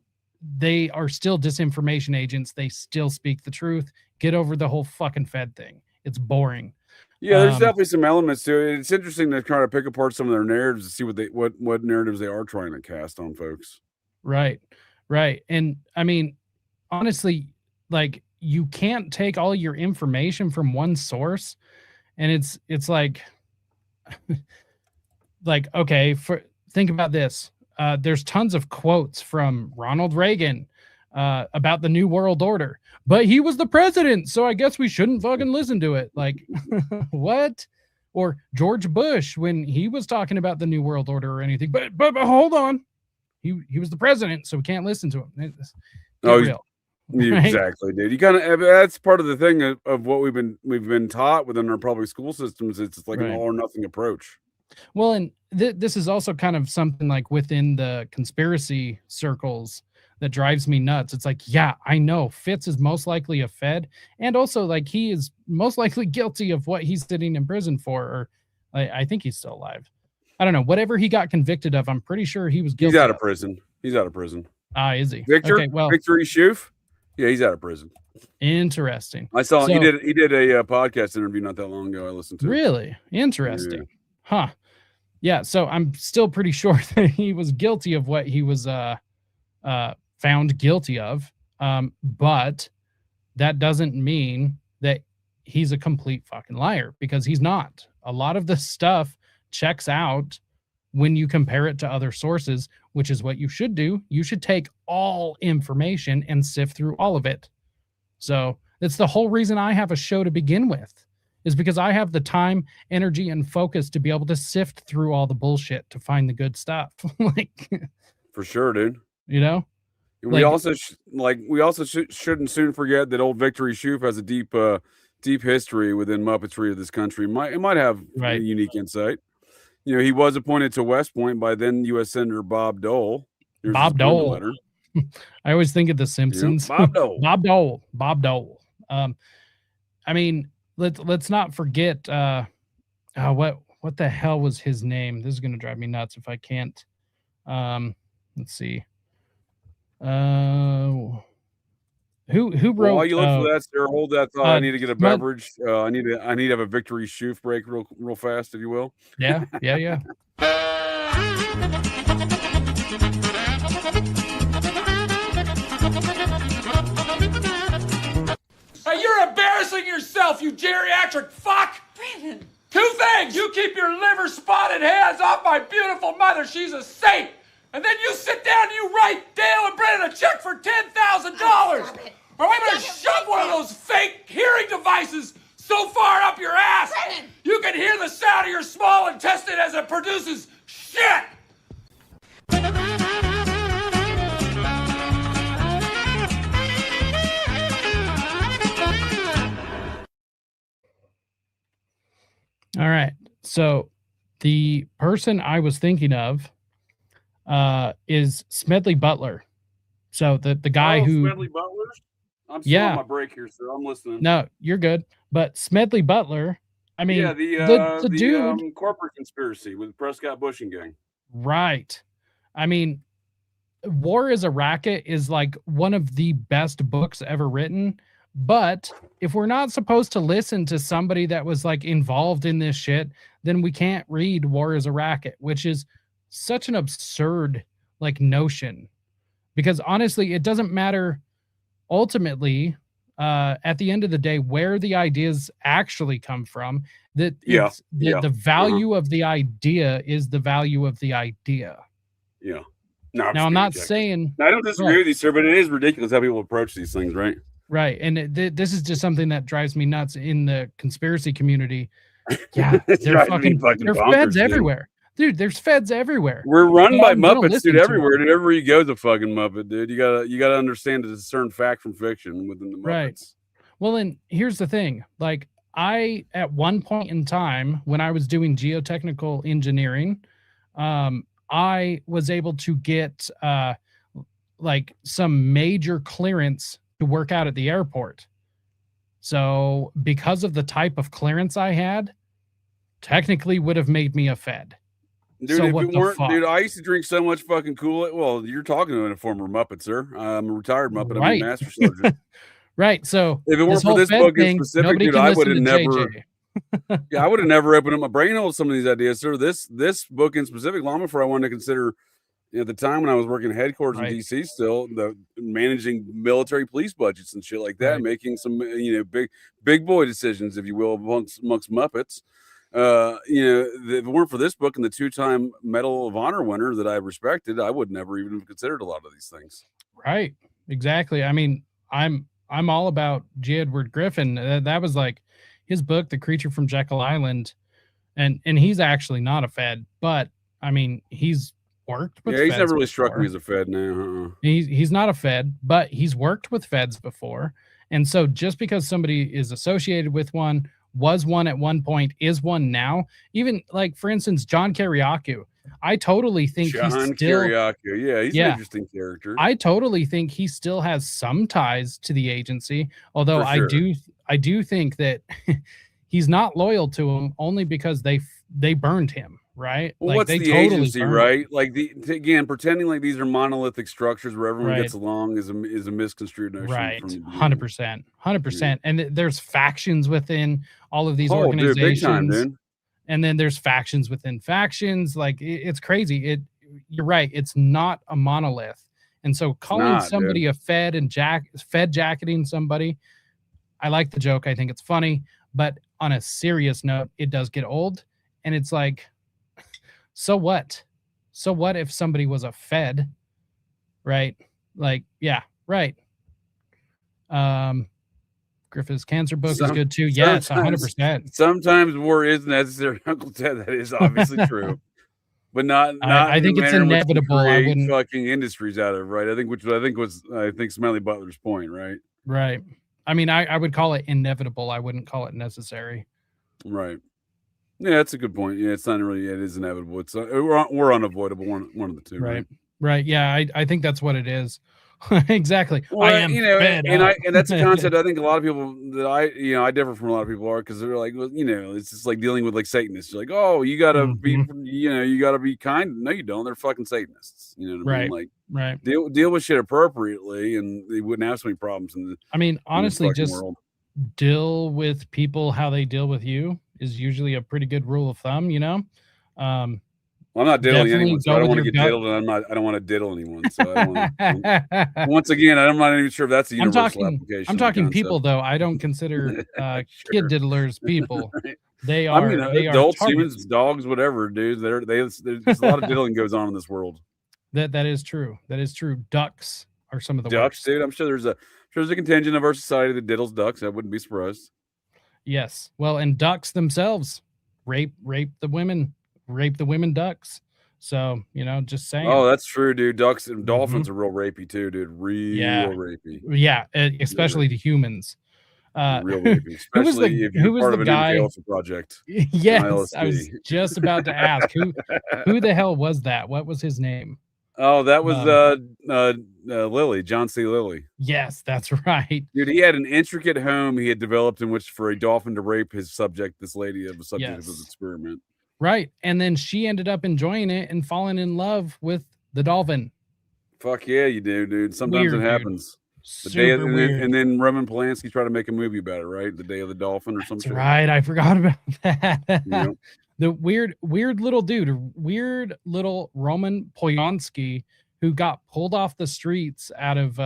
they are still disinformation agents. They still speak the truth. Get over the whole fucking Fed thing. It's boring. Yeah, there's definitely some elements to it. It's interesting to try to pick apart some of their narratives to see what narratives they are trying to cast on folks. Right. And I mean, honestly, like, you can't take all your information from one source, and it's like okay, think about this. There's tons of quotes from Ronald Reagan about the New World Order, but he was the president, so I guess we shouldn't fucking listen to it. Like, what? Or George Bush when he was talking about the New World Order or anything. But hold on, he was the president, so we can't listen to him. Real. Right? Exactly, dude. You kind of that's part of the thing of what we've been taught within our public school systems. It's like an all or nothing approach. Well, and this is also kind of something like within the conspiracy circles that drives me nuts. It's like, yeah, I know Fitz is most likely a Fed, and also like he is most likely guilty of what he's sitting in prison for, or I think he's still alive. I don't know. Whatever he got convicted of, I'm pretty sure he was guilty. He's out of prison. Ah, is he? Victor? Okay, well, Victor Shoof? Yeah, he's out of prison. Interesting. I saw he did a podcast interview not that long ago. I listened to. Really interesting. Yeah. Huh. Yeah. So I'm still pretty sure that he was guilty of what he was found guilty of. But that doesn't mean that he's a complete fucking liar, because he's not. A lot of this stuff checks out when you compare it to other sources, which is what you should do. You should take all information and sift through all of it. So that's the whole reason I have a show to begin with, is because I have the time, energy, and focus to be able to sift through all the bullshit to find the good stuff. Like, for sure, dude. You know, we also shouldn't soon forget that old Victory Shoup has a deep history within Muppetry of this country. It might have a unique insight. You know, he was appointed to West Point by then U.S. Senator Bob Dole. Bob Dole. I always think of The Simpsons. Yeah, Bob Dole. Bob Dole. I mean, let's not forget. What the hell was his name? This is gonna drive me nuts if I can't. Let's see. Who wrote? While you look for that, Sarah, hold that thought. I need to get a beverage. I need to have a Victory Shoup break real fast, if you will. Yeah. Hey, you're embarrassing yourself, you geriatric fuck! Brandon! 2 things! You keep your liver-spotted hands off my beautiful mother. She's a saint. And then you sit down and you write Dale and Brennan a check for $10,000. Or I'm gonna shove one of those fake hearing devices so far up your ass, Brennan! you can hear the sound of your small intestine as it produces shit! All right. So the person I was thinking of is Smedley Butler. So the guy who Smedley Butler? I'm still on my break here, sir. I'm listening. No, you're good. But Smedley Butler, I mean, the dude, corporate conspiracy with Prescott Bush and gang. Right. I mean, War is a Racket is like one of the best books ever written. But if we're not supposed to listen to somebody that was like involved in this shit, then we can't read War is a Racket, which is such an absurd like notion. Because honestly, it doesn't matter ultimately at the end of the day where the ideas actually come from. That the value of the idea is the value of the idea. Yeah. No, I'm not saying I don't disagree with you, sir, but it is ridiculous how people approach these things, right? Right. And this is just something that drives me nuts in the conspiracy community. Yeah, they're feds everywhere. Dude, there's feds everywhere. We're run by Muppets, dude, everywhere. Dude, everywhere you go is a fucking Muppet, dude. You gotta understand to discern fact from fiction within the Muppets. Right. Well, and here's the thing. Like, at one point in time when I was doing geotechnical engineering, I was able to get like some major clearance to work out at the airport. So because of the type of clearance I had, technically would have made me a Fed. Dude, so if it weren't, dude, I used to drink so much fucking Kool-Aid. Well, you're talking to a former Muppet, sir. I'm a retired Muppet. Right. I'm a master surgeon. Right. So if it weren't for this book in specific, dude, I would have never. I would have never opened up my brain hole to some of these ideas, sir. This book in specific, long before I wanted to consider, at the time when I was working headquarters in DC, still the managing military police budgets and shit like that, making some big boy decisions, if you will, amongst Muppets. If it weren't for this book and the 2-time Medal of Honor winner that I respected, I would never even have considered a lot of these things. Right. Exactly. I mean, I'm all about J. Edward Griffin. That was like his book, The Creature from Jekyll Island, and he's actually not a Fed, but I mean, he's worked with he's feds never really before. struck me as a Fed now. He's not a Fed, but he's worked with feds before. And so just because somebody is associated with one, was one at one point, is one now, even like, for instance, John Kiriakou, I totally think he's still Kiriakou. Yeah, he's an interesting character. I totally think he still has some ties to the agency, although I do think that he's not loyal to him only because they burned him. Right. Well, like, what's the agency, right? Like again, pretending like these are monolithic structures where everyone gets along is a misconstrued notion. Right. 100%. And there's factions within all of these organizations. Dude, big time, dude. And then there's factions within factions. Like it's crazy. You're right. It's not a monolith. And so calling somebody a Fed and Fed jacketing somebody, I like the joke. I think it's funny, but on a serious note, it does get old. And it's like, so what? So what if somebody was a Fed, right? Like, yeah, right. Griffith's cancer book is good too. Yes, 100%. Sometimes war is necessary, Uncle Ted. That is obviously true, but not. I think it's inevitable. I wouldn't fucking industries out of, right. I think Smiley Butler's point, right? Right. I mean, I would call it inevitable. I wouldn't call it necessary. Right. Yeah, that's a good point. Yeah, it's not really. It is inevitable. It's we're unavoidable. One of the two. Right. Right. Yeah, I think that's what it is. Exactly. Well, I am fed up. and that's a concept I think a lot of people that I differ from a lot of people are, because they're like, well, it's just like dealing with like Satanists. You're like, oh, you gotta be, you gotta be kind. No, you don't. They're fucking Satanists. You know what I mean? Like, right. Deal with shit appropriately, and they wouldn't have so many problems. I mean, honestly, just world. Deal with people how they deal with you is usually a pretty good rule of thumb. Well, I'm not diddling anyone, so I don't want to get diddled, and I don't want to diddle anyone. So I don't once again, I'm not even sure if that's a universal application. I'm talking people, though. I don't consider kid diddlers people. Right. They are. I mean, adults, humans, dogs, whatever, dude. There's a lot of diddling goes on in this world. That is true. That is true. Ducks are some of the ducks, worst. Dude. I'm sure there's a contingent of our society that diddles ducks. I wouldn't be surprised. Yes. Well, and ducks themselves rape the women. Rape the women ducks. So, just saying. Oh, that's true, dude. Ducks and dolphins are real rapey too, dude. Real rapey. Yeah, especially to humans. Real rapey. Especially if you're part of an MK project. Yes, I was just about to ask who the hell was that? What was his name? Oh, that was Lilly, John C. Lilly. Yes, that's right. Dude, he had an intricate home he had developed in which for a dolphin to rape his subject, this lady of a subject of his experiment. Right. And then she ended up enjoying it and falling in love with the dolphin. Fuck yeah, you do, dude. Sometimes weird, it happens. And then Roman Polanski tried to make a movie about it, right? The Day of the Dolphin or something. Right. I forgot about that. Yep. The weird little dude, weird little Roman Polanski who got pulled off the streets out of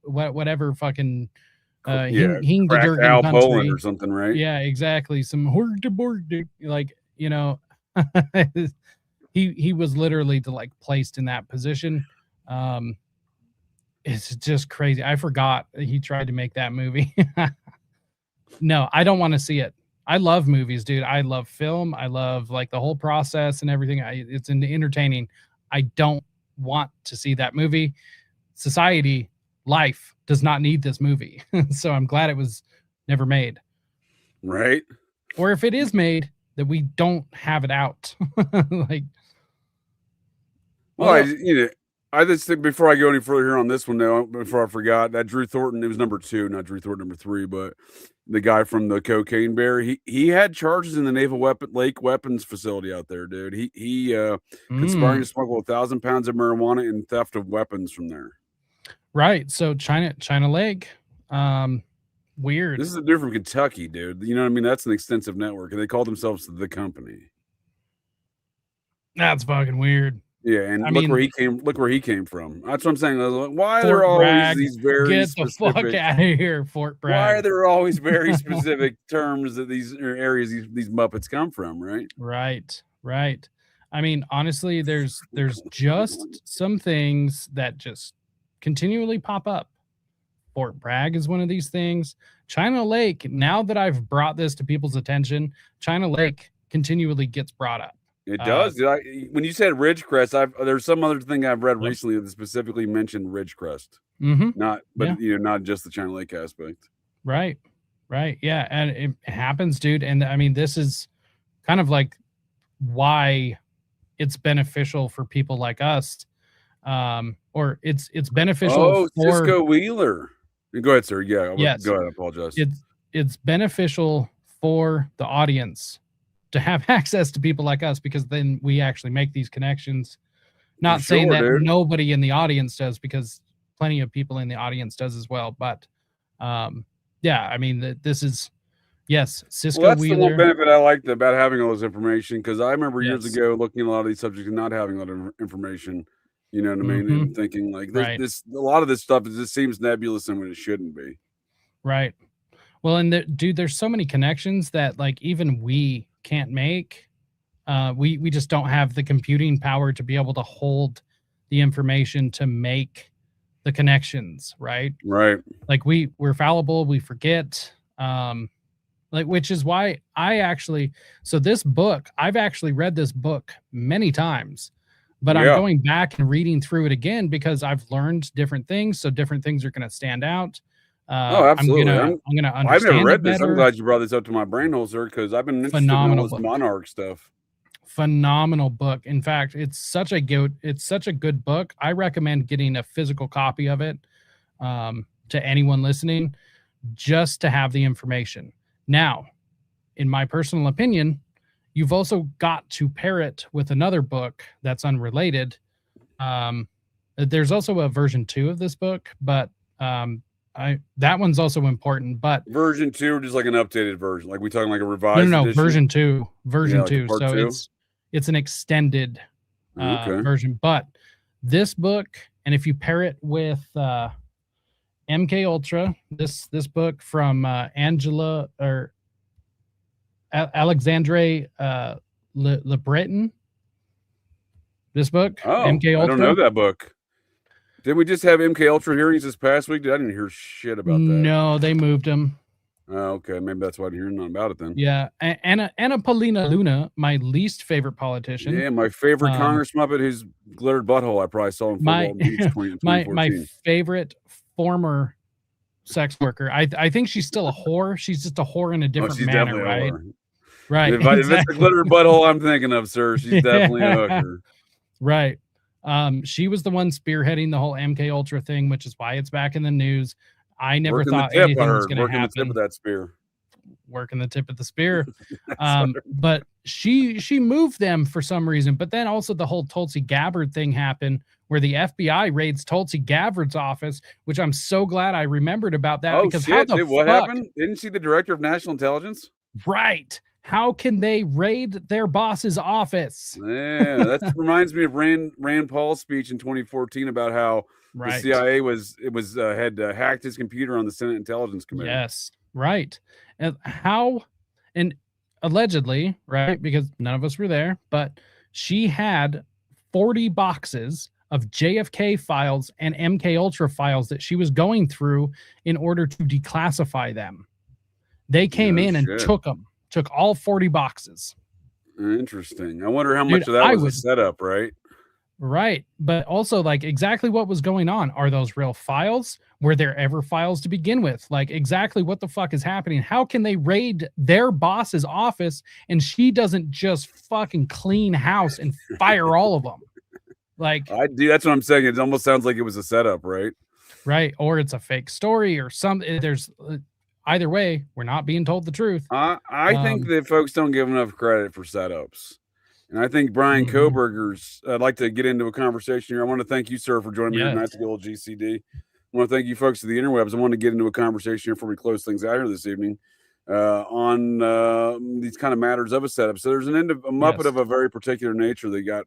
whatever fucking Krakow, Poland or something, right? Yeah, exactly. Some Hordeborg, like, he was literally placed in that position. It's just crazy. I forgot he tried to make that movie. No, I don't want to see it. I love movies, dude. I love film. I love the whole process and everything. It's entertaining. I don't want to see that movie. Society, life does not need this movie. So I'm glad it was never made. Right. Or if it is made, that we don't have it out. I just think before I go any further here on this one, though, before I forgot, that Drew Thornton, it was number 2, not Drew Thornton number 3, but the guy from the Cocaine Bear, he had charges in the Naval Lake Weapons facility out there, dude. He conspiring to smuggle 1,000 pounds of marijuana and theft of weapons from there. Right. So China Lake. Weird. This is a dude from Kentucky, dude. You know what I mean? That's an extensive network, and they call themselves the company. That's fucking weird. Yeah, and look where he came from. That's what I'm saying. Why are there always these very specific? Get the fuck out of here, Fort Bragg. Why are there always very specific terms that these areas these Muppets come from? Right. Right. I mean, honestly, there's just some things that just continually pop up. Fort Bragg is one of these things. China Lake, now that I've brought this to people's attention, China Lake continually gets brought up. It does. When you said Ridgecrest, there's some other thing I've read recently that specifically mentioned Ridgecrest. Not just the China Lake aspect. Right. Yeah, and it happens, dude. And I mean, this is kind of why it's beneficial for people like us, or it's beneficial. for Cisco Wheeler. Go ahead, sir. Yeah. Yes. Go ahead. I apologize. It's beneficial for the audience to have access to people like us, because then we actually make these connections. Not saying that nobody in the audience does, because plenty of people in the audience does as well. But yeah, I mean, this is, yes, Cisco that's Wheeler. The one benefit I liked about having all this information, because I remember years ago looking at a lot of these subjects and not having a lot of information. You know what I mean? And thinking a lot of this stuff just seems nebulous and when it shouldn't be. Right. Well, and dude, there's so many connections that like even we can't make. We just don't have the computing power to be able to hold the information to make the connections, right? Right. Like we're fallible, we forget. Like, which is why so this book, I've actually read this book many times, but I'm going back and reading through it again because I've learned different things. So different things are going to stand out. Oh, absolutely. I'm gonna understand. I've never read this. Better. I'm glad you brought this up to my brain hole, sir, because I've been interested in all this monarch stuff. Phenomenal book. In fact, it's such a good book. I recommend getting a physical copy of it to anyone listening, just to have the information. Now, in my personal opinion, you've also got to pair it with another book that's unrelated. There's also a version 2 of this book, but that one's also important. But version 2 or just like an updated version? Like we talking like a revised? No, edition? version 2. Version 2. Like So 2? it's an extended version. But this book, and if you pair it with MK Ultra, this book from Alexandre Le Breton. This book, MK Ultra. I don't know that book. Did we just have MK Ultra hearings this past week? I didn't hear shit about that. No, they moved him. Oh, okay. Maybe that's why I didn't hear nothing about it then. Yeah. Anna Paulina Luna, my least favorite politician. Yeah, my favorite Congress Muppet whose glittered butthole I probably saw in my favorite former sex worker. I think she's still a whore. She's just a whore in a different manner, right? Right. If it's the glittered butthole I'm thinking of, sir, she's definitely a hooker. Right. She was the one spearheading the whole MK Ultra thing, which is why it's back in the news. I never thought anything was going to happen. Working the tip of that spear. Working the tip of the spear. But she moved them for some reason. But then also the whole Tulsi Gabbard thing happened, where the FBI raids Tulsi Gabbard's office, which I'm so glad I remembered about that. Oh, because shit, what happened? Didn't see the director of national intelligence? Right. How can they raid their boss's office? Yeah, that reminds me of Rand Paul's speech in 2014 about how the CIA had hacked his computer on the Senate Intelligence Committee. Yes, right. And allegedly, right, because none of us were there, but she had 40 boxes of JFK files and MK Ultra files that she was going through in order to declassify them. They came in and took all 40 boxes. Interesting. I wonder how much of that was a setup, right? Right. But also, like, exactly what was going on. Are those real files? Were there ever files to begin with? Like, exactly what the fuck is happening? How can they raid their boss's office and she doesn't just fucking clean house and fire all of them? Like, I do. That's what I'm saying. It almost sounds like it was a setup, right? Right. Or it's a fake story or something. There's either way, we're not being told the truth. I think that folks don't give enough credit for setups. And I think Brian Koberger's, I'd like to get into a conversation here. I want to thank you, sir, for joining me tonight at the old GCD. I want to thank you folks of the interwebs. I want to get into a conversation here before we close things out here this evening on these kind of matters of a setup. So there's a Muppet of a very particular nature that got,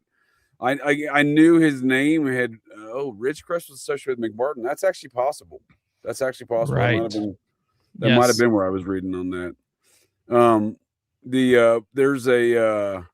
I knew his name had, Ridgecrest was associated with McMartin. That's actually possible. Right. That might have been where I was reading on that. There's a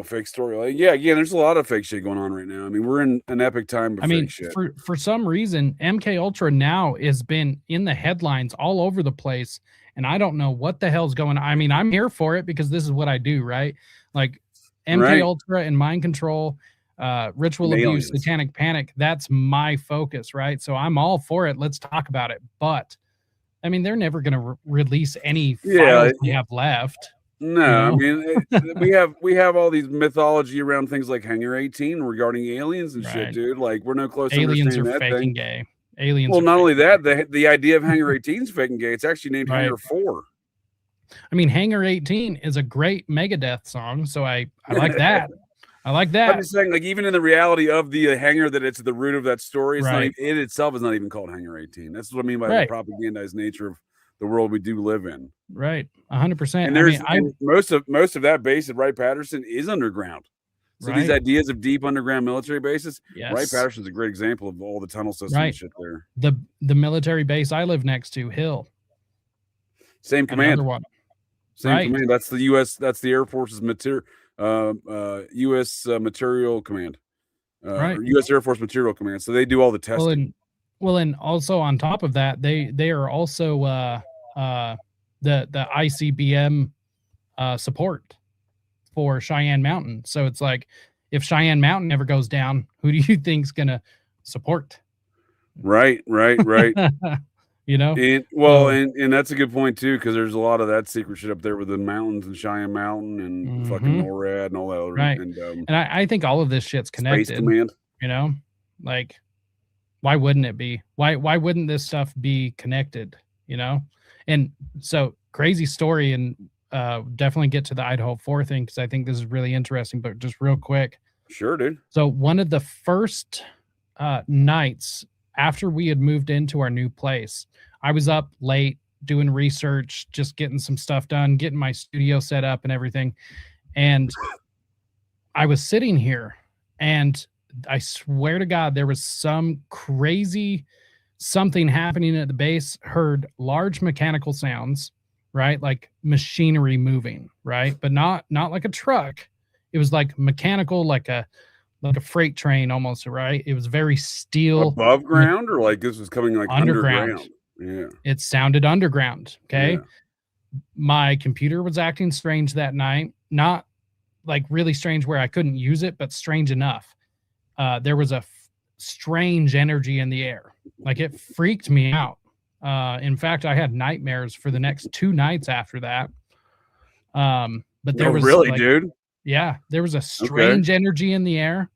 fake story. Like, there's a lot of fake shit going on right now. I mean, we're in an epic time of fake shit. For some reason, MK Ultra now has been in the headlines all over the place, and I don't know what the hell's going on. I mean, I'm here for it because this is what I do, right? Like MK Ultra and mind control, ritual abuse, satanic panic. That's my focus, right? So I'm all for it. Let's talk about it. But I mean, they're never going to release any files we have left. No, you know? I mean, we have all these mythology around things like Hangar 18 regarding aliens and shit, dude. Like, we're no closer to aliens understanding are that faking thing. Gay. Aliens. Well, not only that, the idea of Hangar 18 is faking gay. It's actually named Hangar 4. I mean, Hangar 18 is a great Megadeth song, so I like that. I like that. I'm just saying, like, even in the reality of the hangar that it's the root of that story, it's not even, it itself is not even called Hangar 18. That's what I mean by the propagandized nature of the world we do live in. Right. 100%. And there's most of that base at Wright-Patterson is underground. So these ideas of deep underground military bases, Yes. Wright-Patterson's a great example of all the tunnel system and shit there. The military base I live next to, Hill. Same command. Another one. Same command. That's the U.S. That's the Air Force's U.S. Material Command. Or U.S. Air Force Material Command. So they do all the testing. Well, and also on top of that, they are also the ICBM support for Cheyenne Mountain. So it's like, if Cheyenne Mountain ever goes down, who do you think's gonna support? Right. You know, and that's a good point too, because there's a lot of that secret shit up there with the mountains and Cheyenne Mountain and fucking NORAD and all that. Right. And I think all of this shit's connected. Space Command. You know, like, why wouldn't it be? Why wouldn't this stuff be connected? You know, and so crazy story, and definitely get to the Idaho 4 thing, because I think this is really interesting. But just real quick, sure, dude. So one of the first nights after we had moved into our new place, I was up late doing research, just getting some stuff done, getting my studio set up and everything. And I was sitting here, and I swear to God, there was some crazy something happening at the base. Heard large mechanical sounds, right? Like machinery moving, right? But not like a truck. It was like mechanical, like a freight train almost, right? It was very steel. Above ground, or like this was coming like underground? Yeah. It sounded underground. Okay. Yeah. My computer was acting strange that night. Not like really strange where I couldn't use it, but strange enough. There was a strange energy in the air. Like, it freaked me out. In fact, I had nightmares for the next 2 nights after that. But there was really, dude. Yeah, there was a strange energy in the air.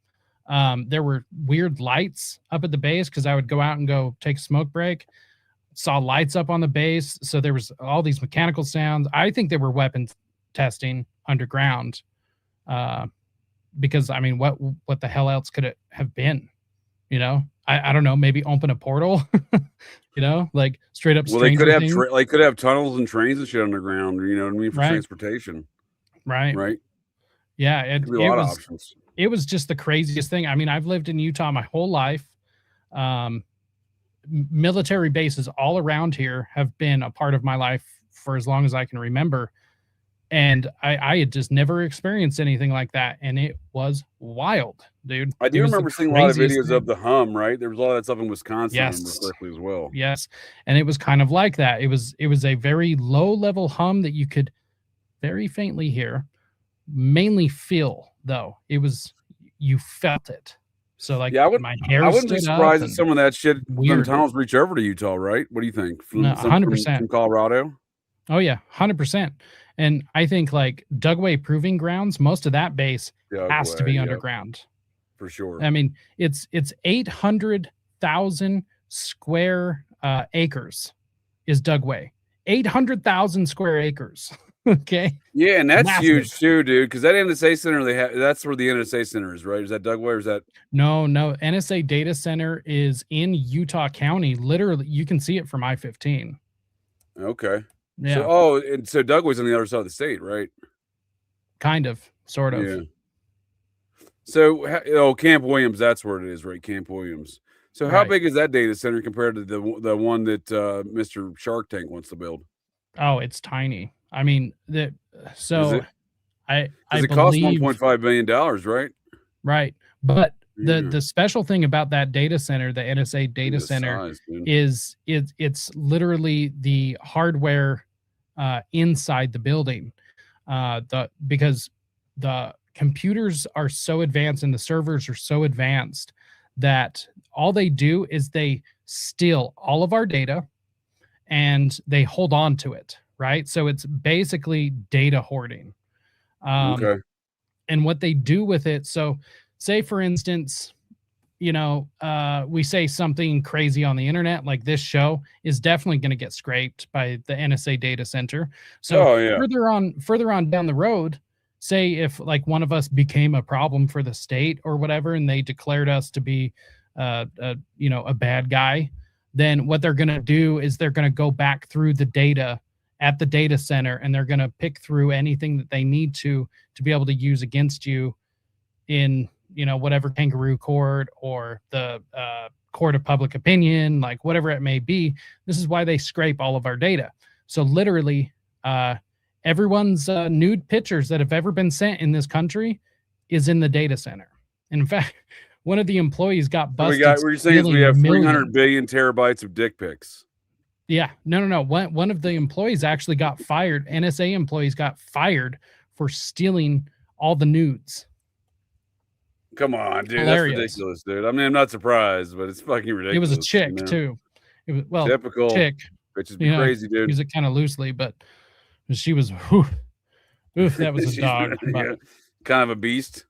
There were weird lights up at the base, because I would go out and go take a smoke break. Saw lights up on the base. So there was all these mechanical sounds. I think they were weapons testing underground. Because I mean, what the hell else could it have been? You know, I don't know. Maybe open a portal. You know, like straight up. Well, they could have could have tunnels and trains and shit underground. You know what I mean, for transportation. Right. Yeah, options. It was just the craziest thing. I mean, I've lived in Utah my whole life. Military bases all around here have been a part of my life for as long as I can remember. And I had just never experienced anything like that. And it was wild, dude. I do remember seeing a lot of videos of the hum, right? There was a lot of that stuff in Wisconsin, yes, correctly, as well. Yes. And it was kind of like that. It was a very low level hum that you could very faintly hear, mainly feel, though. You felt it. So like, yeah, my hair I wouldn't be surprised if some of that shit from tunnels reach over to Utah, right? What do you think? From 100%. From Colorado? Oh yeah, 100%. And I think like Dugway Proving Grounds, most of that base has to be underground. For sure. I mean, it's 800,000 square acres is Dugway. 800,000 square acres. Okay. Yeah, and that's massive. Huge too, dude. Because that NSA center that's where the NSA center is, right? Is that Dugway, or is that? No. NSA data center is in Utah County. Literally, you can see it from I-15. Okay. Yeah. So Dugway's on the other side of the state, right? Kind of, sort of. Yeah. So, Camp Williams, that's where it is, right? Camp Williams. So, how big is that data center compared to the one that Mr. Shark Tank wants to build? Oh, it's tiny. I mean, I it costs $1.5 billion, right? Right. But the special thing about that data center, the NSA data center, is it's literally the hardware inside the building. Because the computers are so advanced and the servers are so advanced that all they do is they steal all of our data and they hold on to it. Right. So it's basically data hoarding. And what they do with it. So say, for instance, we say something crazy on the internet, like this show is definitely going to get scraped by the NSA data center. So further on down the road, say if like one of us became a problem for the state or whatever, and they declared us to be, a bad guy, then what they're going to do is they're going to go back through the data at the data center, and they're going to pick through anything that they need to be able to use against you in, whatever kangaroo court or the court of public opinion, like whatever it may be. This is why they scrape all of our data. So literally, everyone's nude pictures that have ever been sent in this country is in the data center. And in fact, one of the employees got busted. What you're saying is we have 300 billion terabytes of dick pics. Yeah, no. One of the employees actually got fired. NSA employees got fired for stealing all the nudes. Come on, dude. Hilarious. That's ridiculous, dude. I mean, I'm not surprised, but it's fucking ridiculous. It was a chick too. It was typical chick. Bitches be crazy, dude. Use it kind of loosely, but she was. Oof, that was a dog. But, kind of a beast.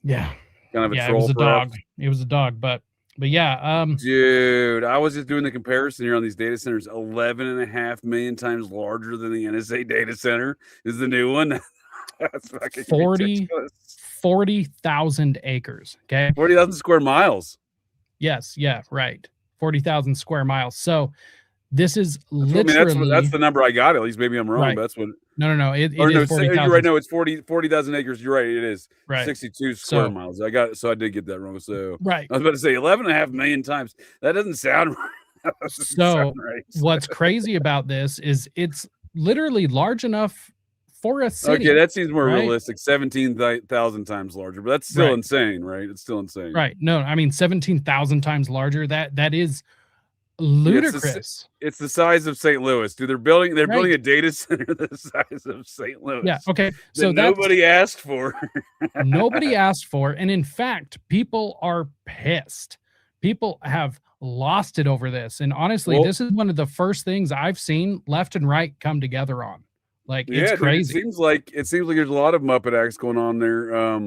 Yeah. Kind of a troll. It was a dog. It was a dog, but yeah. Dude, I was just doing the comparison here on these data centers. 11.5 million times larger than the NSA data center is the new one. That's fucking 40,000 acres. Okay. 40,000 square miles. Yes. Yeah. Right. 40,000 square miles. So this is literally. That's the number I got. At least maybe I'm wrong. Right. But that's what. No. It is 40,000. You're right. No, it's 40,000 acres. You're right. It is. Right. 62 square miles. I did get that wrong. So right. I was about to say 11.5 million times. That doesn't sound right. So what's crazy about this is it's literally large enough for a city. Okay, that seems more realistic. 17,000 times larger, but that's still insane, right? It's still insane. Right. No, I mean 17,000 times larger. That is ludicrous. It's the size of St. Louis, dude. They're building a data center the size of St. Louis. Yeah. Okay. So nobody asked for. Nobody asked for, and in fact, people are pissed. People have lost it over this, and honestly, this is one of the first things I've seen left and right come together on. Like, it's crazy. Dude, it seems like there's a lot of Muppet acts going on there.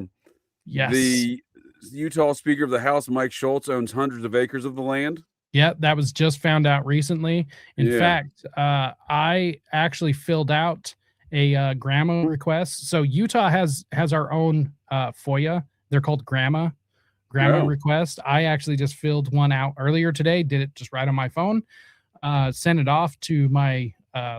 Yes. The Utah Speaker of the House, Mike Schultz, owns hundreds of acres of the land. Yeah, that was just found out recently. In fact, I actually filled out a grandma request. So Utah has our own FOIA. They're called grandma request. I actually just filled one out earlier today. Did it just right on my phone. Sent it off to my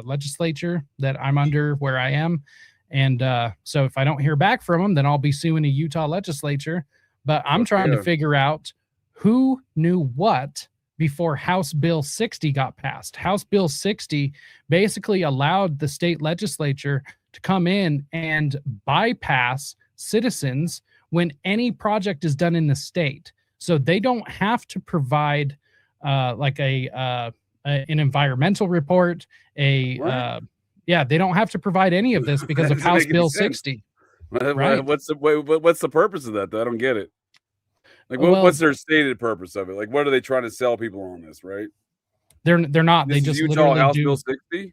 legislature that I'm under where I am. And so if I don't hear back from them, then I'll be suing a Utah legislature. But I'm trying to figure out who knew what before House Bill 60 got passed. House Bill 60 basically allowed the state legislature to come in and bypass citizens when any project is done in the state. So they don't have to provide like an environmental report, they don't have to provide any of this because of House Bill 60. Right? What's the purpose of that, though? I don't get it. Like, what's their stated purpose of it? Like, what are they trying to sell people on this, right? They're not. They just Utah House Bill 60,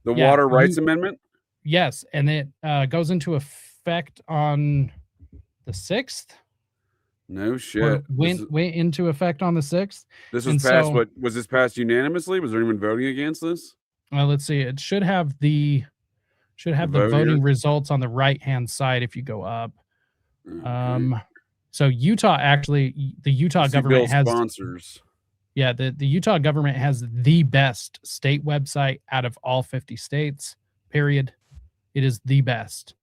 the Water Rights Amendment. Yes, and it goes into effect on the 6th. No shit. Went into effect on the 6th. This was passed. Was this passed unanimously? Was there anyone voting against this? Well, let's see. It should have the voting results on the right-hand side if you go up. Okay. So Utah the Utah government has sponsors. Yeah, the Utah government has the best state website out of all 50 states. Period. It is the best.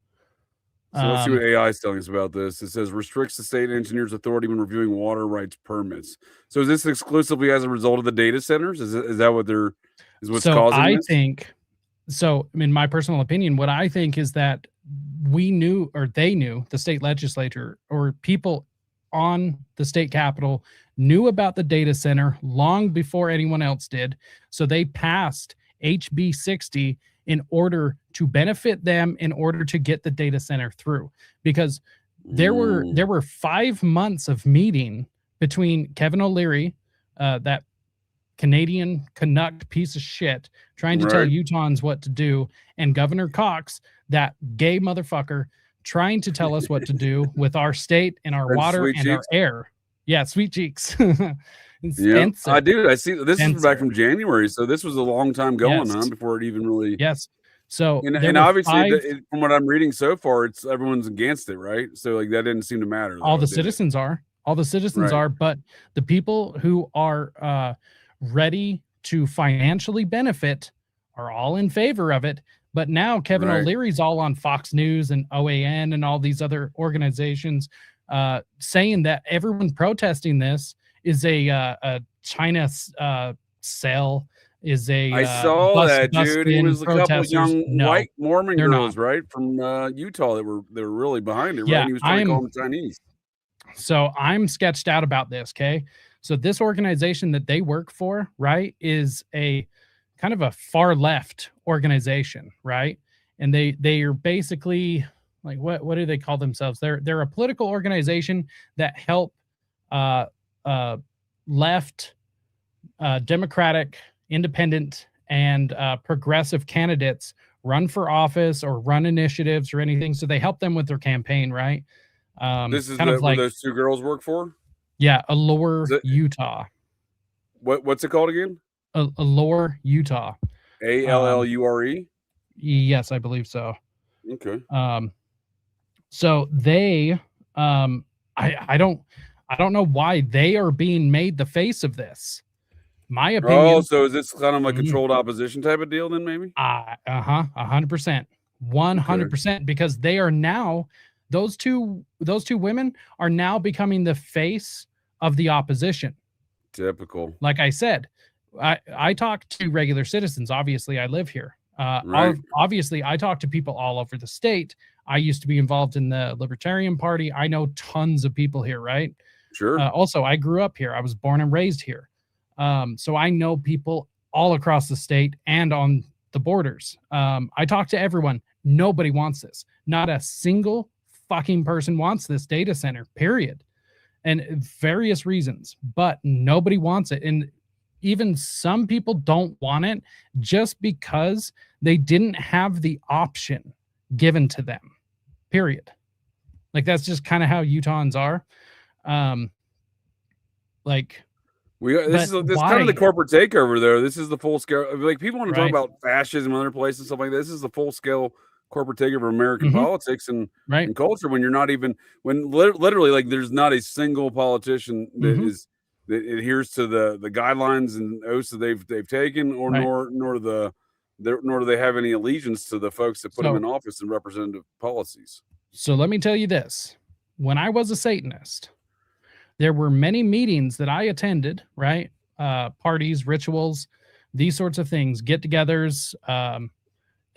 So let's see what AI is telling us about this. It says restricts the state engineer's authority when reviewing water rights permits. So is this exclusively as a result of the data centers? Is that what what's causing this? So in my personal opinion, what I think is that they knew, the state legislature or people on the state capitol knew about the data center long before anyone else did. So they passed HB 60 in order to benefit them, in order to get the data center through, because there were 5 months of meeting between Kevin O'Leary, that Canadian Canuck piece of shit, trying to tell Utahns what to do, and Governor Cox, that gay motherfucker, trying to tell us what to do with our state and our water and our air. Yeah, sweet cheeks. Yeah, I do. I see. This is back from January, so this was a long time going on before it even really. Yes. So and obviously, from what I'm reading so far, everyone's against it, right? So like that didn't seem to matter. All the citizens are, but the people who are ready to financially benefit are all in favor of it. But now Kevin O'Leary's all on Fox News and OAN and all these other organizations saying that everyone protesting this is a China cell, is a I saw that, dude. It was a couple of protesters. young No, white Mormon they're girls, not. right, from Utah that were really behind it, right? Yeah, And he was trying to call them Chinese. So I'm sketched out about this, okay? So this organization that they work for, right, is a kind of a far left organization, right? And they are basically like, what do they call themselves? They're a political organization that help left, Democratic, independent, and progressive candidates run for office or run initiatives or anything. So they help them with their campaign, right? This is kind of like where those two girls work for? Yeah, Allure, Utah. What's it called again? Allure, Utah. ALLURE? Yes, I believe so. Okay. So they I don't know why they are being made the face of this. My opinion. Oh, so is this kind of a controlled opposition type of deal then, maybe? 100%. 100%, because they are now, those two women are now becoming the face of the opposition. Typical. Like I said, I talk to regular citizens. Obviously, I live here. Right. Obviously, I talk to people all over the state. I used to be involved in the Libertarian Party. I know tons of people here, right? Sure. Also, I grew up here. I was born and raised here. So I know people all across the state and on the borders. I talk to everyone. Nobody wants this. Not a single fucking person wants this data center, period. And various reasons, but nobody wants it. And even some people don't want it just because they didn't have the option given to them, period. Like, that's just kind of how Utahns are. This is kind of the corporate takeover, though. This is the full scale. Like, people want to talk about fascism and other places and stuff like that. This is the full scale corporate takeover of American politics and culture. When you're not even, literally, like, there's not a single politician that that adheres to the guidelines and oaths that they've taken, or nor do they have any allegiance to the folks that put them in office and representative policies. So let me tell you this: when I was a Satanist, there were many meetings that I attended, right? Parties, rituals, these sorts of things, get-togethers,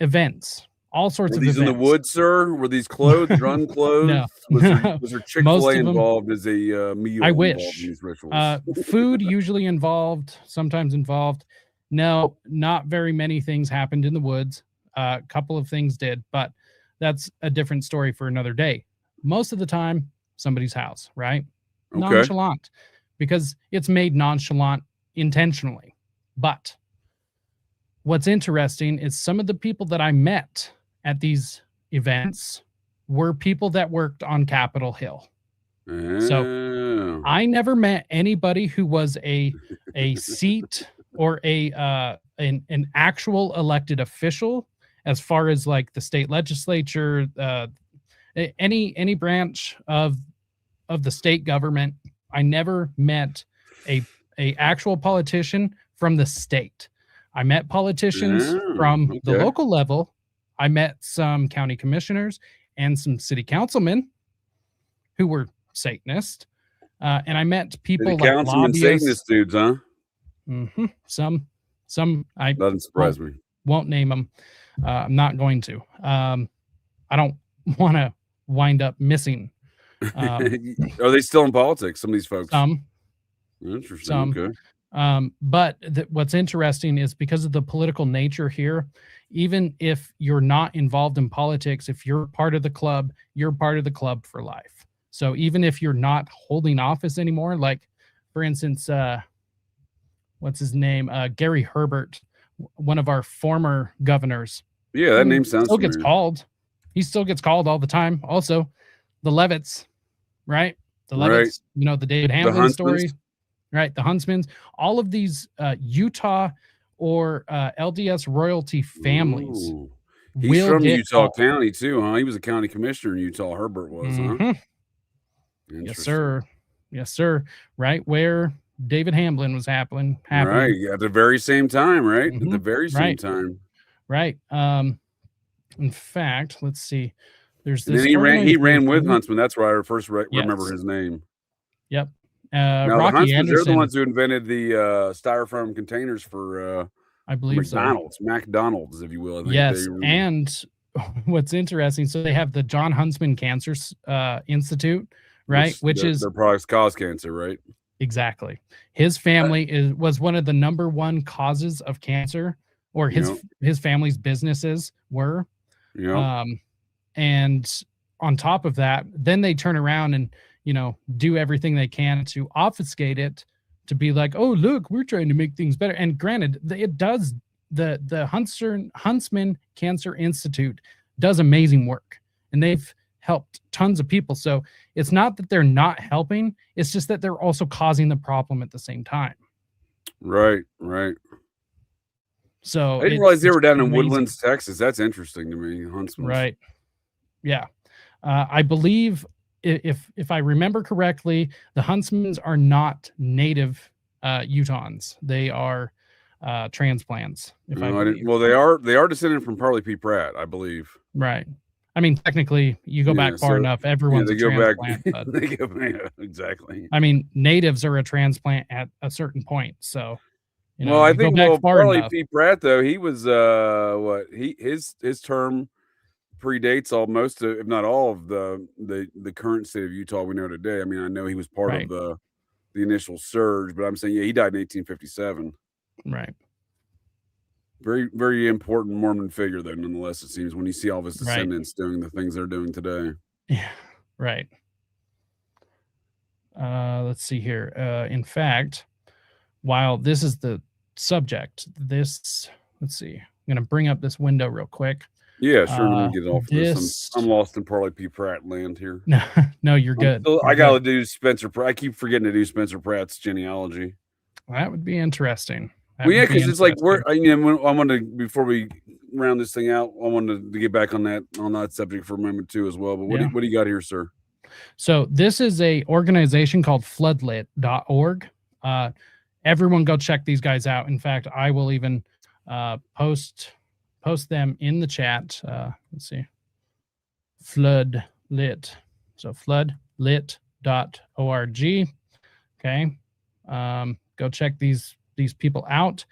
events, all sorts of events. Were these in the woods, sir? Were these clothed, run clothed? No. Was there Chick-fil-A involved as a meal? I wish. In these rituals? Food usually involved, sometimes involved. No, not very many things happened in the woods. A couple of things did, but that's a different story for another day. Most of the time, somebody's house, right? Okay. Nonchalant, because it's made nonchalant intentionally. But what's interesting is some of the people that I met at these events were people that worked on Capitol Hill. So I never met anybody who was a seat or an actual elected official, as far as like the state legislature, any branch of the state government. I never met a actual politician from the state. I met politicians from the local level. I met some county commissioners and some city councilmen who were Satanist. And I met people like lobbyists. Satanist dudes, huh? Some I doesn't surprise me. Won't name them. I'm not going to. I don't want to wind up missing. Are they still in politics, some of these folks? Some. Interesting. Some. Okay. But what's interesting is because of the political nature here, even if you're not involved in politics, if you're part of the club, you're part of the club for life. So even if you're not holding office anymore, like, for instance, what's his name? Gary Herbert, one of our former governors. Yeah, that name sounds still gets called. He still gets called all the time. Also, the Levitts, right? The Levitts, the David Hamlin story, right? The Huntsmans, all of these Utah or LDS royalty families. Ooh. He's from Utah County too, huh? He was a county commissioner in Utah. Herbert was, huh? Yes, sir. Yes, sir. Right where David Hamlin was happening. Right, at the very same time, right? At the very same time. Right. In fact, let's see. There's And this. then he ran with organization- Huntsman. That's where I first remember Yes. his name. Yep. Now, the Rocky Huntsmans, they're Anderson, the ones who invented the styrofoam containers for I believe so. McDonald's, if you will. I think Yes, and what's interesting, so they have the John Huntsman Cancer Institute, right? Which is their products cause cancer, right? exactly. His family was one of the number one causes of cancer, or his family's businesses were. Yeah. And on top of that, then they turn around and do everything they can to obfuscate it, to be like, oh look, we're trying to make things better. And granted, it does. The Huntsman Cancer Institute does amazing work, and they've helped tons of people. So it's not that they're not helping, it's just that they're also causing the problem at the same time. Right. So I didn't realize they were down in amazing. Woodlands, Texas. That's interesting to me. Huntsman. Right. Yeah. I believe if I remember correctly, the Huntsmans are not native Utahns. They are transplants. Well, they are descended from Parley P. Pratt, I believe. Right. I mean, technically, you go back far enough, everyone's a transplant. But, they go back, exactly. I mean, natives are a transplant at a certain point. So, well, I think Parley enough. P. Pratt, though, he was his term predates most of, if not all of the current state of Utah we know today. I mean, I know he was part of the initial surge, but I'm saying, he died in 1857. Right. Very, very important Mormon figure, though, nonetheless, it seems, when you see all of his descendants doing the things they're doing today. Yeah, right. Let's see here. In fact, while this is the subject, let's see. I'm going to bring up this window real quick. Yeah, sure. Let me get off this. I'm lost in Parley P. Pratt land here. No, you're good. I got to do Spencer Pratt. I keep forgetting to do Spencer Pratt's genealogy. That would be interesting. Well, yeah, because it's like I wanted to, before we round this thing out, I wanted to get back on that subject for a moment too as well. But what do you got here, sir? So this is a organization called floodlit.org. Everyone go check these guys out. In fact, I will even post them in the chat. Let's see. Floodlit. So floodlit.org. Okay. Go check these people out.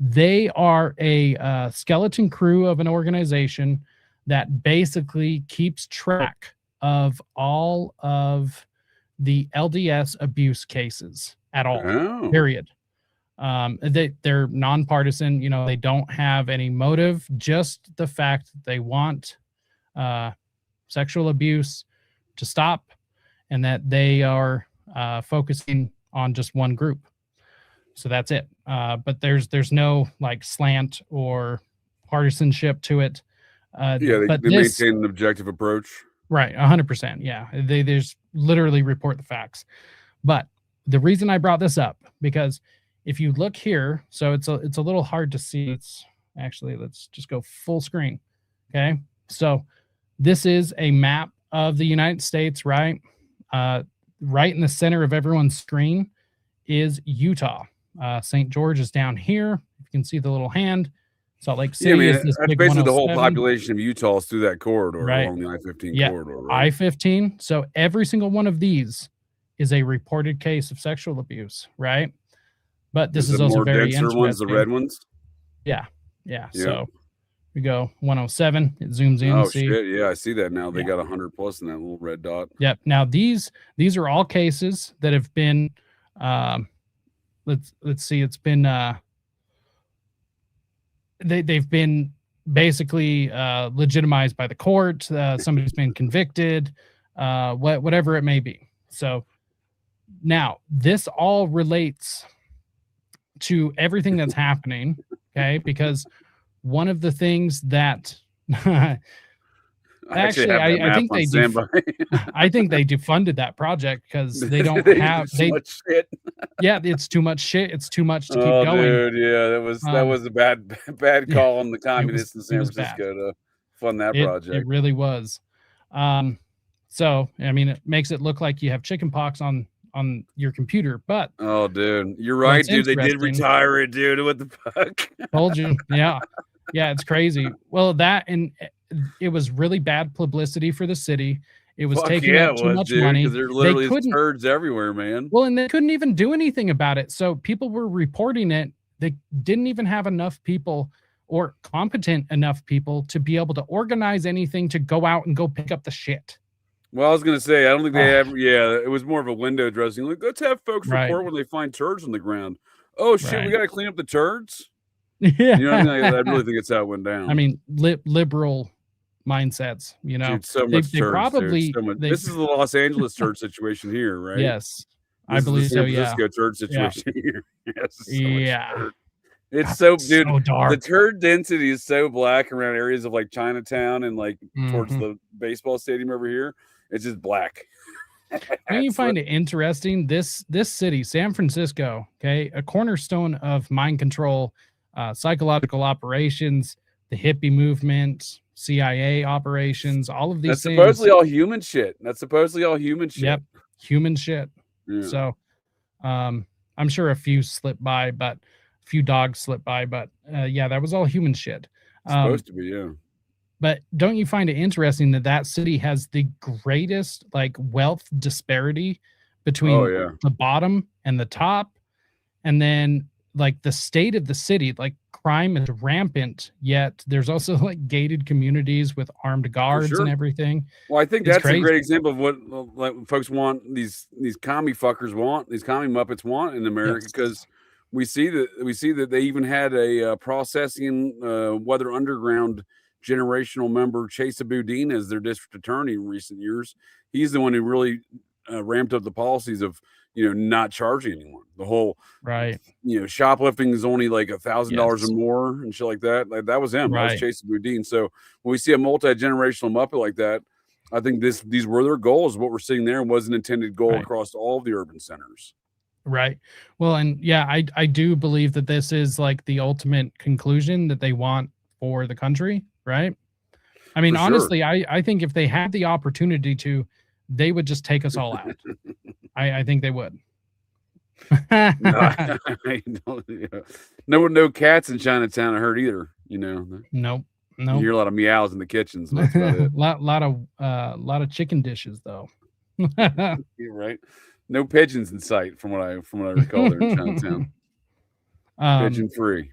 They are a skeleton crew of an organization that basically keeps track of all of the LDS abuse cases at all. Period. They're nonpartisan. They don't have any motive, just the fact that they want sexual abuse to stop, and that they are focusing on just one group. So that's it. But there's no like slant or partisanship to it. They maintain an objective approach. Right, 100%. Yeah, they just literally report the facts. But the reason I brought this up, because if you look here, so it's a little hard to see. Let's just go full screen. Okay, so this is a map of the United States, right? Right in the center of everyone's screen is Utah. St. George is down here. You can see the little hand. Salt Lake City is this big basically the whole 107. population of Utah is through that corridor, along the I-15 corridor. Right? I-15. So every single one of these is a reported case of sexual abuse, right? But this is also very interesting. Ones, the red ones? Yeah. So we go 107. It zooms in. Oh, shit. Yeah, I see that now. They got 100 plus in that little red dot. Yep. Now, these are all cases that have been, let's see, it's been, they've been basically legitimized by the court. Somebody's been convicted, whatever it may be. So now this all relates to everything that's happening, okay? Because one of the things that actually I think they I think they defunded that project because they don't have too much shit. Yeah, it's too much shit. It's too much to keep going. Dude, yeah, that was a bad call on the communists in San Francisco to fund that project. It really was. So I mean, it makes it look like you have chicken pox on your computer, but dude, you're right, dude. They did retire it, dude. What the fuck? Told you. Yeah, it's crazy. Well, that and it was really bad publicity for the city. It was Fuck taking yeah, up it too was, much dude, money. because there literally is couldn't turds everywhere, man. Well, and they couldn't even do anything about it. So people were reporting it. They didn't even have enough people or competent enough people to be able to organize anything to go out and go pick up the shit. Well, I was gonna say, I don't think they have. Yeah, it was more of a window dressing. Like, let's have folks Right. report when they find turds on the ground. Oh shit, we Right. got to clean up the turds. Yeah. You know what I mean? I really think it's how it went down. I mean, liberal mindsets, you know. Dude, so much they turds, probably dude, so much. they- This is the Los Angeles turd situation here, right? Yes. I This is believe the so, San yeah. Francisco turd situation here. Yes, so much Yeah. turd. It's so, dude. So dark. The turd density is so black around areas of like Chinatown and like towards Mhm. the baseball stadium over here. It's just black. Don't you find it interesting? This city, San Francisco, okay, a cornerstone of mind control, psychological operations, the hippie movement, CIA operations, all of these That's things. supposedly all human shit. That's supposedly all human shit. Yep, human shit. Yeah. So, I'm sure a few slipped by, but a few dogs slipped by, but yeah, that was all human shit. Supposed to be, yeah. But don't you find it interesting that that city has the greatest like wealth disparity between the bottom and the top, and then like the state of the city, like crime is rampant, yet there's also like gated communities with armed guards and everything. Well, I think It's that's crazy. a great example of what like folks want, these commie fuckers want, these commie muppets want in America, because we see that they even had a processing Weather Underground generational member, Chesa Boudin, as their district attorney in recent years. He's the one who really ramped up the policies of, you know, not charging anyone. The whole you know, shoplifting is only like $1,000 or more and shit like that. Like that was him. That was Chesa Boudin. So when we see a multi-generational muppet like that, I think these were their goals. What we're seeing there was an intended goal across all of the urban centers. Right. Well, and yeah, I do believe that this is like the ultimate conclusion that they want for the country, right? I mean, honestly, I think if they had the opportunity to, they would just take us all out. I think they would. No cats in Chinatown, I heard either, you know. Nope. You hear a lot of meows in the kitchens. That's about it. lot of chicken dishes though. You're right. No pigeons in sight from what I recall there in Chinatown. Pigeon free.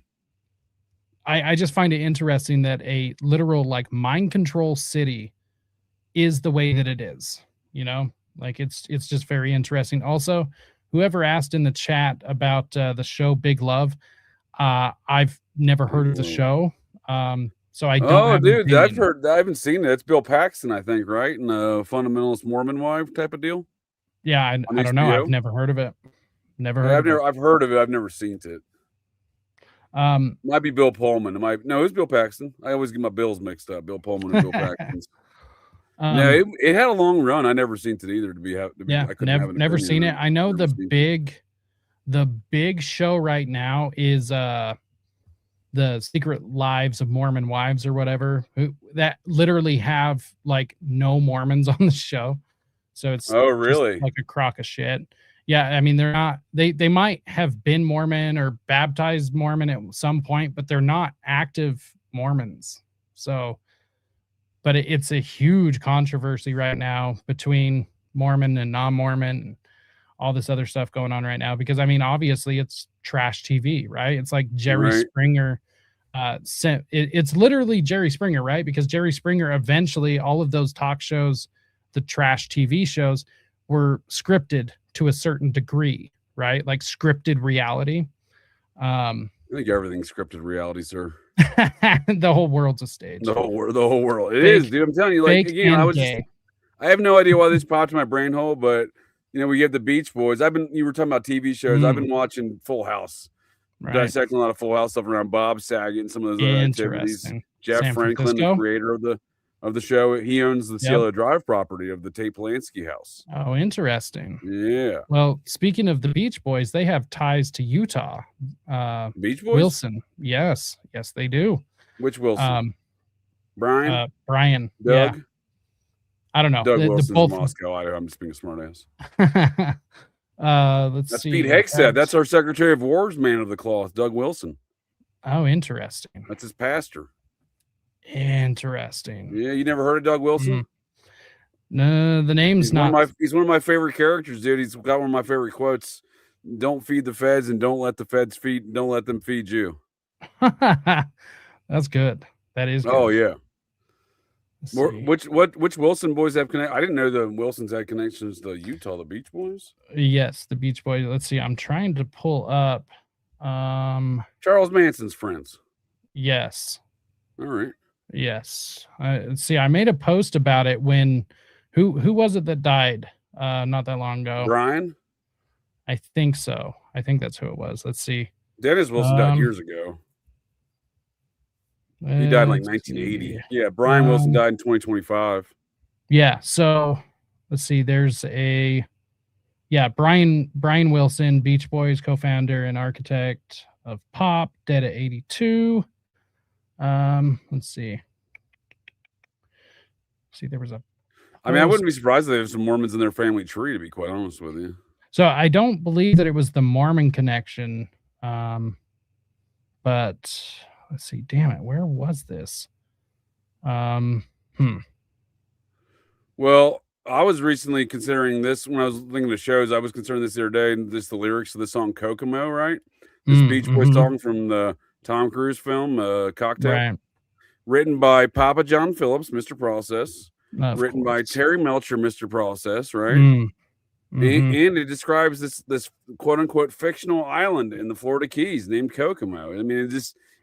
I just find it interesting that a literal like mind control city is the way that it is, you know, like it's just very interesting. Also, whoever asked in the chat about the show Big Love, I've never heard of the show. So I don't. Oh, dude, I haven't seen it. It's Bill Paxton, I think, right? And a fundamentalist Mormon wife type of deal. Yeah, I don't know. I've never heard of it. I've heard of it. I've never seen it. Might be Bill Pullman. No, it's Bill Paxton. I always get my bills mixed up. Bill Pullman and Bill Paxton. No, it had a long run. I never seen it either. Never seen it. I know the big show right now is the Secret Lives of Mormon Wives or whatever, that literally have like no Mormons on the show. So it's really like a crock of shit. Yeah, I mean, they're not, they might have been Mormon or baptized Mormon at some point, but they're not active Mormons. So, but it's a huge controversy right now between Mormon and non-Mormon and all this other stuff going on right now, because I mean, obviously it's trash TV, right? It's like Jerry Springer. It's literally Jerry Springer, right? Because Jerry Springer, eventually all of those talk shows, the trash TV shows, were scripted to a certain degree, right? Like scripted reality. I think everything's scripted reality, sir. The whole world's a stage. The whole world. It is, dude. I'm telling you, like, again, I have no idea why this popped in my brain hole, but you know, we get the Beach Boys. You were talking about TV shows. I've been watching Full House. Dissecting a lot of Full House stuff around Bob Saget and some of those other activities. Jeff Franklin, the creator of the show, he owns the Cielo Drive property of the Tate Polanski house. Oh, interesting. Yeah. Well, speaking of the Beach Boys, they have ties to Utah. Beach Boys? Wilson. Yes, they do. Which Wilson? Brian? Brian. Doug? Yeah. I don't know. Doug Wilson's in Moscow, Idaho. I'm just being a smart ass. Let's see. Pete Hegseth. That's our Secretary of War's man of the cloth, Doug Wilson. Oh, interesting. That's his pastor. Interesting. Yeah, you never heard of Doug Wilson? No, the name's He's one of my favorite characters, dude. He's got one of my favorite quotes. Don't feed the feds and don't let the feds feed. Don't let them feed you. That's good. That is good. Oh yeah. Which Wilson boys have connect? I didn't know the Wilsons had connections to Utah, the Beach Boys. Yes, the Beach Boys. Let's see. I'm trying to pull up. Charles Manson's friends. Yes. All right. Yes. See, I made a post about it when who was it that died not that long ago? Brian? I think so. I think that's who it was. Let's see. Dennis Wilson died years ago. He died in like 1980. See. Yeah, Brian Wilson died in 2025. Yeah, so let's see. There's Brian Wilson, Beach Boys co-founder and architect of pop, dead at 82. Let's see. There was I mean, I wouldn't be surprised if they have some Mormons in their family tree, to be quite honest with you. So I don't believe that it was the Mormon connection. But let's see. Damn it, where was this? Well, I was recently considering this when I was thinking of shows. I was considering this the other day, and just the lyrics of the song Kokomo, right? This Beach Boys song from the Tom Cruise film, Cocktail. Right. Written by Papa John Phillips, Mr. Process. Written by course. Terry Melcher, Mr. Process, right? And it describes this quote unquote fictional island in the Florida Keys named Kokomo. I mean,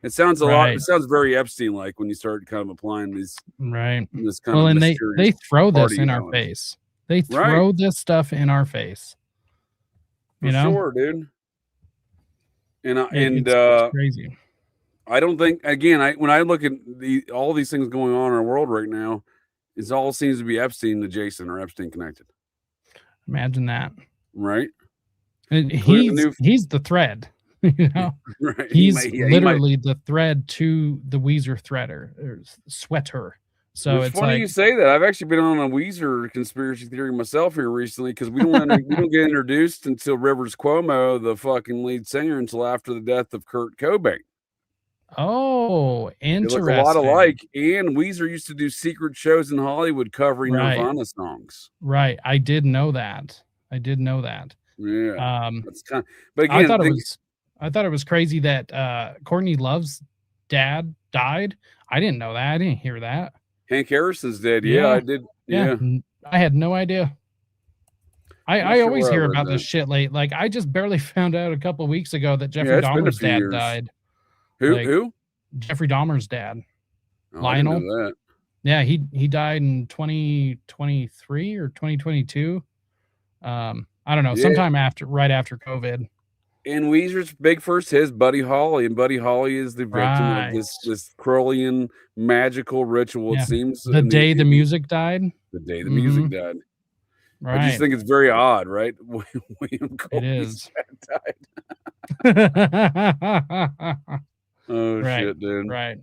it sounds a lot. It sounds very Epstein like when you start kind of applying these. Right. This kind of and they throw this in island. our face. They throw this stuff in our face. For sure, dude. It's crazy. I don't think, again, when I look at all these things going on in our world right now, it all seems to be Epstein adjacent or Epstein connected. Imagine that. Right. And he's the thread. You know, right. He's literally the thread to the Weezer threader or sweater. So it's funny you say that. I've actually been on a Weezer conspiracy theory myself here recently because we don't get introduced until Rivers Cuomo, the fucking lead singer, until after the death of Kurt Cobain. Oh, interesting. They look a lot alike. And Weezer used to do secret shows in Hollywood covering Nirvana songs. Right. I did know that. Yeah. That's kind of, but again, I thought it was crazy that Courtney Love's dad died. I didn't know that. I didn't hear that. Hank Harrison's dead. Yeah, I did. Yeah. I had no idea. I always hear about this shit late. Like I just barely found out a couple of weeks ago that Jeffrey Dahmer's dad died. Who? Jeffrey Dahmer's dad. Oh, Lionel. I didn't know that. Yeah, he died in 2023 or 2022. I don't know, sometime right after COVID. And Weezer's big first hit, Buddy Holly, and Buddy Holly is the victim of this Crowleyan magical ritual. It seems the day the music died. The day the music died. Right. I just think it's very odd, right? William Colby's died. Oh shit, dude. Right.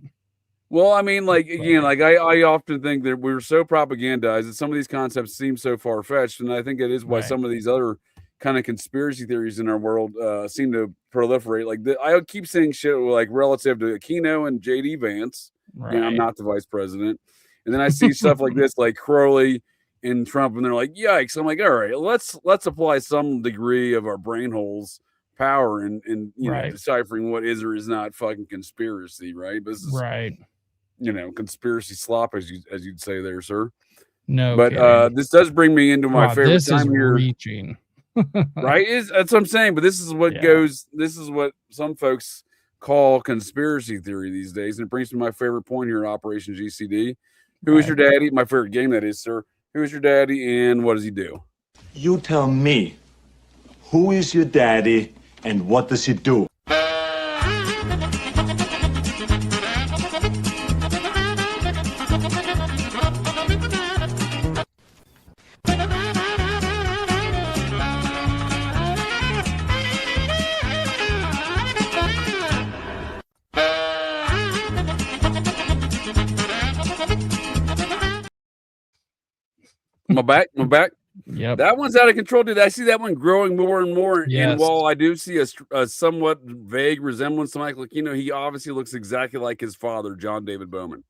Well, I mean, like again, like I often think that we're so propagandized that some of these concepts seem so far fetched, and I think it is why some of these other kind of conspiracy theories in our world seem to proliferate. Like I keep saying shit like relative to Aquino and JD Vance. Right. And I'm not the vice president, and then I see stuff like this, like Crowley and Trump, and they're like, "Yikes!" I'm like, "All right, let's apply some degree of our brain holes power in you know deciphering what is or is not fucking conspiracy, right?" But this is conspiracy slop, as you'd say there, sir. No, but this does bring me into my favorite this time is here. Reaching. Right? That's what I'm saying. But this is what this is what some folks call conspiracy theory these days. And it brings me to my favorite point here, Operation GCD. Who is your daddy? My favorite game, that is, sir. Who is your daddy and what does he do? You tell me, who is your daddy and what does he do? My back. Yep. That one's out of control, dude. I see that one growing more and more. Yes. And while I do see a somewhat vague resemblance to Michael Aquino, he obviously looks exactly like his father, John David Bowman.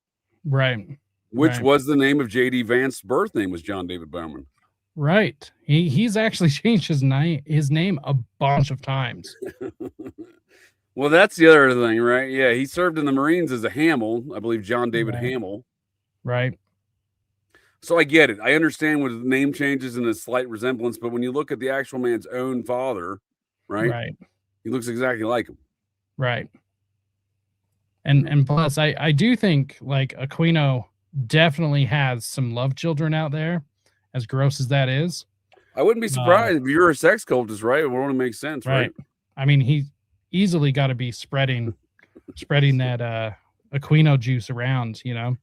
Right. Which Right. was the name of J.D. Vance's birth name was John David Bowman. Right. He's actually changed his name a bunch of times. Well, that's the other thing, right? Yeah, he served in the Marines as a Hamill, I believe John David Right. Hamill. Right. So I get it. I understand with name changes and a slight resemblance, but when you look at the actual man's own father, right? Right. He looks exactly like him. Right. And plus I do think like Aquino definitely has some love children out there, as gross as that is. I wouldn't be surprised if you're a sex cultist, right? It won't make sense, right? I mean, he easily got to be spreading that Aquino juice around, you know.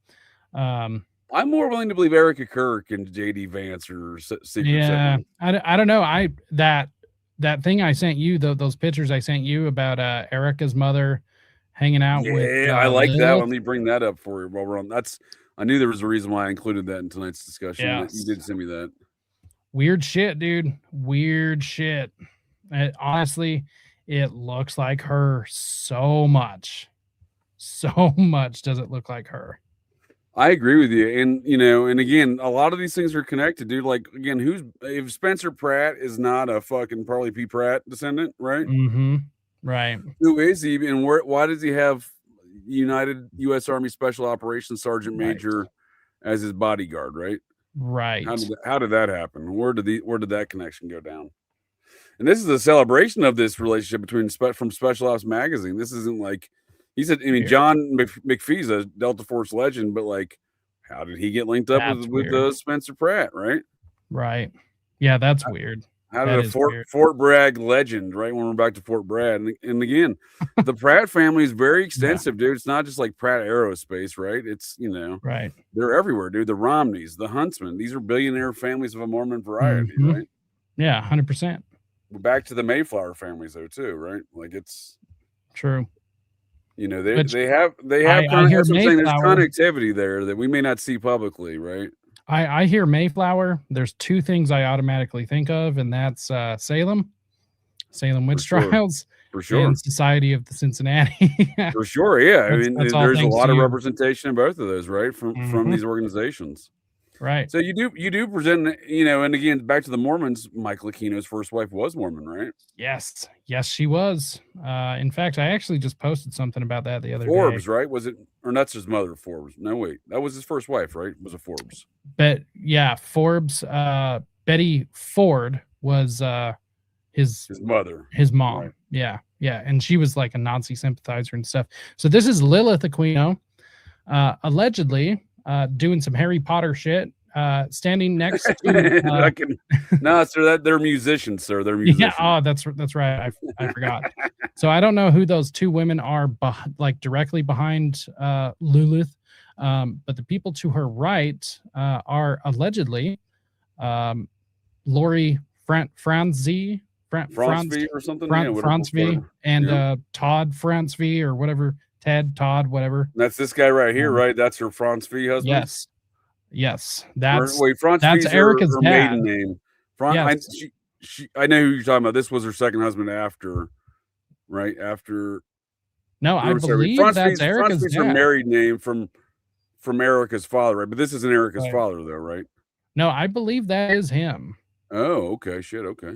I'm more willing to believe Erica Kirk and JD Vance or Secret Yeah, Service. I don't know. That thing I sent you, those pictures I sent you about Erica's mother hanging out with. Yeah, I like that. Lilith. Let me bring that up for you while we're on. I knew there was a reason why I included that in tonight's discussion. Yes. You did send me that. Weird shit, dude. Weird shit. Honestly, it looks like her so much. So much does it look like her. I agree with you. And, and again, a lot of these things are connected, dude. Like, again, if Spencer Pratt is not a fucking Parley P. Pratt descendant, right? Mm-hmm. Right. Who is he? And why does he have United U.S. Army Special Operations Sergeant Major as his bodyguard, right? Right. How did that happen? Where did that connection go down? And this is a celebration of this relationship from Special Ops Magazine. This isn't like he said. I mean, John McPhee's a Delta Force legend, but like, how did he get linked up with Spencer Pratt? Right. Right. Yeah, that's weird. How did a Fort Bragg legend, right? When we're back to Fort Bragg, and again, the Pratt family is very extensive, dude. It's not just like Pratt Aerospace, right? It's right. They're everywhere, dude. The Romneys, the Huntsman, these are billionaire families of a Mormon variety, right? Yeah, 100%. We're back to the Mayflower families, though, too, right? Like it's true. They have connectivity there that we may not see publicly, right? I hear Mayflower. There's two things I automatically think of, and that's Salem witch trials, for sure, and Society of the Cincinnati. For sure, yeah. I mean, there's a lot of representation in both of those, right? From these organizations, right? So you do present, and again, back to the Mormons. Michael Aquino's first wife was Mormon, right? Yes, she was. In fact, I actually just posted something about that the other day. Forbes, right? Was it? Or that's his mother, Forbes. No, wait. That was his first wife, right? Was it Forbes? But yeah, Forbes, Betty Ford was his mother. His mom. Right. Yeah. And she was like a Nazi sympathizer and stuff. So this is Lilith Aquino, allegedly doing some Harry Potter shit, standing next to no, sir, they're musicians, sir. They're musicians. Yeah, that's right. I forgot. So I don't know who those two women are, like directly behind Lilith, but the people to her right are allegedly Lori Franzvi or something, Franzvi, and Todd Franzvi or whatever, Todd, whatever. That's this guy right here, right? That's her Franzvi husband. Yes, that's Erica's her maiden name. Yes. I know who you're talking about. This was her second husband after. No, I believe that's Erica's dad. Her married name from Erica's father, right? But this isn't Erica's father, though, right? No, I believe that is him. Oh, okay, shit, okay.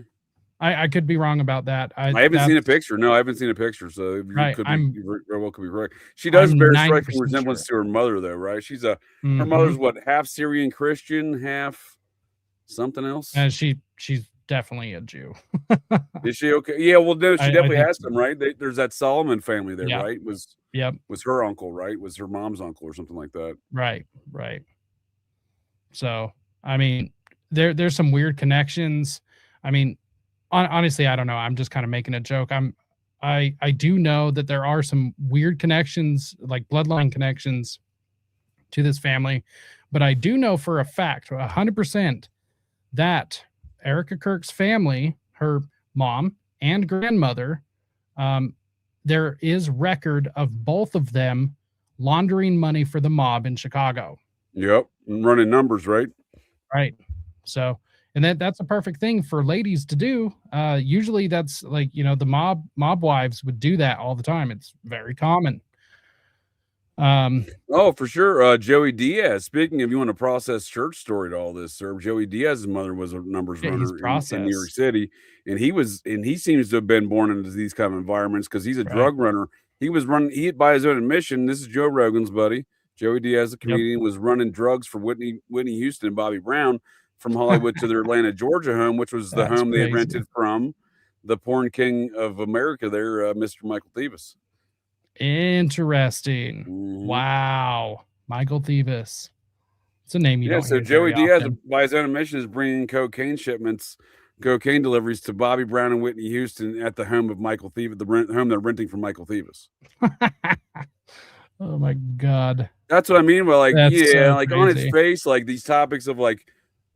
I could be wrong about that. I haven't seen a picture. No, I haven't seen a picture. So you could be correct. She does bear striking resemblance to her mother, though, right? She's her mother's what, half Syrian Christian, half something else. And she's definitely a Jew. Is she okay? Yeah, well, no, she definitely has them, right? There's that Solomon family there, right? Was her uncle, right? Was her mom's uncle or something like that? Right. So, I mean, there's some weird connections. I mean, honestly, I don't know. I'm just kind of making a joke. I do know that there are some weird connections, like bloodline connections to this family, but I do know for a fact, 100%, that Erica Kirk's family, her mom and grandmother, there is record of both of them laundering money for the mob in Chicago. Yep, running numbers, right? Right. So, and that's a perfect thing for ladies to do. Usually that's like, the mob wives would do that all the time. It's very common. Oh, for sure. Joey Diaz. Speaking of, you want to process church story to all this, sir. Joey Diaz's mother was a numbers Yeah, he's runner in New York processed. City, and he seems to have been born into these kind of environments because he's a Right. drug runner. He was running. He, by his own admission, this is Joe Rogan's buddy. Joey Diaz, the comedian, was running drugs for Whitney Houston and Bobby Brown from Hollywood to their Atlanta, Georgia home, which was the That's home they had crazy. rented from the porn king of America there, Mr. Michael Thieves. Interesting. Mhm. Wow. Michael Thieves. It's a name you don't So hear Joey very Diaz, often. by his own admission, is bringing cocaine deliveries to Bobby Brown and Whitney Houston at the home of Michael Thieves, home they're renting from Michael Thieves. Oh my God. That's what I mean by like, That's so like on its crazy. face, like these topics of like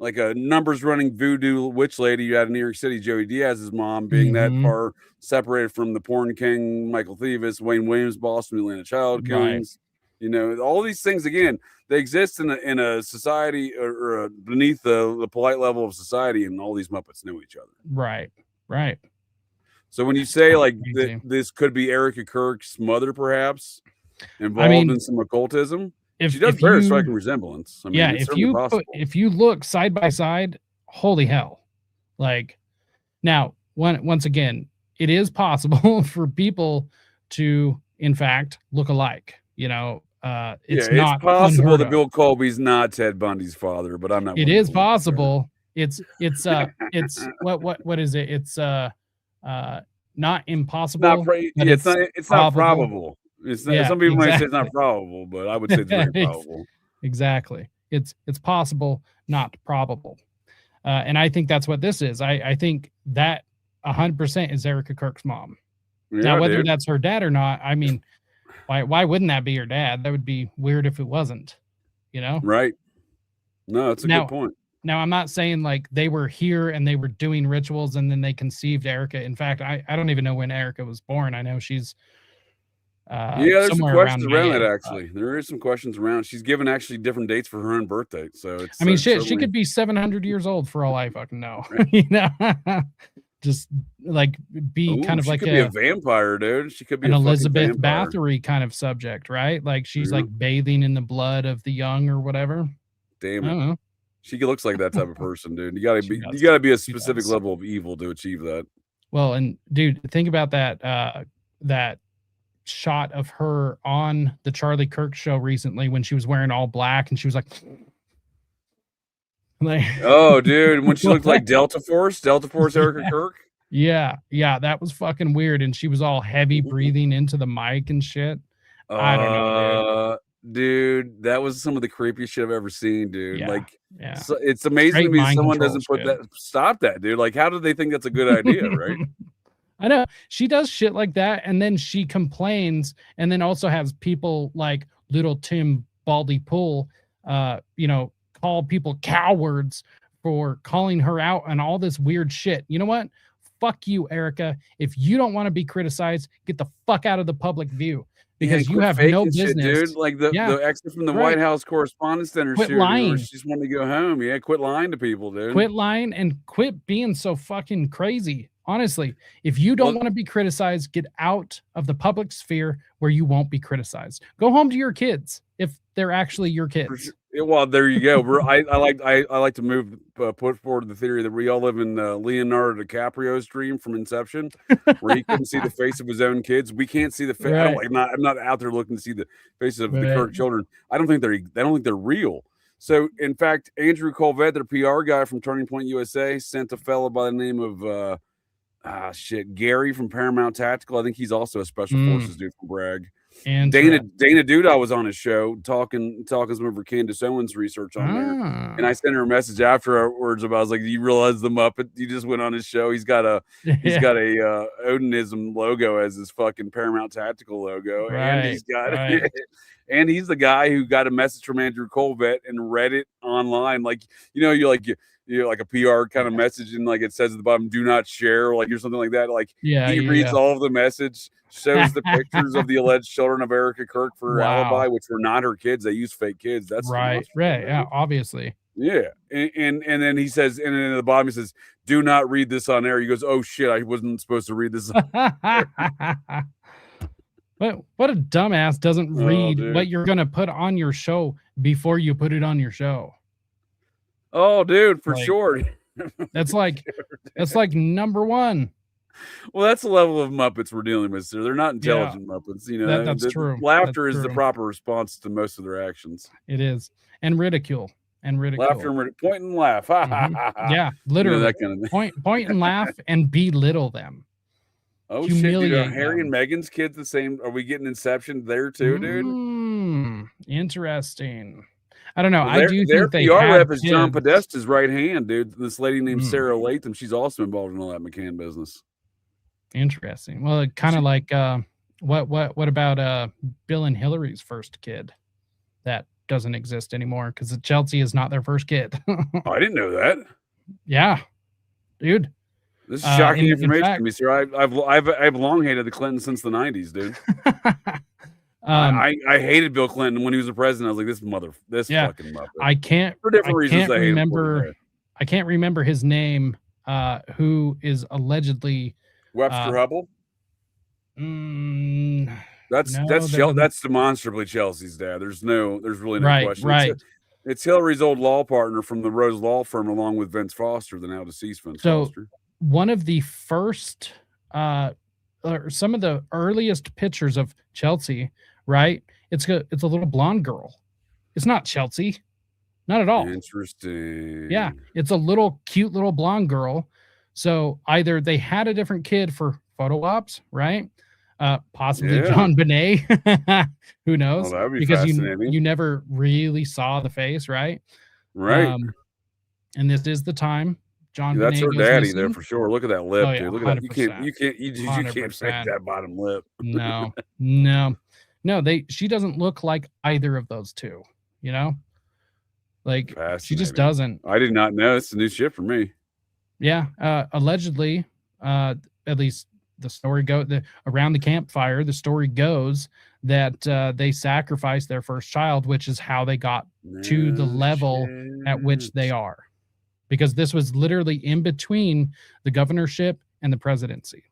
a numbers running voodoo witch lady you had in New York City, Joey Diaz's mom, being that Mhm. far separated from the porn king Michael Thieves, Wayne Williams, Boston, Atlanta child Right. killings. You know, all these things again, they exist in a society or beneath the polite level of society, and all these Muppets know each other. Right. Right. So when you say so like crazy. this could be Erica Kirk's mother, perhaps involved mean, in some occultism, If she does if bear a you striking resemblance. I mean, yeah, it's if certainly you possible. if you look side by side, holy hell. Like now, once again, it is possible for people to in fact look alike. You know, it's not possible unheard that of. Bill Colby's not Ted Bundy's father, but I'm not. It willing to is believe that. possible. It's what is it? It's not impossible. Not but it's not probable. It's not, Yeah, some people might say it's exactly. not probable, but I would say it's very probable. Exactly. It's possible, not probable. And I think that's what this is. I think that 100% is Erica Kirk's mom. Yeah, Now, whether dude. that's her dad or not, I mean, why wouldn't that be her dad? That would be weird if it wasn't, you know? Right. No, that's a good point. Now, I'm not saying like they were here and they were doing rituals and then they conceived Erica. In fact, I don't even know when Erica was born. I know she's there's some questions around that, May, actually. There is some questions around. She's given actually different dates for her own birthday. So it's I mean, shit, she could be 700 years old for all I fucking know. You know, just like be kind of she like could be a vampire, dude. She could be an a Elizabeth vampire. Bathory kind of subject, right? Like she's like bathing in the blood of the young or whatever. Damn I don't it. know. She looks like that type of person, dude. You gotta be a specific level of evil to achieve that. Well, and dude, think about that that shot of her on the Charlie Kirk show recently when she was wearing all black and she was like oh, dude, when she looked like Delta Force Erica Kirk. Yeah, that was fucking weird, and she was all heavy breathing into the mic and shit. I don't know, dude. That was some of the creepiest shit I've ever seen, dude. Yeah, like, yeah. So it's amazing Straight to me mind someone control doesn't stop that, dude. Like, how do they think that's a good idea, right? I know she does shit like that, and then she complains, and then also has people like little Tim Baldy Pool, call people cowards for calling her out and all this weird shit. You know what? Fuck you, Erica. If you don't want to be criticized, get the fuck out of the public view because you have no business, shit, dude. Like the exit from the White House Correspondents' Center. Quit lying. She just wanted to go home. Yeah, quit lying to people, dude. Quit lying and quit being so fucking crazy. Honestly, if you don't want to be criticized, get out of the public sphere where you won't be criticized. Go home to your kids if they're actually your kids. Well, there you go. I like to put forward the theory that we all live in Leonardo DiCaprio's dream from Inception, where he couldn't see the face of his own kids. We can't see the face. Right. I'm not out there looking to see the faces of the Kirk children. I don't think they're real. So, in fact, Andrew Colvett, their PR guy from Turning Point USA, sent a fellow by the name of Gary from Paramount Tactical. I think he's also a special forces dude from Bragg. And Dana Duda was on his show talking some of her Candace Owens research on there, and I sent her a message afterwards about. I was like, "Do you realize the Muppet? You just went on his show. He's got a Odinism logo as his fucking Paramount Tactical logo, and he's got and he's the guy who got a message from Andrew Colvett and read it online. Like you're like a PR kind of message, and like it says at the bottom, "Do not share," like or something like that. Like he reads all of the message, shows the pictures of the alleged children of Erica Kirk for her alibi, which were not her kids. They used fake kids. That's right. Yeah, obviously. Yeah, and then he says, and then at the bottom he says, "Do not read this on air." He goes, "Oh shit, I wasn't supposed to read this on air." What a dumbass doesn't read dude. what you're going to put on your show before you put it on your show. Oh, dude, for Like, sure. That's like number one. Well, that's the level of Muppets we're dealing with, sir. They're not intelligent Muppets. You know, That's true. Laughter That's is the true. proper response to most of their actions. It is. And ridicule. Laughter and point and laugh. Yeah, literally. that kind of thing. Point and laugh and belittle them. Oh shit, dude, are Harry and Meghan's kids the same? Are we getting Inception there too, dude? Interesting. I don't know. Well, I do their think they PR had rep is John kids. Podesta's right hand, dude. This lady named Sarah Latham. She's also involved in all that McCann business. Interesting. Well, kind of like what about Bill and Hillary's first kid that doesn't exist anymore because Chelsea is not their first kid. I didn't know that. Yeah, dude. This is shocking information to me, sir. I've long hated the Clintons since the 90s, dude. I hated Bill Clinton when he was the president. I was like, this fucking Muppet. I can't for different reasons. I can't remember his name. Who is allegedly Webster Hubble? That's demonstrably Chelsea's dad. There's really no question. Right. It's Hillary's old law partner from the Rose Law Firm, along with Vince Foster, the now deceased Vince Foster. One of the first, or some of the earliest pictures of Chelsea, right? It's a little blonde girl. It's not Chelsea, not at all. Interesting. Yeah, it's a cute little blonde girl. So either they had a different kid for photo ops, right? Possibly John Bonet. Who knows? That would be because fascinating. you never really saw the face, right? Right. And this is the time John. That's Bonet her goes daddy missing. there for sure. Look at that lip, Oh, yeah, dude. Look at that. You 100%. can't fake that bottom lip. No. She doesn't look like either of those two. You know, like she just doesn't. I did not know. It's a new shit for me. Yeah, allegedly, at least the story around the campfire. The story goes that they sacrificed their first child, which is how they got to the level at which they are, because this was literally in between the governorship and the presidency.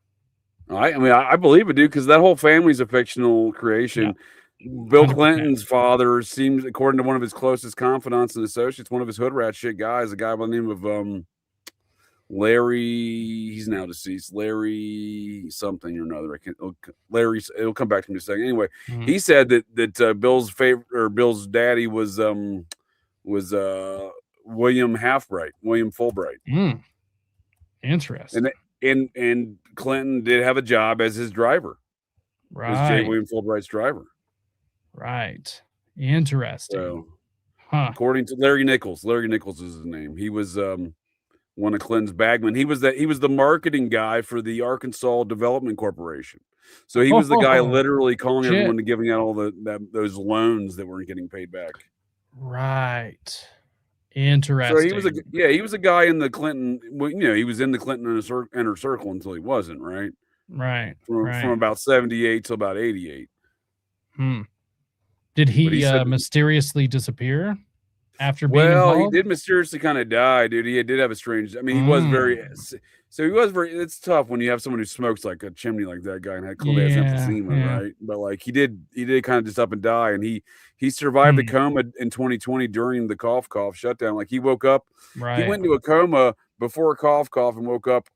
I believe it, dude, because that whole family's a fictional creation. Yeah. Bill 100%. Clinton's father seems, according to one of his closest confidants and associates, one of his hood rat shit guys, a guy by the name of Larry. He's now deceased. Larry something or another. It'll come back to me in a second. Anyway, he said that Bill's favorite, or Bill's daddy was William Fulbright. Interesting. And Clinton did have a job as his driver. Right. As J. William Fulbright's driver. Right. Interesting. So, according to Larry Nichols is his name. He was one of Clinton's bagmen. He was the marketing guy for the Arkansas Development Corporation. So he was the guy literally calling everyone to giving out all those loans that weren't getting paid back. Right. Interesting. So he was a guy in the Clinton. He was in the Clinton inner circle until he wasn't, right? Right. From about 78 to about 88. Did he mysteriously disappear after being involved? He did mysteriously kind of die, dude. He did have a strange. I mean, he was very. So he was very. It's tough when you have someone who smokes like a chimney like that guy and had clearly has emphysema, right? But like he did kind of just up and die, and he survived the coma in 2020 during the cough shutdown. Like he woke up, he went into a coma before a cough and woke up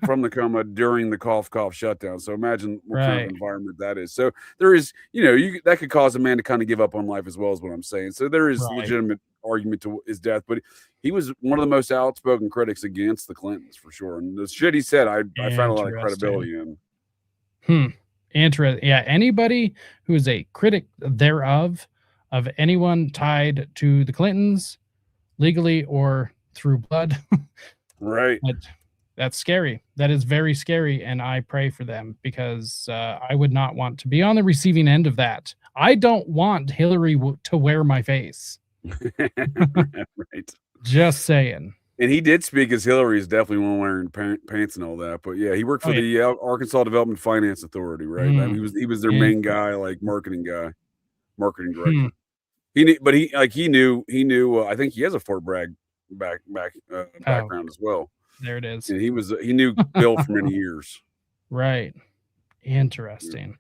from the coma during the cough shutdown. So imagine what kind of environment that is. So there is, that could cause a man to kind of give up on life as well, as what I'm saying. So there is legitimate argument to his death, but he was one of the most outspoken critics against the Clintons for sure. And the shit he said, I found a lot of credibility in. Interesting. Yeah. Anybody who is a critic thereof, of anyone tied to the Clintons, legally or through blood. Right. That's scary. That is very scary. And I pray for them, because I would not want to be on the receiving end of that. I don't want Hillary to wear my face. Right. Just saying. And he did speak as Hillary is definitely one wearing pants and all that. But yeah, he worked for the Arkansas Development Finance Authority, right? He was their main guy, like marketing director. He knew. I think he has a Fort Bragg background as well. There it is. And he knew Bill for many years. Right. Interesting.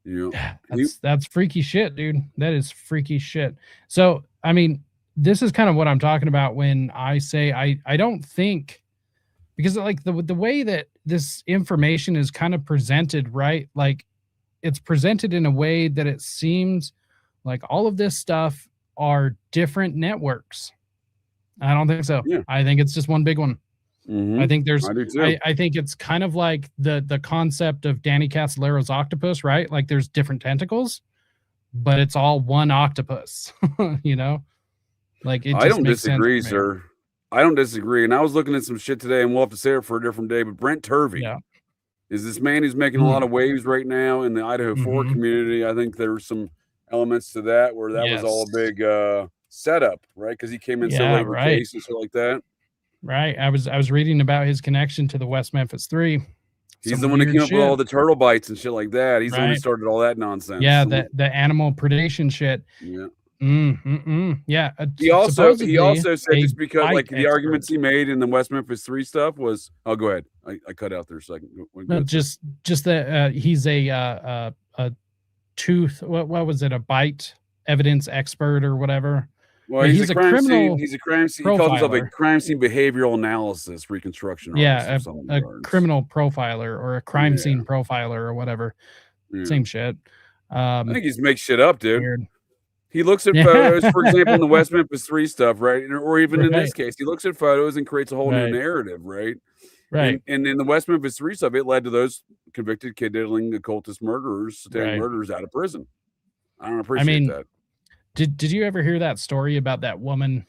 You know, That's freaky shit, dude. That is freaky shit. So, I mean, this is kind of what I'm talking about when I say I don't think, because like the way that this information is kind of presented, right? Like it's presented in a way that it seems like all of this stuff are different networks. I don't think so. Yeah. I think it's just one big one. I think there's, I do too. I think it's kind of like the concept of Danny Castellero's octopus, right? Like there's different tentacles, but it's all one octopus, you know? Like it just I don't makes sense disagree, to me. sir. I don't disagree. And I was looking at some shit today, and we'll have to say it for a different day. But Brent Turvey is this man who's making a lot of waves right now in the Idaho 4 community. I think there's some elements to that where that was all a big setup, right? Because he came in so late in the case and shit like that. Right. I was reading about his connection to the West Memphis 3. He's the one that came up with all the turtle bites and shit like that. He's the one who started all that nonsense. Yeah, the animal predation shit. Yeah. Yeah. He also said just because like the arguments he made in the West Memphis 3 stuff was go ahead. I cut out there a second. No, just that he's a tooth, what was it, a bite evidence expert or whatever. Well, he's a crime scene. He's a crime scene. He calls himself a crime scene behavioral analysis reconstruction. Yeah, a criminal profiler or a crime scene profiler or whatever. Yeah. Same shit. I think he's makes shit up, dude. Weird. He looks at photos, for example, in the West Memphis 3 stuff, right? Or even in this case, he looks at photos and creates a whole new narrative, right? Right. And in the West Memphis 3 stuff, it led to those convicted kid-diddling occultist murderers, satanic murderers out of prison. I don't appreciate that. Did you ever hear that story about that woman?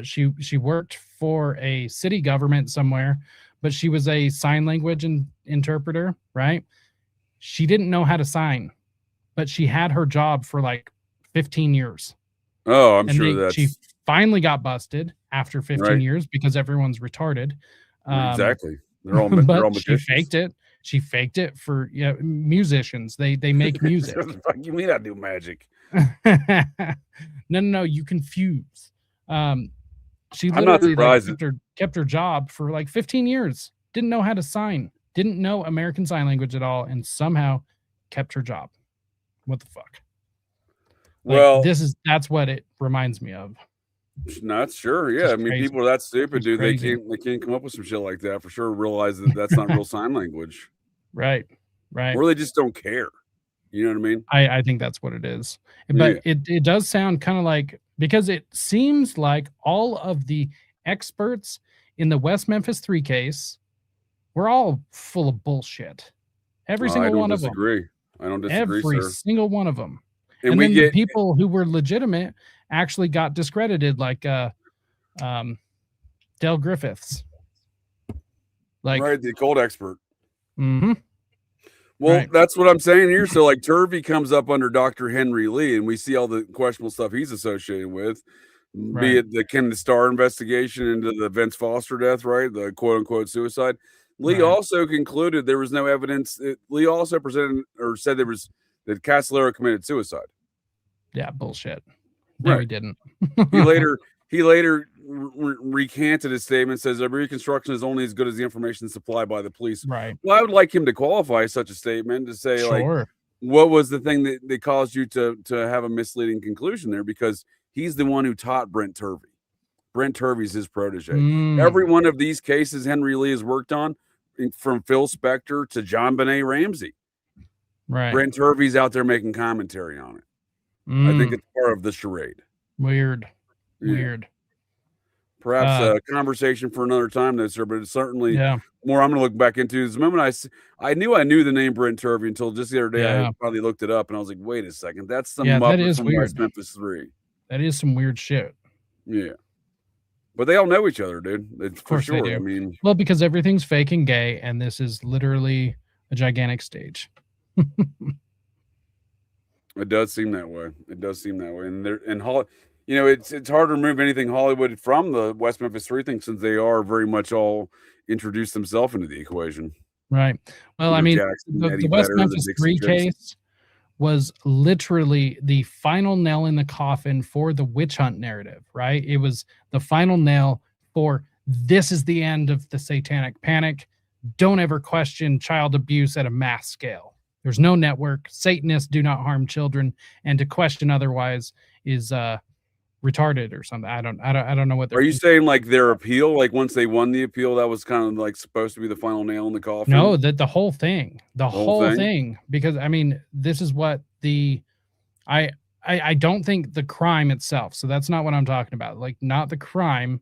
She worked for a city government somewhere, but she was a sign language interpreter, right? She didn't know how to sign, but she had her job for like 15 years. Oh, I'm sure she finally got busted after 15 years because everyone's retarded. Exactly. They're all she faked it. She faked it for musicians. They make music. What the fuck you mean I do magic? No, you confuse. She literally kept her job for like 15 years. Didn't know how to sign. Didn't know American Sign Language at all, and somehow kept her job. What the fuck? Like, well, that's what it reminds me of. Not sure. Yeah, I mean, crazy. People are that stupid, dude. They can't come up with some shit like that for sure. Realize that that's not real sign language. Right. Or they just don't care. You know what I mean? I think that's what it is. But it does sound kind of like, because it seems like all of the experts in the West Memphis 3 case were all full of bullshit. Every single one of them. I don't disagree. Every single one of them. And then the people who were legitimate actually got discredited, like Dale Griffiths. Like the occult expert. Mm-hmm. Well, that's what I'm saying here. So like Turvey comes up under Dr. Henry Lee, and we see all the questionable stuff he's associated with, be it the Ken Starr investigation into the Vince Foster death, right? The quote unquote suicide. Lee also concluded there was no evidence. Lee also presented or said that Castellero committed suicide. Yeah, bullshit. No, he didn't. He later recanted his statement, says a reconstruction is only as good as the information supplied by the police. Right. Well, I would like him to qualify such a statement to say, like, what was the thing that caused you to have a misleading conclusion there? Because he's the one who taught Brent Turvey. Brent Turvey's his protege. Every one of these cases Henry Lee has worked on, from Phil Spector to John Benet Ramsey. Right. Brent Turvey's out there making commentary on it. I think it's part of the charade. Weird. Perhaps a conversation for another time, though, sir. But it's certainly more I'm going to look back into. The moment I knew the name Brent Turvey until just the other day. I probably looked it up, and I was like, wait a second, that's some Muppet from West Memphis 3. That is some weird shit. Yeah, but they all know each other, dude. Of course they do. I mean, well, because everything's fake and gay, and this is literally a gigantic stage. It does seem that way. It's hard to remove anything Hollywood from the West Memphis 3 thing, since they are very much all introduced themselves into the equation. Right. Well, I mean, the West Memphis 3 case was literally the final nail in the coffin for the witch hunt narrative, right? It was the final nail for this is the end of the satanic panic. Don't ever question child abuse at a mass scale. There's no network. Satanists do not harm children, and to question otherwise is retarded or something. I don't know what they're. Are you saying like their appeal, like once they won the appeal, that was kind of like supposed to be the final nail in the coffin? No, the whole thing, the whole thing? thing, because I mean, this is what I don't think the crime itself. So that's not what I'm talking about. Like not the crime,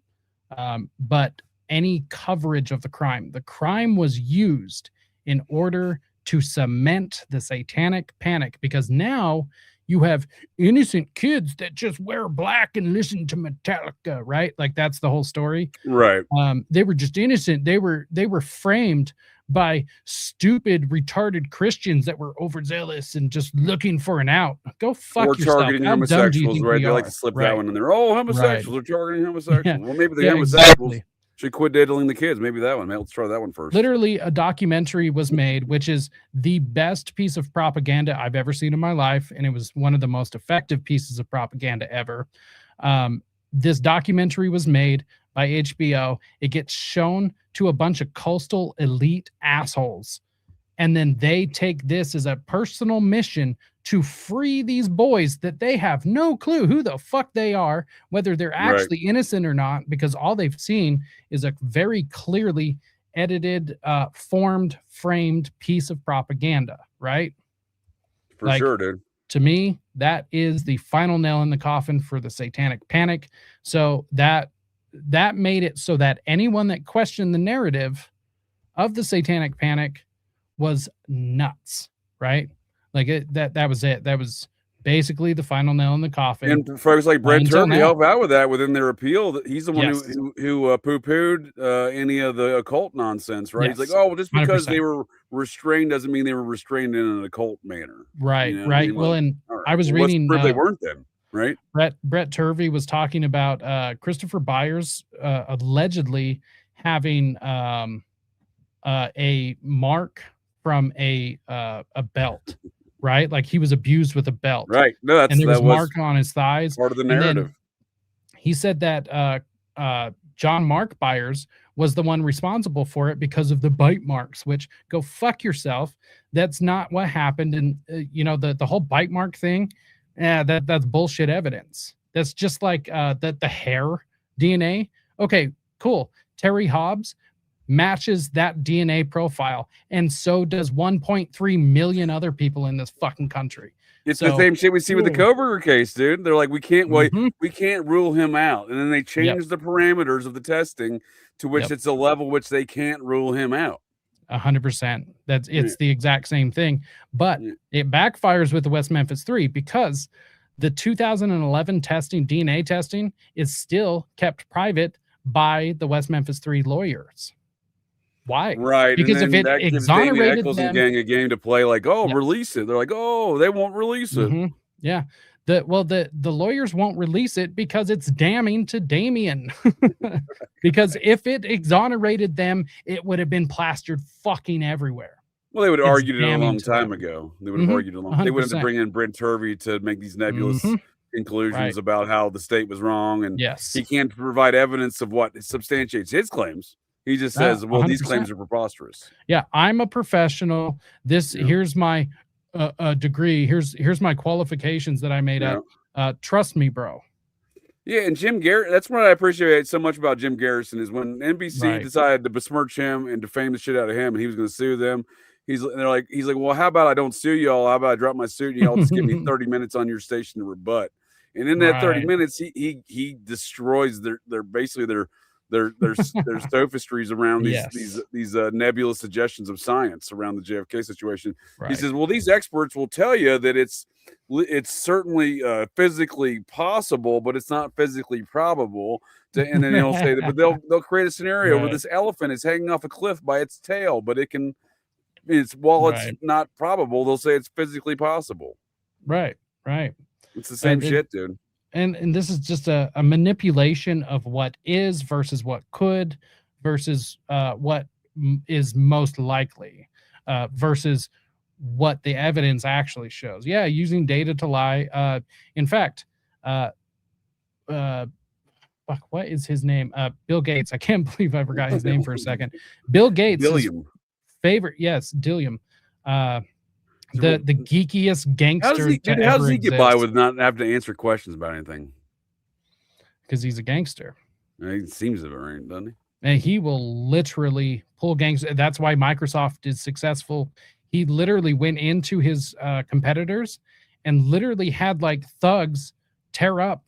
but any coverage of the crime. The crime was used in order to cement the satanic panic, because now you have innocent kids that just wear black and listen to Metallica, right? Like that's the whole story. Right. They were just innocent. They were framed by stupid, retarded Christians that were overzealous and just looking for an out. Go fuck or yourself. targeting How dumb do you homosexuals, think right? we They like are? to slip Right. that one in there. Oh, homosexuals are targeting homosexuals. Yeah. Well, maybe the Yeah, homosexuals exactly. should quit diddling the kids. Maybe that one. Maybe let's try that one first. Literally, a documentary was made, which is the best piece of propaganda I've ever seen in my life, and it was one of the most effective pieces of propaganda ever. This documentary was made by HBO. It gets shown to a bunch of coastal elite assholes, and then they take this as a personal mission to free these boys that they have no clue who the fuck they are, whether they're actually innocent or not, because all they've seen is a very clearly edited, framed piece of propaganda, right? For sure, dude. To me, that is the final nail in the coffin for the satanic panic. So that made it so that anyone that questioned the narrative of the satanic panic was nuts, right? Like that was it. That was basically the final nail in the coffin. And folks like Brett Until Turner now. help out with that within their appeal. He's the one Yes. who poo-pooed any of the occult nonsense, right? Yes. He's like, oh, well, just because 100%. they were restrained doesn't mean they were restrained in an occult manner. Right, You know what I right. mean? Well, Like, and all right, I was well, let's reading prove they weren't then, right? Brett Turvey was talking about Christopher Byers allegedly having a mark from a belt, right? Like he was abused with a belt, Right. No, and there was that mark on his thighs. part of the And then narrative. he said that John Mark Byers was the one responsible for it because of the bite marks, which go fuck yourself. That's not what happened. And the whole bite mark thing, that's bullshit evidence. That's just like the hair DNA. Okay, cool. Terry Hobbs matches that DNA profile, and so does 1.3 million other people in this fucking country. It's the same shit we see with the Ooh. Koberger case, dude. They're like, we can't we can't rule him out, and then they change the parameters of the testing to which it's a level which they can't rule him out. 100%. It's the exact same thing, but it backfires with the West Memphis 3 because the 2011 DNA testing is still kept private by the West Memphis 3 lawyers. Why? Right. Because and if then it that gives Damien exonerated Eccles them, and gang a game to play, like, release it. They're like, oh, they won't release it. Yeah. The lawyers won't release it because it's damning to Damien. Because if it exonerated them, it would have been plastered fucking everywhere. Well, they would have It's argued it a damning long to time them. ago. They would have argued it a long. They would have 100%. to bring in Brent Turvey to make these nebulous conclusions about how the state was wrong, and he can't provide evidence of what substantiates his claims. He just says, "Well, 100%. these claims are preposterous." Yeah, I'm a professional. Here's my degree. Here's my qualifications that I made up. Trust me, bro. Yeah, and Jim Garrett, that's what I appreciate so much about Jim Garrison is when NBC decided to besmirch him and defame the shit out of him, and he was going to sue them. He's like, well, how about I don't sue y'all? How about I drop my suit and y'all just give me 30 minutes on your station to rebut? And in that 30 minutes, he destroys their sophistries around these nebulous suggestions of science around the JFK situation. He says, well, these experts will tell you that it's certainly physically possible, but it's not physically probable. And then he'll say that, but they'll create a scenario where this elephant is hanging off a cliff by its tail, but it's not probable, they'll say it's physically possible. Right. It's the same shit, dude. And this is just a manipulation of what is versus what could versus what is most likely versus what the evidence actually shows. Yeah, using data to lie. In fact, what is his name? Bill Gates. I can't believe I forgot his name for a second. Bill Gates' favorite, Dillium. the geekiest gangster How does he get by with not having to answer questions about anything? Because he's a gangster. He seems to be, right, doesn't he? And he will literally pull gangs. That's why Microsoft is successful. He literally went into his competitors and literally had like thugs tear up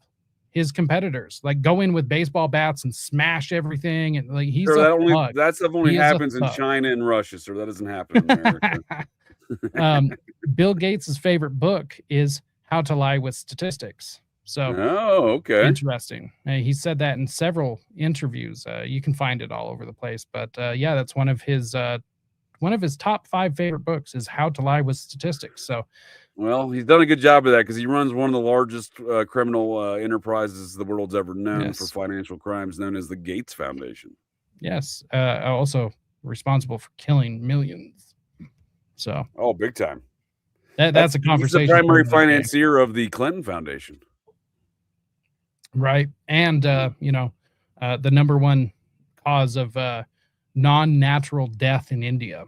his competitors, like go in with baseball bats and smash everything. And like he's that stuff only happens in China and Russia, so that doesn't happen in America. Bill Gates' favorite book is How to Lie with Statistics. So, okay, interesting. He said that in several interviews. You can find it all over the place. But yeah, that's one of his top 5 favorite books is How to Lie with Statistics. So, well, he's done a good job of that because he runs one of the largest criminal enterprises the world's ever known for financial crimes, known as the Gates Foundation. Yes, also responsible for killing millions. So, big time. That's a conversation. He's the primary financier of the Clinton Foundation. Right. And, the number one cause of non-natural death in India.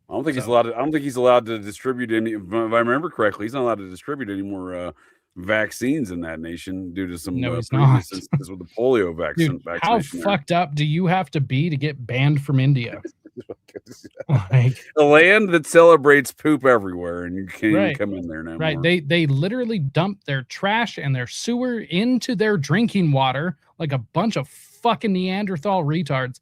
I don't think he's allowed to distribute any, if I remember correctly, he's not allowed to distribute any more vaccines in that nation due to some previous instances with the polio vaccine. Dude, how fucked up do you have to be to get banned from India? Like, a land that celebrates poop everywhere, and you can't even come in there now. Right. They literally dump their trash and their sewer into their drinking water like a bunch of fucking Neanderthal retards,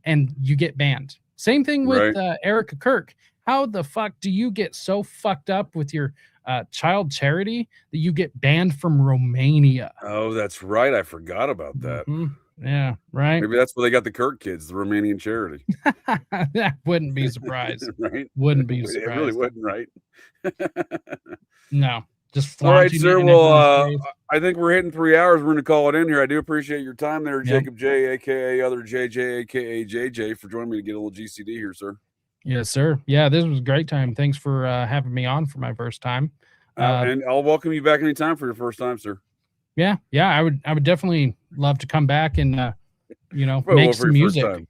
and you get banned. Same thing with Erica Kirk. How the fuck do you get so fucked up with your child charity that you get banned from Romania? Oh, that's right. I forgot about that. Mm-hmm. Yeah, right. Maybe that's where they got the Kirk kids, the Romanian charity. That wouldn't be surprised. Right? Wouldn't be surprised. It really wouldn't, right? No. Just all right, sir. Well, I think we're hitting 3 hours. We're going to call it in here. I do appreciate your time there, Jacob J, aka other JJ, aka JJ, for joining me to get a little GCD here, sir. Yes, sir. Yeah, this was a great time. Thanks for having me on for my first time. And I'll welcome you back anytime for your first time, sir. Yeah, I would definitely love to come back and make some music.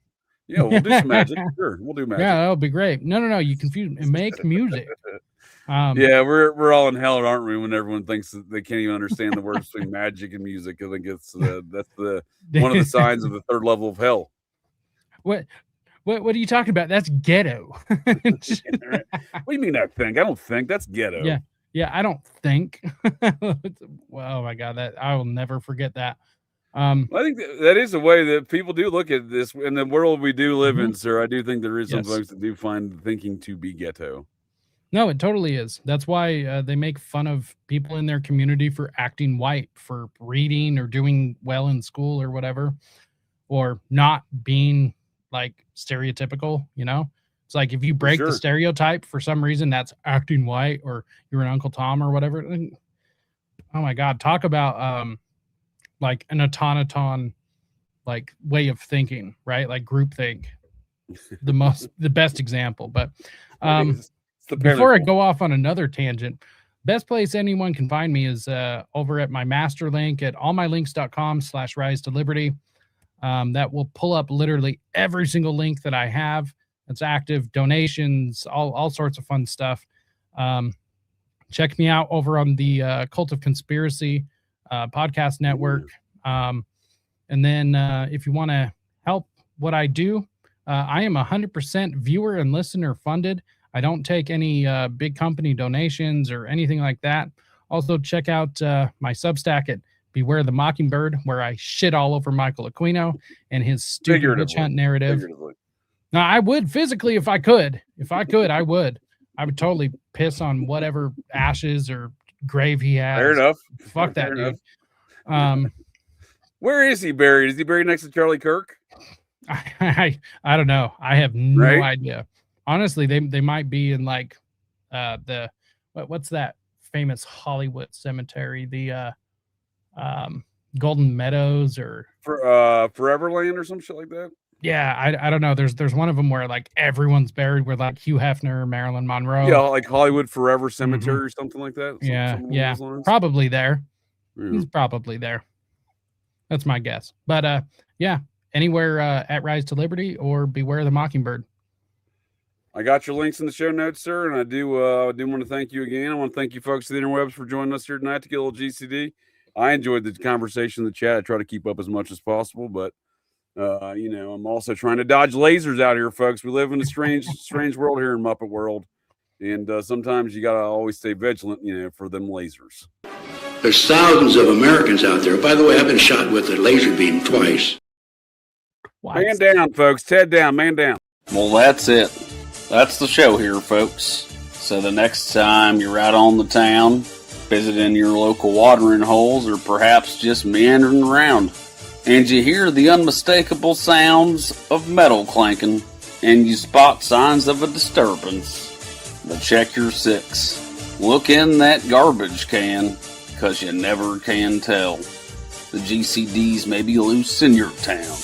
Yeah, we'll do some magic. Sure, we'll do magic. Yeah, that'll be great. No, you confuse and make music. Yeah, we're all in hell, aren't we? When everyone thinks that they can't even understand the words between magic and music, I think that's the one of the signs of the third level of hell. What are you talking about? That's ghetto. What do you mean? I don't think that's ghetto. Yeah, I don't think. Well, oh my God, that I will never forget that. I think that is the way that people do look at this in the world we do live in, sir. I do think there is some folks that do find thinking to be ghetto. No, it totally is. That's why they make fun of people in their community for acting white, for reading or doing well in school or whatever, or not being like stereotypical, It's like if you break the stereotype for some reason, that's acting white, or you're an Uncle Tom or whatever. Oh my God, talk about like an automaton like way of thinking, right? Like groupthink. The best example. But before I go off on another tangent, best place anyone can find me is over at my master link at allmylinks.com/rise to liberty. That will pull up literally every single link that I have. It's active, donations, all sorts of fun stuff. Check me out over on the Cult of Conspiracy podcast network. And then if you want to help what I do, I am 100% viewer and listener funded. I don't take any big company donations or anything like that. Also, check out my Substack at Beware the Mockingbird, where I shit all over Michael Aquino and his stupid witch hunt narrative. Now, I would physically if I could. If I could, I would. I would totally piss on whatever ashes or grave he has. Fair enough. Fuck that dude. Where is he buried? Is he buried next to Charlie Kirk? I don't know. I have no idea. Honestly, they might be in like what's that famous Hollywood cemetery? The Golden Meadows or Foreverland or some shit like that. Yeah, I don't know. There's one of them where like everyone's buried with like Hugh Hefner, Marilyn Monroe. Yeah, like Hollywood Forever Cemetery or something like that. Yeah, probably there. He's probably there. That's my guess. But yeah, anywhere at Rise to Liberty or Beware the Mockingbird. I got your links in the show notes, sir, and I do want to thank you again. I want to thank you folks at the interwebs for joining us here tonight to get a little GCD. I enjoyed the conversation in the chat. I try to keep up as much as possible, but I'm also trying to dodge lasers out here, folks. We live in a strange world here in Muppet World, and sometimes you got to always stay vigilant, for them lasers. There's thousands of Americans out there. By the way, I've been shot with a laser beam twice. Wow. Man down, folks. Head down, man down. Well, that's it. That's the show here, folks. So the next time you're out on the town, visiting your local watering holes, or perhaps just meandering around, and you hear the unmistakable sounds of metal clanking, and you spot signs of a disturbance, but check your six. Look in that garbage can, because you never can tell. The GCDs may be loose in your town.